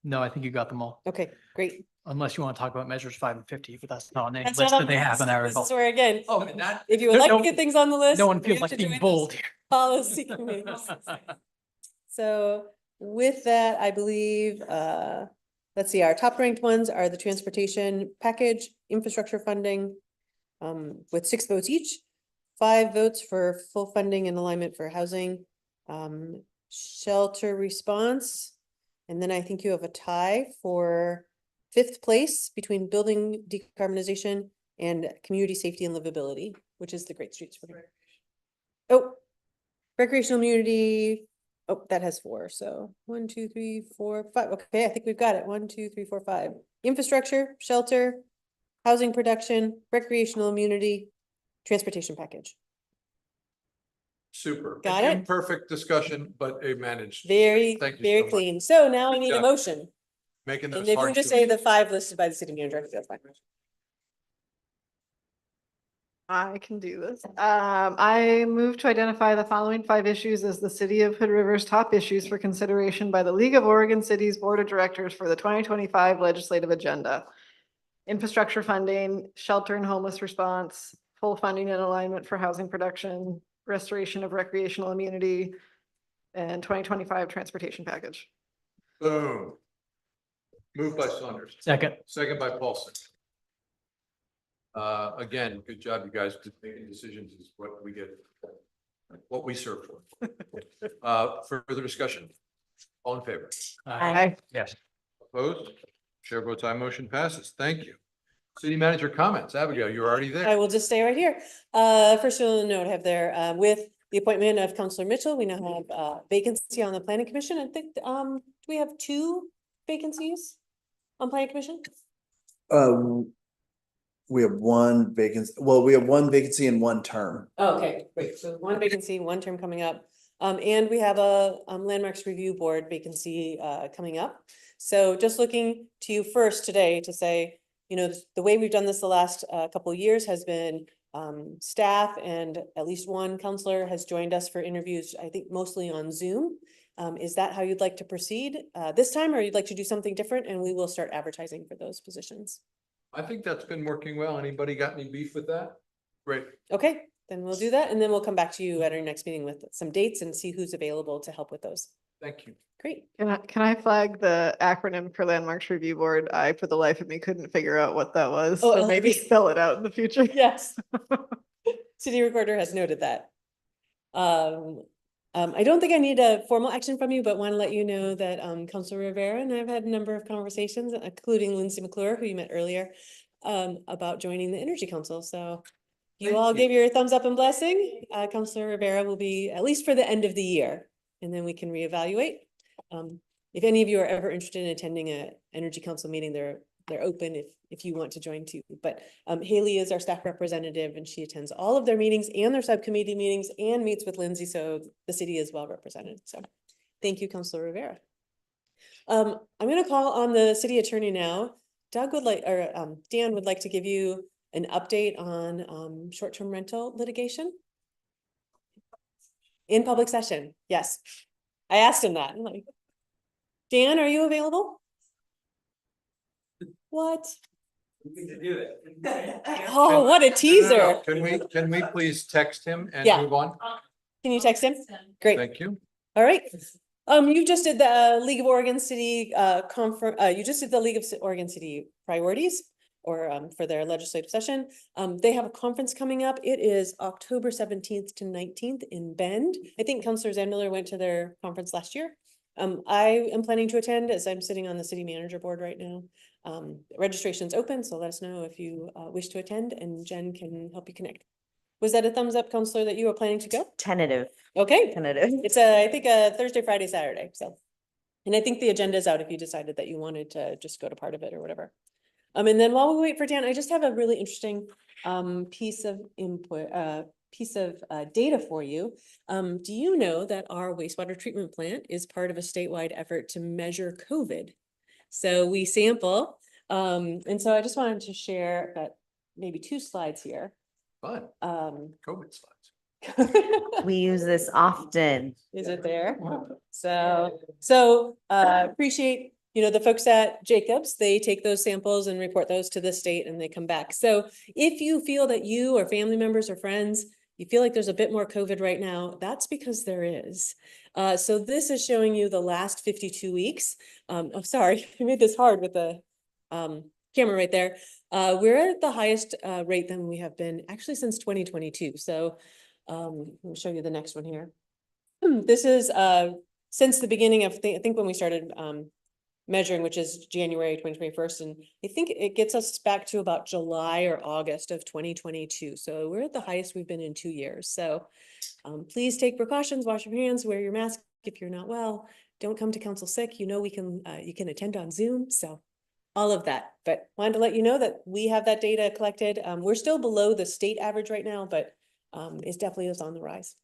No, I think you got them all. Okay, great. Unless you want to talk about measures 5 and 50, but that's not on any That's list not that on they the have in list. our This is results. where again, Oh, and that. if you would like to get things on the list. No one you feels have like to being join bold this here. Policy committee. So with that, I believe, let's see, our top ranked ones are the transportation package, infrastructure funding, with 6 votes each, 5 votes for full funding and alignment for housing, shelter response. And then I think you have a tie for 5th place between building decarbonization and community safety and livability, which is the Great Streets. Oh, recreational immunity. Oh, that has 4. So 1, 2, 3, 4, 5. Okay, I think we've got it. 1, 2, 3, 4, 5. Infrastructure, shelter, housing production, recreational immunity, transportation package. Super. Got it? Imperfect discussion, but a managed. Very, Thank you very so much. clean. So now we need a job. motion. Making And those if you hard just say choices. the 5 listed by the city manager, that's fine. I can do this. I move to identify the following 5 issues as the City of Hood River's top issues for consideration by the League of Oregon Cities Board of Directors for the 2025 legislative agenda. Infrastructure funding, shelter and homeless response, full funding and alignment for housing production, restoration of recreational immunity, and 2025 transportation package. Boom. Moved by Saunders. Second. Second by Paulson. Again, good job, you guys. Making decisions is what we get, what we serve for. Further discussion? All in favor? Aye. Yes. Opposed? Chair votes aye, motion passes. Thank you. City manager comments. Abigail, you're already I there. will just stay right here. First you'll note have there, with the appointment of Councilor Mitchell, we now have a vacancy on the planning commission. I think, do we have 2 vacancies on planning commission? We have one vacancy, well, we have one vacancy and one term. Oh, okay, great. So 1 vacancy, 1 term coming up. And we have a landmarks review board vacancy coming up. So just looking to you first today to say, you know, the way we've done this the last couple of years has been staff and at least 1 counselor has joined us for interviews, I think mostly on Zoom. Is that how you'd like to proceed this time, or you'd like to do something different? And we will start advertising for those positions. I think that's been working well. Anybody got any beef with that? Great. Okay, then we'll do that. And then we'll come back to you at our next meeting with some dates and see who's available to help with those. Thank you. Great. Can I flag the acronym for Landmarks Review Board? I, for the life of me, couldn't figure out what that was. Oh, So maybe LRB. spell it out in the future. Yes. City recorder has noted that. I don't think I need a formal action from you, but want to let you know that Councilor Rivera and I've had a number of conversations, including Lindsay McClure, who you met earlier, about joining the Energy Council. So you Thank all you. gave your thumbs up and blessing. Councilor Rivera will be at least for the end of the year, and then we can reevaluate. If any of you are ever interested in attending a Energy Council meeting, they're open if you want to join too. But Haley is our staff representative and she attends all of their meetings and their subcommittee meetings and meets with Lindsay, so the city is well represented. So thank you, Councilor Rivera. I'm going to call on the city attorney now. Doug would like, or Dan would like to give you an update on short-term rental litigation. In public session, yes. I asked him that. I'm like, Dan, are you available? What? Oh, what a teaser. Can we please text him and Yeah. move on? Can you text him? Great. Thank you. All right. You just did the League of Oregon City you just did the League of Oregon City priorities or for their legislative session. They have a conference coming up. It is October 17th to 19th in Bend. I think Councilor Zandler went to their conference last year. I am planning to attend as I'm sitting on the city manager board right now. Registration's open, so let us know if you wish to attend and Jen can help you connect. Was that a thumbs up, Counselor, that you were planning to go? Tentative. Okay. Tentative. It's I think a Thursday, Friday, Saturday, so. And I think the agenda is out if you decided that you wanted to just go to part of it or whatever. And then while we wait for Dan, I just have a really interesting piece of input, data for you. Do you know that our wastewater treatment plant is part of a statewide effort to measure COVID? So we sample, and so I just wanted to share that maybe 2 slides here. Fun. COVID slides. We use this often. Is it there? So appreciate, the folks at Jacobs, they take those samples and report those to the state and they come back. So if you feel that you or family members or friends, you feel like there's a bit more COVID right now, that's because there is. So this is showing you the last 52 weeks. Oh, sorry, I made this hard with the camera right there. We're at the highest rate than we have been actually since 2022. So let me show you the next one here. This is since the beginning of, I think when we started measuring, which is January 2021, and I think it gets us back to about July or August of 2022. So we're at the highest we've been in 2 years. So please take precautions, wash your hands, wear your mask if you're not well. Don't come to council sick. We can you can attend on Zoom. So all of that, but wanted to let you know that we have that data collected. We're still below the state average right now, but it definitely is on the rise.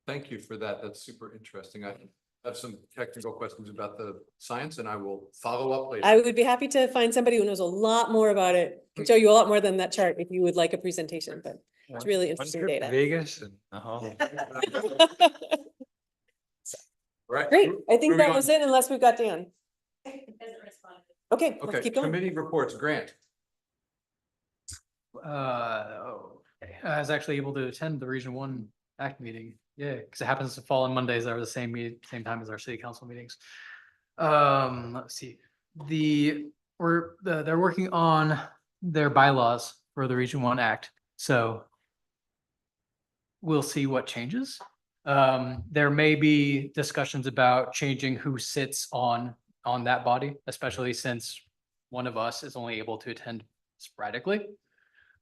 Thank you for that. That's super interesting. I have some technical questions about the science and I will follow up later. I would be happy to find somebody who knows a lot more about it. Can show you a lot more than that chart if you would like a presentation, but it's really interesting One trip data. to Vegas and. Right. Great. I think Moving that on. was it unless we've got Dan. Okay, let's Okay, keep going. committee reports, Grant. I was actually able to attend the Region 1 ACT meeting. Yeah, because it happens to fall on Mondays that are the same time as our city council meetings. Let's see. They're working on their bylaws for the Region 1 Act. So we'll see what changes. There may be discussions about changing who sits on that body, especially since one of us is only able to attend sporadically.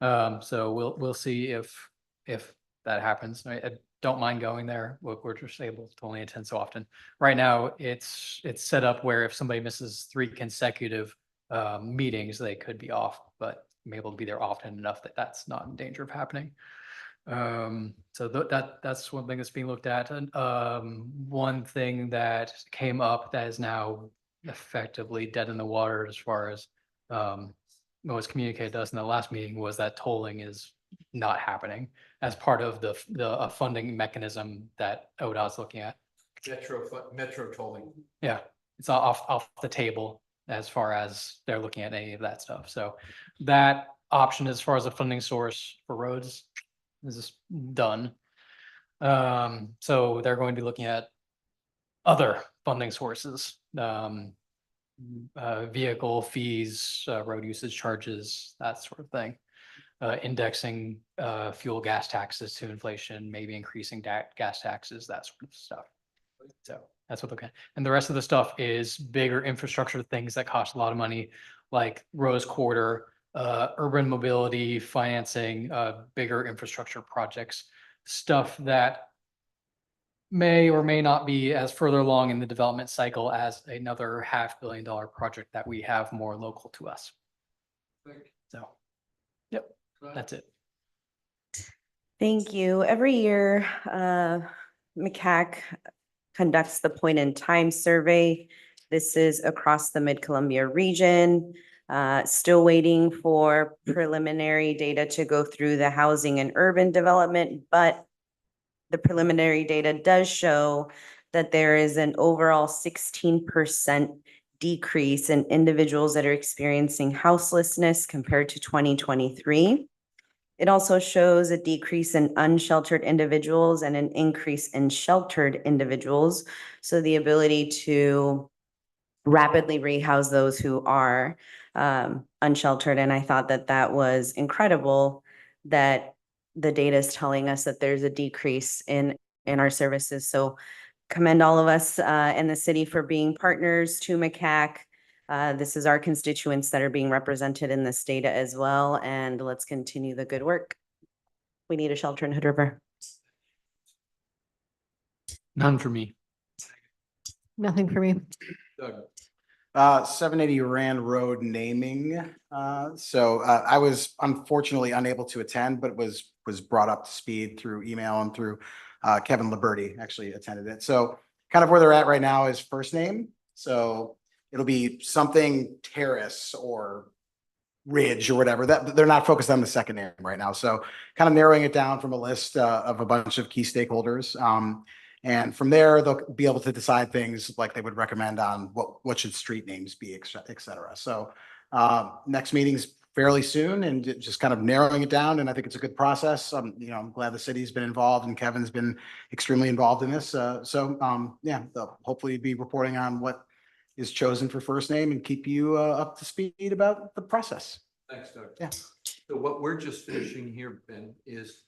So we'll see if that happens. I don't mind going there. We're just able to only attend so often. Right now, it's set up where if somebody misses 3 consecutive meetings, they could be off, but I'm able to be there often enough that that's not in danger of happening. So that's one thing that's being looked at. And one thing that came up that is now effectively dead in the water as far as what was communicated to us in the last meeting was that tolling is not happening as part of the funding mechanism that ODOT's looking at. Metro tolling. Yeah, it's off the table as far as they're looking at any of that stuff. So that option as far as a funding source for roads is done. So they're going to be looking at other funding sources, vehicle fees, road usage charges, that sort of thing. Indexing fuel gas taxes to inflation, maybe increasing gas taxes, that sort of stuff. So that's what they're looking at. And the rest of the stuff is bigger infrastructure things that cost a lot of money, like Rose Quarter, urban mobility, financing, bigger infrastructure projects, stuff that may or may not be as further along in the development cycle as another $500 million project that we have more local to us. So, yep, that's it. Thank you. Every year, MCAC conducts the point in time survey. This is across the Mid-Columbia region. Still waiting for preliminary data to go through the housing and urban development, but the preliminary data does show that there is an overall 16% decrease in individuals that are experiencing houselessness compared to 2023. It also shows a decrease in unsheltered individuals and an increase in sheltered individuals. So the ability to rapidly rehouse those who are unsheltered. And I thought that that was incredible that the data is telling us that there's a decrease in our services. So commend all of us in the city for being partners to MCAC. This is our constituents that are being represented in this data as well. And let's continue the good work. We need a shelter in Hood River. None for me. Nothing for me. Doug. 780 Rand Road naming. I was unfortunately unable to attend, but was brought up to speed through email and through Kevin Liberty actually attended it. So kind of where they're at right now is first name. So it'll be something Terrace or Ridge or whatever, that they're not focused on the second name right now. So kind of narrowing it down from a list of a bunch of key stakeholders. And from there, they'll be able to decide things like they would recommend on what should street names be, et cetera. So next meeting's fairly soon and just kind of narrowing it down. And I think it's a good process. I'm glad the city's been involved and Kevin's been extremely involved in this. Yeah, they'll hopefully be reporting on what is chosen for first name and keep you up to speed about the process. Thanks, Doug. Yeah. So what we're just finishing here, Ben, is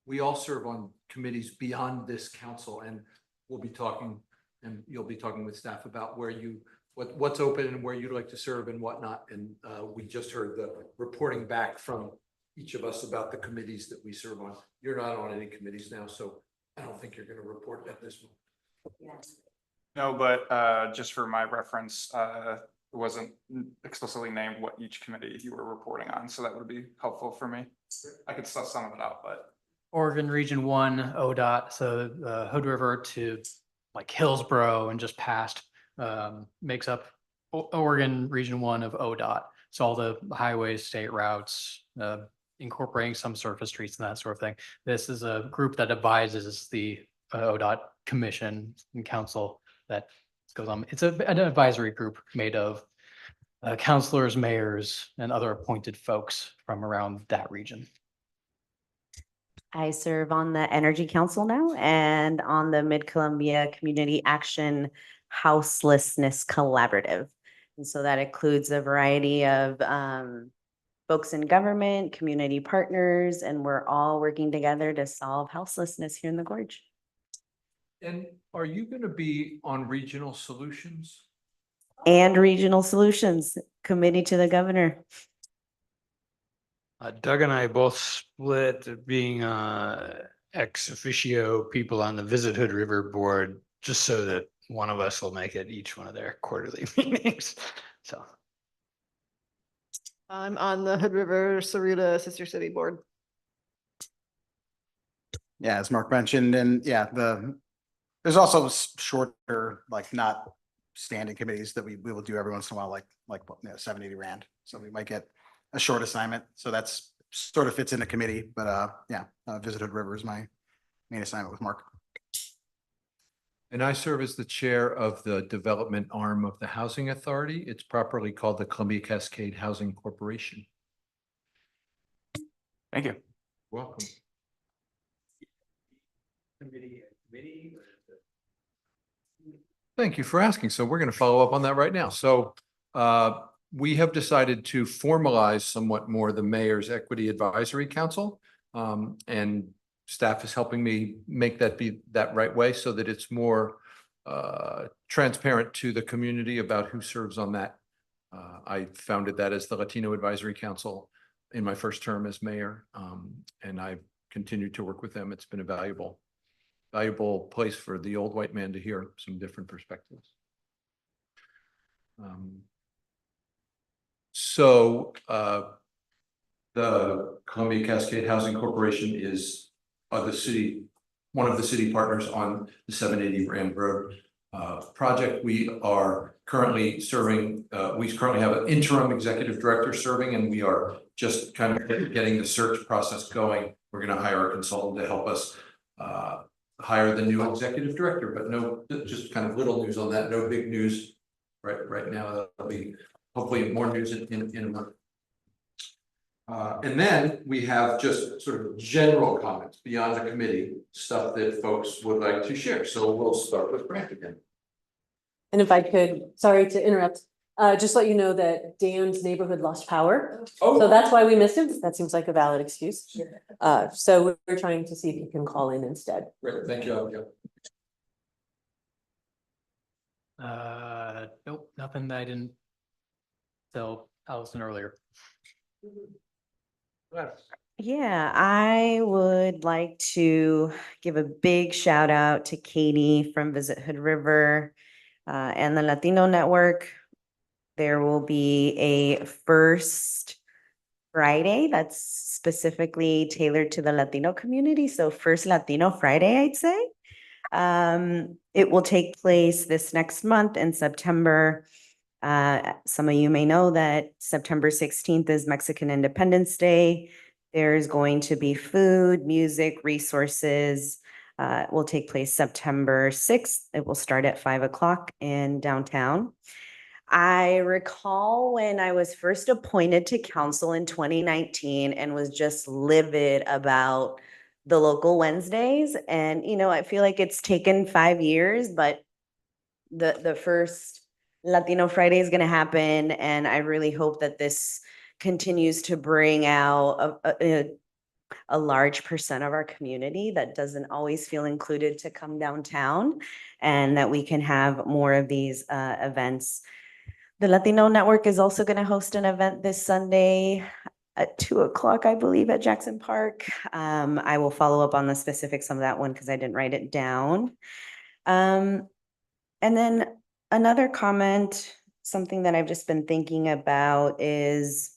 we all serve on committees beyond this council, and we'll be talking, and you'll be talking with staff about what's open and where you'd like to serve and whatnot. And we just heard the reporting back from each of us about the committees that we serve on. You're not on any committees now, so I don't think you're going to report at this moment. No, but just for my reference, it wasn't explicitly named what each committee you were reporting on, so that would be helpful for me. I could suss some of it out, but. Oregon Region 1 ODOT, so Hood River to like Hillsborough and just past makes up Oregon Region 1 of ODOT. So all the highways, state routes, incorporating some surface streets and that sort of thing. This is a group that advises the ODOT Commission and Council that goes on. It's an advisory group made of councilors, mayors, and other appointed folks from around that region. I serve on the Energy Council now and on the Mid-Columbia Community Action Houselessness Collaborative. And so that includes a variety of folks in government, community partners, and we're all working together to solve houselessness here in the Gorge. And are you going to be on Regional Solutions? And Regional Solutions Committee to the Governor. Doug and I both split being ex officio people on the Visit Hood River board, just so that one of us will make it each one of their quarterly meetings. So I'm on the Hood River Saruta Sister City Board. Yeah, as Mark mentioned, and yeah, there's also shorter, like not standing committees that we will do every once in a while, like 780 Rand. So we might get a short assignment. So that's sort of fits in the committee, but Visit Hood River is my main assignment with Mark. And I serve as the chair of the development arm of the Housing Authority. It's properly called the Columbia Cascade Housing Corporation. Thank you. Welcome. Thank you for asking. So we're going to follow up on that right now. So we have decided to formalize somewhat more the Mayor's Equity Advisory Council. And staff is helping me make that be that right way so that it's more transparent to the community about who serves on that. I founded that as the Latino Advisory Council in my first term as mayor, and I've continued to work with them. It's been a valuable place for the old white man to hear some different perspectives. The Columbia Cascade Housing Corporation is one of the city partners on the 780 Rand Road project. We are currently serving, we currently have an interim executive director serving, and we are just kind of getting the search process going. We're going to hire a consultant to help us hire the new executive director, but no, just kind of little news on that. No big news right now. There'll be hopefully more news in a month. And then we have just sort of general comments beyond the committee, stuff that folks would like to share. So we'll start with Grant again. And if I could, sorry to interrupt, just let you know that Dan's neighborhood lost power. Oh. So that's why we missed him. That seems like a valid excuse. So we're trying to see if he can call in instead. Great, thank you, Abigail. Nope, nothing that I didn't tell Allison earlier. Yeah, I would like to give a big shout out to Katie from Visit Hood River and the Latino Network. There will be a first Friday that's specifically tailored to the Latino community. So First Latino Friday, I'd say. It will take place this next month in September. Some of you may know that September 16th is Mexican Independence Day. There's going to be food, music, resources. It will take place September 6th. It will start at 5 o'clock in downtown. I recall when I was first appointed to council in 2019 and was just livid about the local Wednesdays. And, you know, I feel like it's taken 5 years, but the first Latino Friday is going to happen. And I really hope that this continues to bring out a large percent of our community that doesn't always feel included to come downtown, and that we can have more of these events. The Latino Network is also going to host an event this Sunday at 2 o'clock, I believe, at Jackson Park. I will follow up on the specifics of that one because I didn't write it down. And then another comment, something that I've just been thinking about is,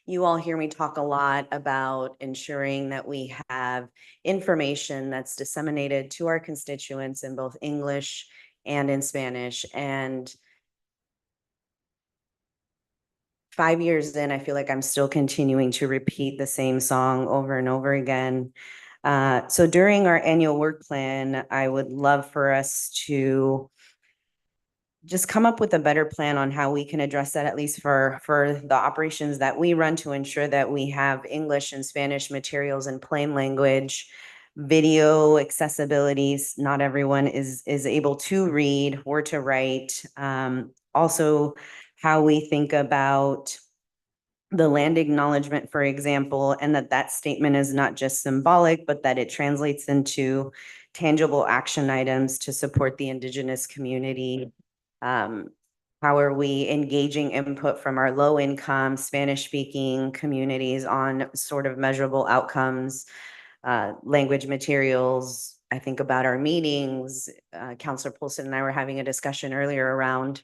you all hear me talk a lot about ensuring that we have information that's disseminated to our constituents in both English and in Spanish. And 5 years in, I feel like I'm still continuing to repeat the same song over and over again. So during our annual work plan, I would love for us to just come up with a better plan on how we can address that, at least for the operations that we run, to ensure that we have English and Spanish materials in plain language, video accessibilities. Not everyone is able to read or to write. Also, how we think about the land acknowledgement, for example, and that statement is not just symbolic, but that it translates into tangible action items to support the Indigenous community. How are we engaging input from our low income Spanish speaking communities on sort of measurable outcomes, language materials? I think about our meetings. Councilor Polson and I were having a discussion earlier around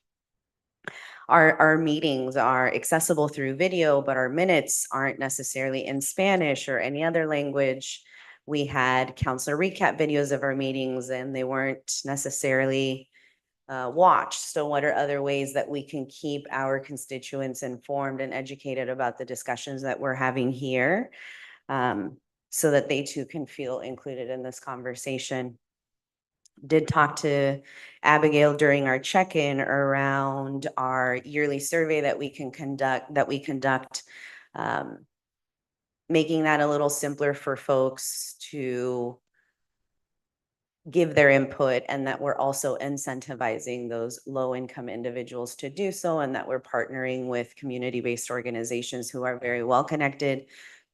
our meetings are accessible through video, but our minutes aren't necessarily in Spanish or any other language. We had councilor recap videos of our meetings and they weren't necessarily watched. So what are other ways that we can keep our constituents informed and educated about the discussions that we're having here, so that they too can feel included in this conversation? Did talk to Abigail during our check-in around our yearly survey that we conduct, making that a little simpler for folks to give their input, and that we're also incentivizing those low-income individuals to do so, and that we're partnering with community-based organizations who are very well connected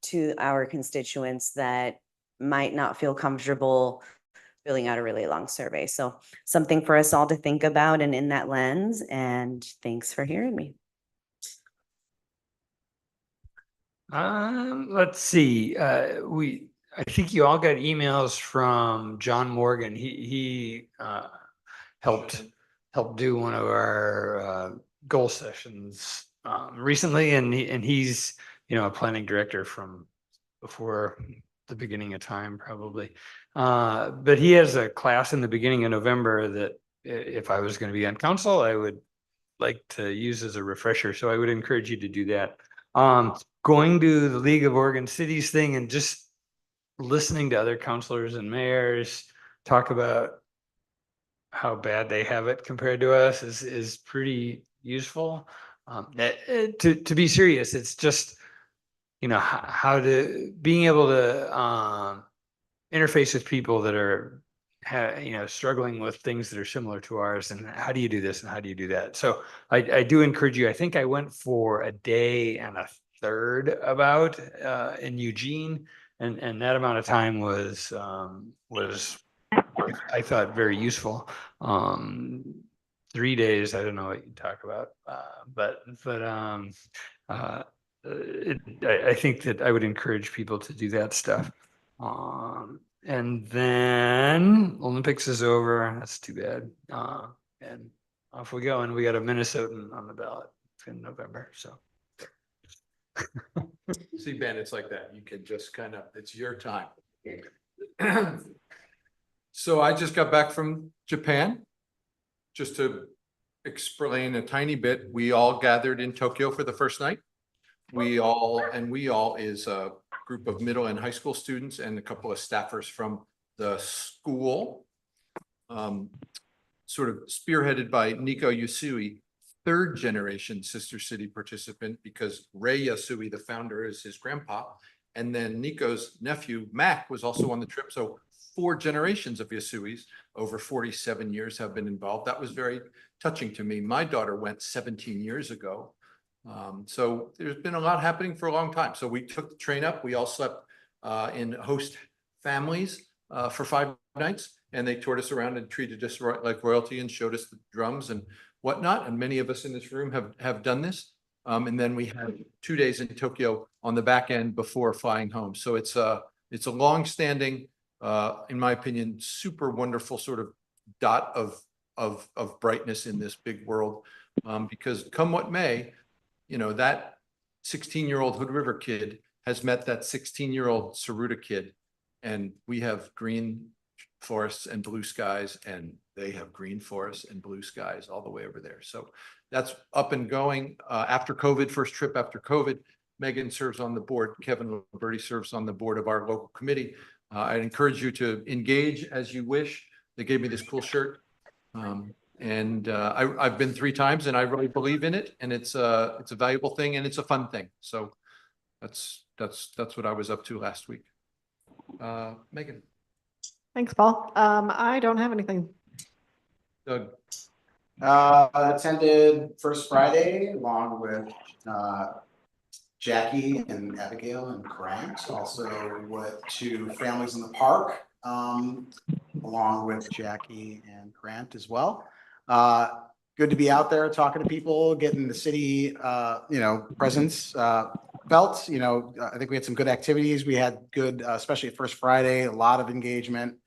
to our constituents that might not feel comfortable filling out a really long survey. So something for us all to think about and in that lens, and thanks for hearing me. Let's see, I think you all got emails from John Morgan. He helped do one of our goal sessions recently, and he's, you know, a planning director from before the beginning of time, probably. But he has a class in the beginning of November that if I was going to be on council, I would like to use as a refresher. So I would encourage you to do that. Going to the League of Oregon Cities thing and just listening to other councilors and mayors talk about how bad they have it compared to us is pretty useful. To be serious, it's just you know, how to, being able to, interface with people that are, you know, struggling with things that are similar to ours, and how do you do this and how do you do that? So I do encourage you. I think I went for a day and a third about in Eugene, and that amount of time was I thought very useful. 3 days, I don't know what you talk about, I think that I would encourage people to do that stuff. And then Olympics is over. That's too bad. And off we go. And we got a Minnesotan on the ballot in November. So. See, Ben, it's like that. You can just kind of, it's your time. So I just got back from Japan. Just to explain a tiny bit, we all gathered in Tokyo for the first night. We all is a group of middle and high school students and a couple of staffers from the school. Sort of spearheaded by Nico Yasui, third generation Sister City participant, because Ray Yasui, the founder, is his grandpa. And then Nico's nephew, Mac, was also on the trip. So 4 generations of Yasuis over 47 years have been involved. That was very touching to me. My daughter went 17 years ago. So there's been a lot happening for a long time. So we took the train up. We all slept in host families for 5 nights, and they toured us around and treated us like royalty and showed us the drums and whatnot. And many of us in this room have done this. And then we had 2 days in Tokyo on the back end before flying home. So it's a long-standing, in my opinion, super wonderful sort of dot of brightness in this big world. Because come what may, you know, that 16-year-old Hood River kid has met that 16-year-old Saruta kid, and we have green forests and blue skies, and they have green forests and blue skies all the way over there. So that's up and going. After COVID, first trip after COVID, Megan serves on the board. Kevin Liberty serves on the board of our local committee. I'd encourage you to engage as you wish. They gave me this cool shirt. I've been 3 times and I really believe in it, and it's a valuable thing and it's a fun thing. So that's what I was up to last week. Megan. Thanks, Paul. I don't have anything. Doug. Attended First Friday along with Jackie and Abigail and Grant. Also went to Families in the Park along with Jackie and Grant as well. Good to be out there talking to people, getting the city, presence felt. I think we had some good activities. We had good, especially at First Friday, a lot of engagement.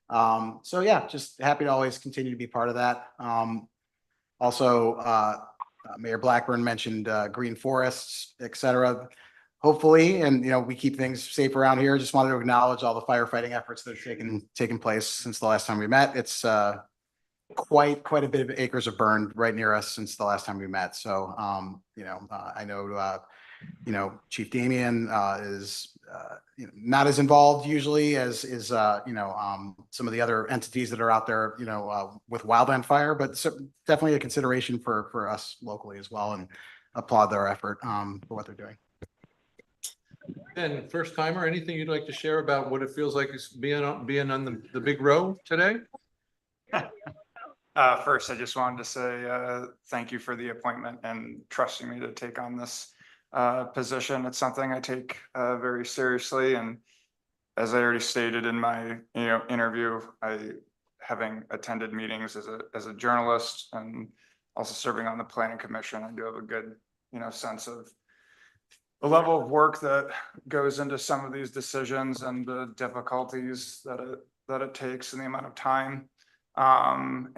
So yeah, just happy to always continue to be part of that. Also, Mayor Blackburn mentioned green forests, et cetera. Hopefully, and we keep things safe around here. Just wanted to acknowledge all the firefighting efforts that have taken place since the last time we met. It's quite a bit of acres have burned right near us since the last time we met. So I know Chief Damian is not as involved usually as is some of the other entities that are out there with wildland fire, but definitely a consideration for us locally as well, and applaud their effort for what they're doing. And first timer, anything you'd like to share about what it feels like is being on the big row today? First, I just wanted to say thank you for the appointment and trusting me to take on this position. It's something I take very seriously, and as I already stated in my interview, having attended meetings as a journalist and also serving on the planning commission, I do have a good sense of the level of work that goes into some of these decisions and the difficulties that it takes and the amount of time. I've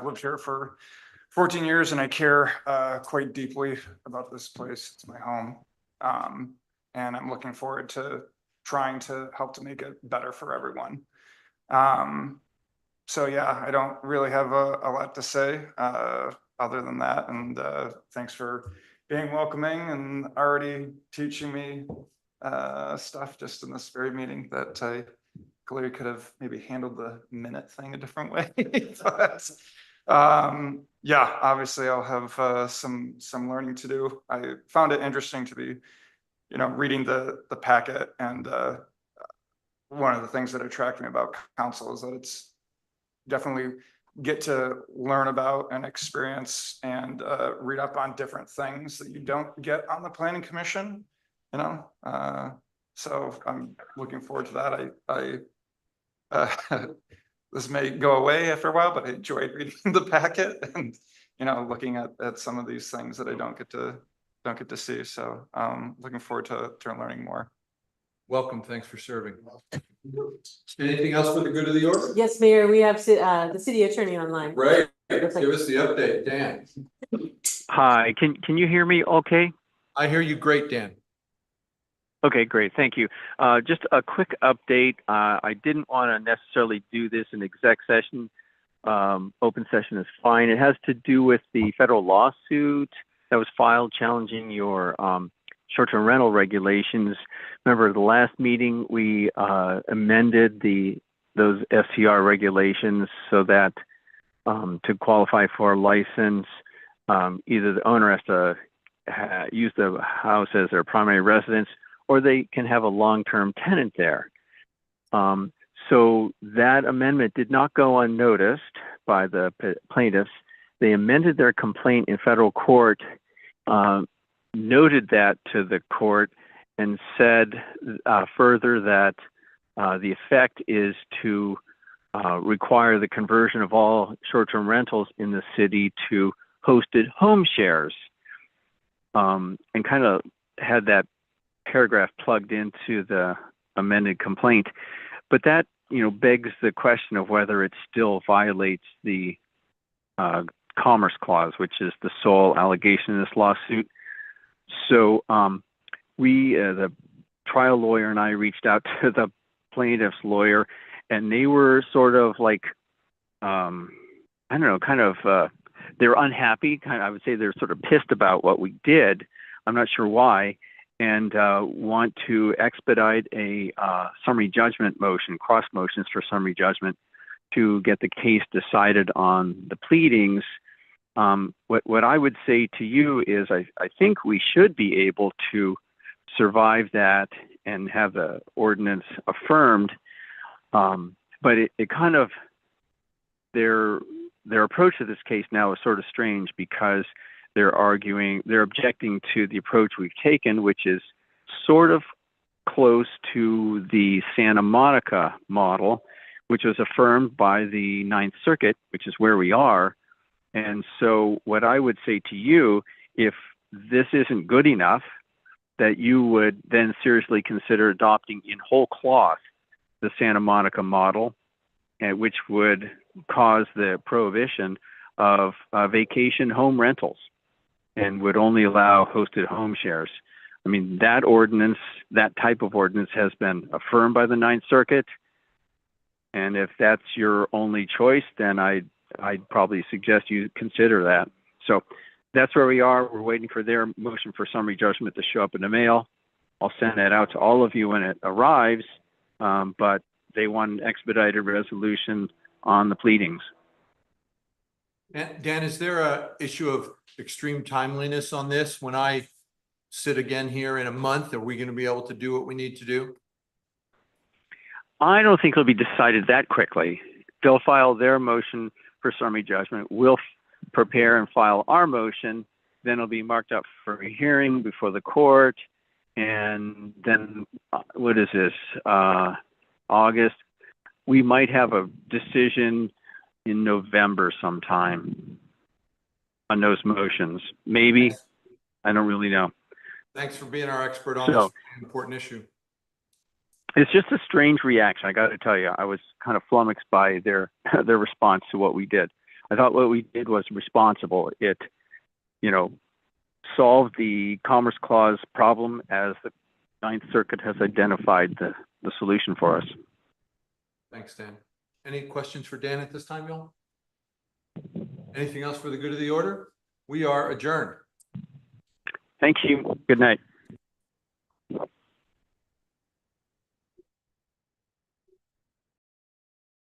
lived here for 14 years and I care quite deeply about this place. It's my home. And I'm looking forward to trying to help to make it better for everyone. So yeah, I don't really have a lot to say other than that. And thanks for being welcoming and already teaching me stuff just in this very meeting that I clearly could have maybe handled the minute thing a different way. But yeah, obviously I'll have some learning to do. I found it interesting to be reading the packet and, one of the things that attracted me about council is that it's definitely get to learn about and experience and, read up on different things that you don't get on the planning commission, so I'm looking forward to that. This may go away after a while, but I enjoyed reading the packet and, looking at some of these things that I don't get to see. So, looking forward to learning more. Welcome. Thanks for serving. Anything else for the good of the order? Yes, Mayor, we have the city attorney online. Right. Looks like- Give us the update, Dan. Hi, can you hear me okay? I hear you great, Dan. Okay, great, thank you. Just a quick update. I didn't want to necessarily do this in exec session. Open session is fine. It has to do with the federal lawsuit that was filed challenging your short-term rental regulations. Remember the last meeting, we amended those STR regulations so that to qualify for a license, either the owner has to use the house as their primary residence, or they can have a long-term tenant there. So that amendment did not go unnoticed by the plaintiffs. They amended their complaint in federal court, noted that to the court, and said further that the effect is to require the conversion of all short-term rentals in the city to hosted home shares, and kind of had that paragraph plugged into the amended complaint. But that, begs the question of whether it still violates the Commerce Clause, which is the sole allegation in this lawsuit. So the trial lawyer and I reached out to the plaintiff's lawyer, and they were sort of like, they were unhappy. I would say they're sort of pissed about what we did. I'm not sure why, and want to expedite a summary judgment motion, cross motions for summary judgment, to get the case decided on the pleadings. What I would say to you is I think we should be able to survive that and have the ordinance affirmed. But it kind of, their approach to this case now is sort of strange, because they're objecting to the approach we've taken, which is sort of close to the Santa Monica model, which was affirmed by the Ninth Circuit, which is where we are. And so what I would say to you, if this isn't good enough, that you would then seriously consider adopting in whole cloth the Santa Monica model, which would cause the prohibition of vacation home rentals and would only allow hosted home shares. I mean, that ordinance, that type of ordinance, has been affirmed by the Ninth Circuit. And if that's your only choice, then I'd probably suggest you consider that. So that's where we are. We're waiting for their motion for summary judgment to show up in the mail. I'll send that out to all of you when it arrives, but they want an expedited resolution on the pleadings. Dan, is there a issue of extreme timeliness on this? When I sit again here in a month, are we going to be able to do what we need to do? I don't think it'll be decided that quickly. They'll file their motion for summary judgment. We'll prepare and file our motion. Then it'll be marked up for a hearing before the court. And then, what is this, August? We might have a decision in November sometime on those motions. Maybe. I don't really know. Thanks for being our expert on this important issue. It's just a strange reaction. I got to tell you, I was kind of flummoxed by their response to what we did. I thought what we did was responsible. It, solved the Commerce Clause problem as the Ninth Circuit has identified the solution for us. Thanks, Dan. Any questions for Dan at this time, y'all? Anything else for the good of the order? We are adjourned. Thank you. Good night.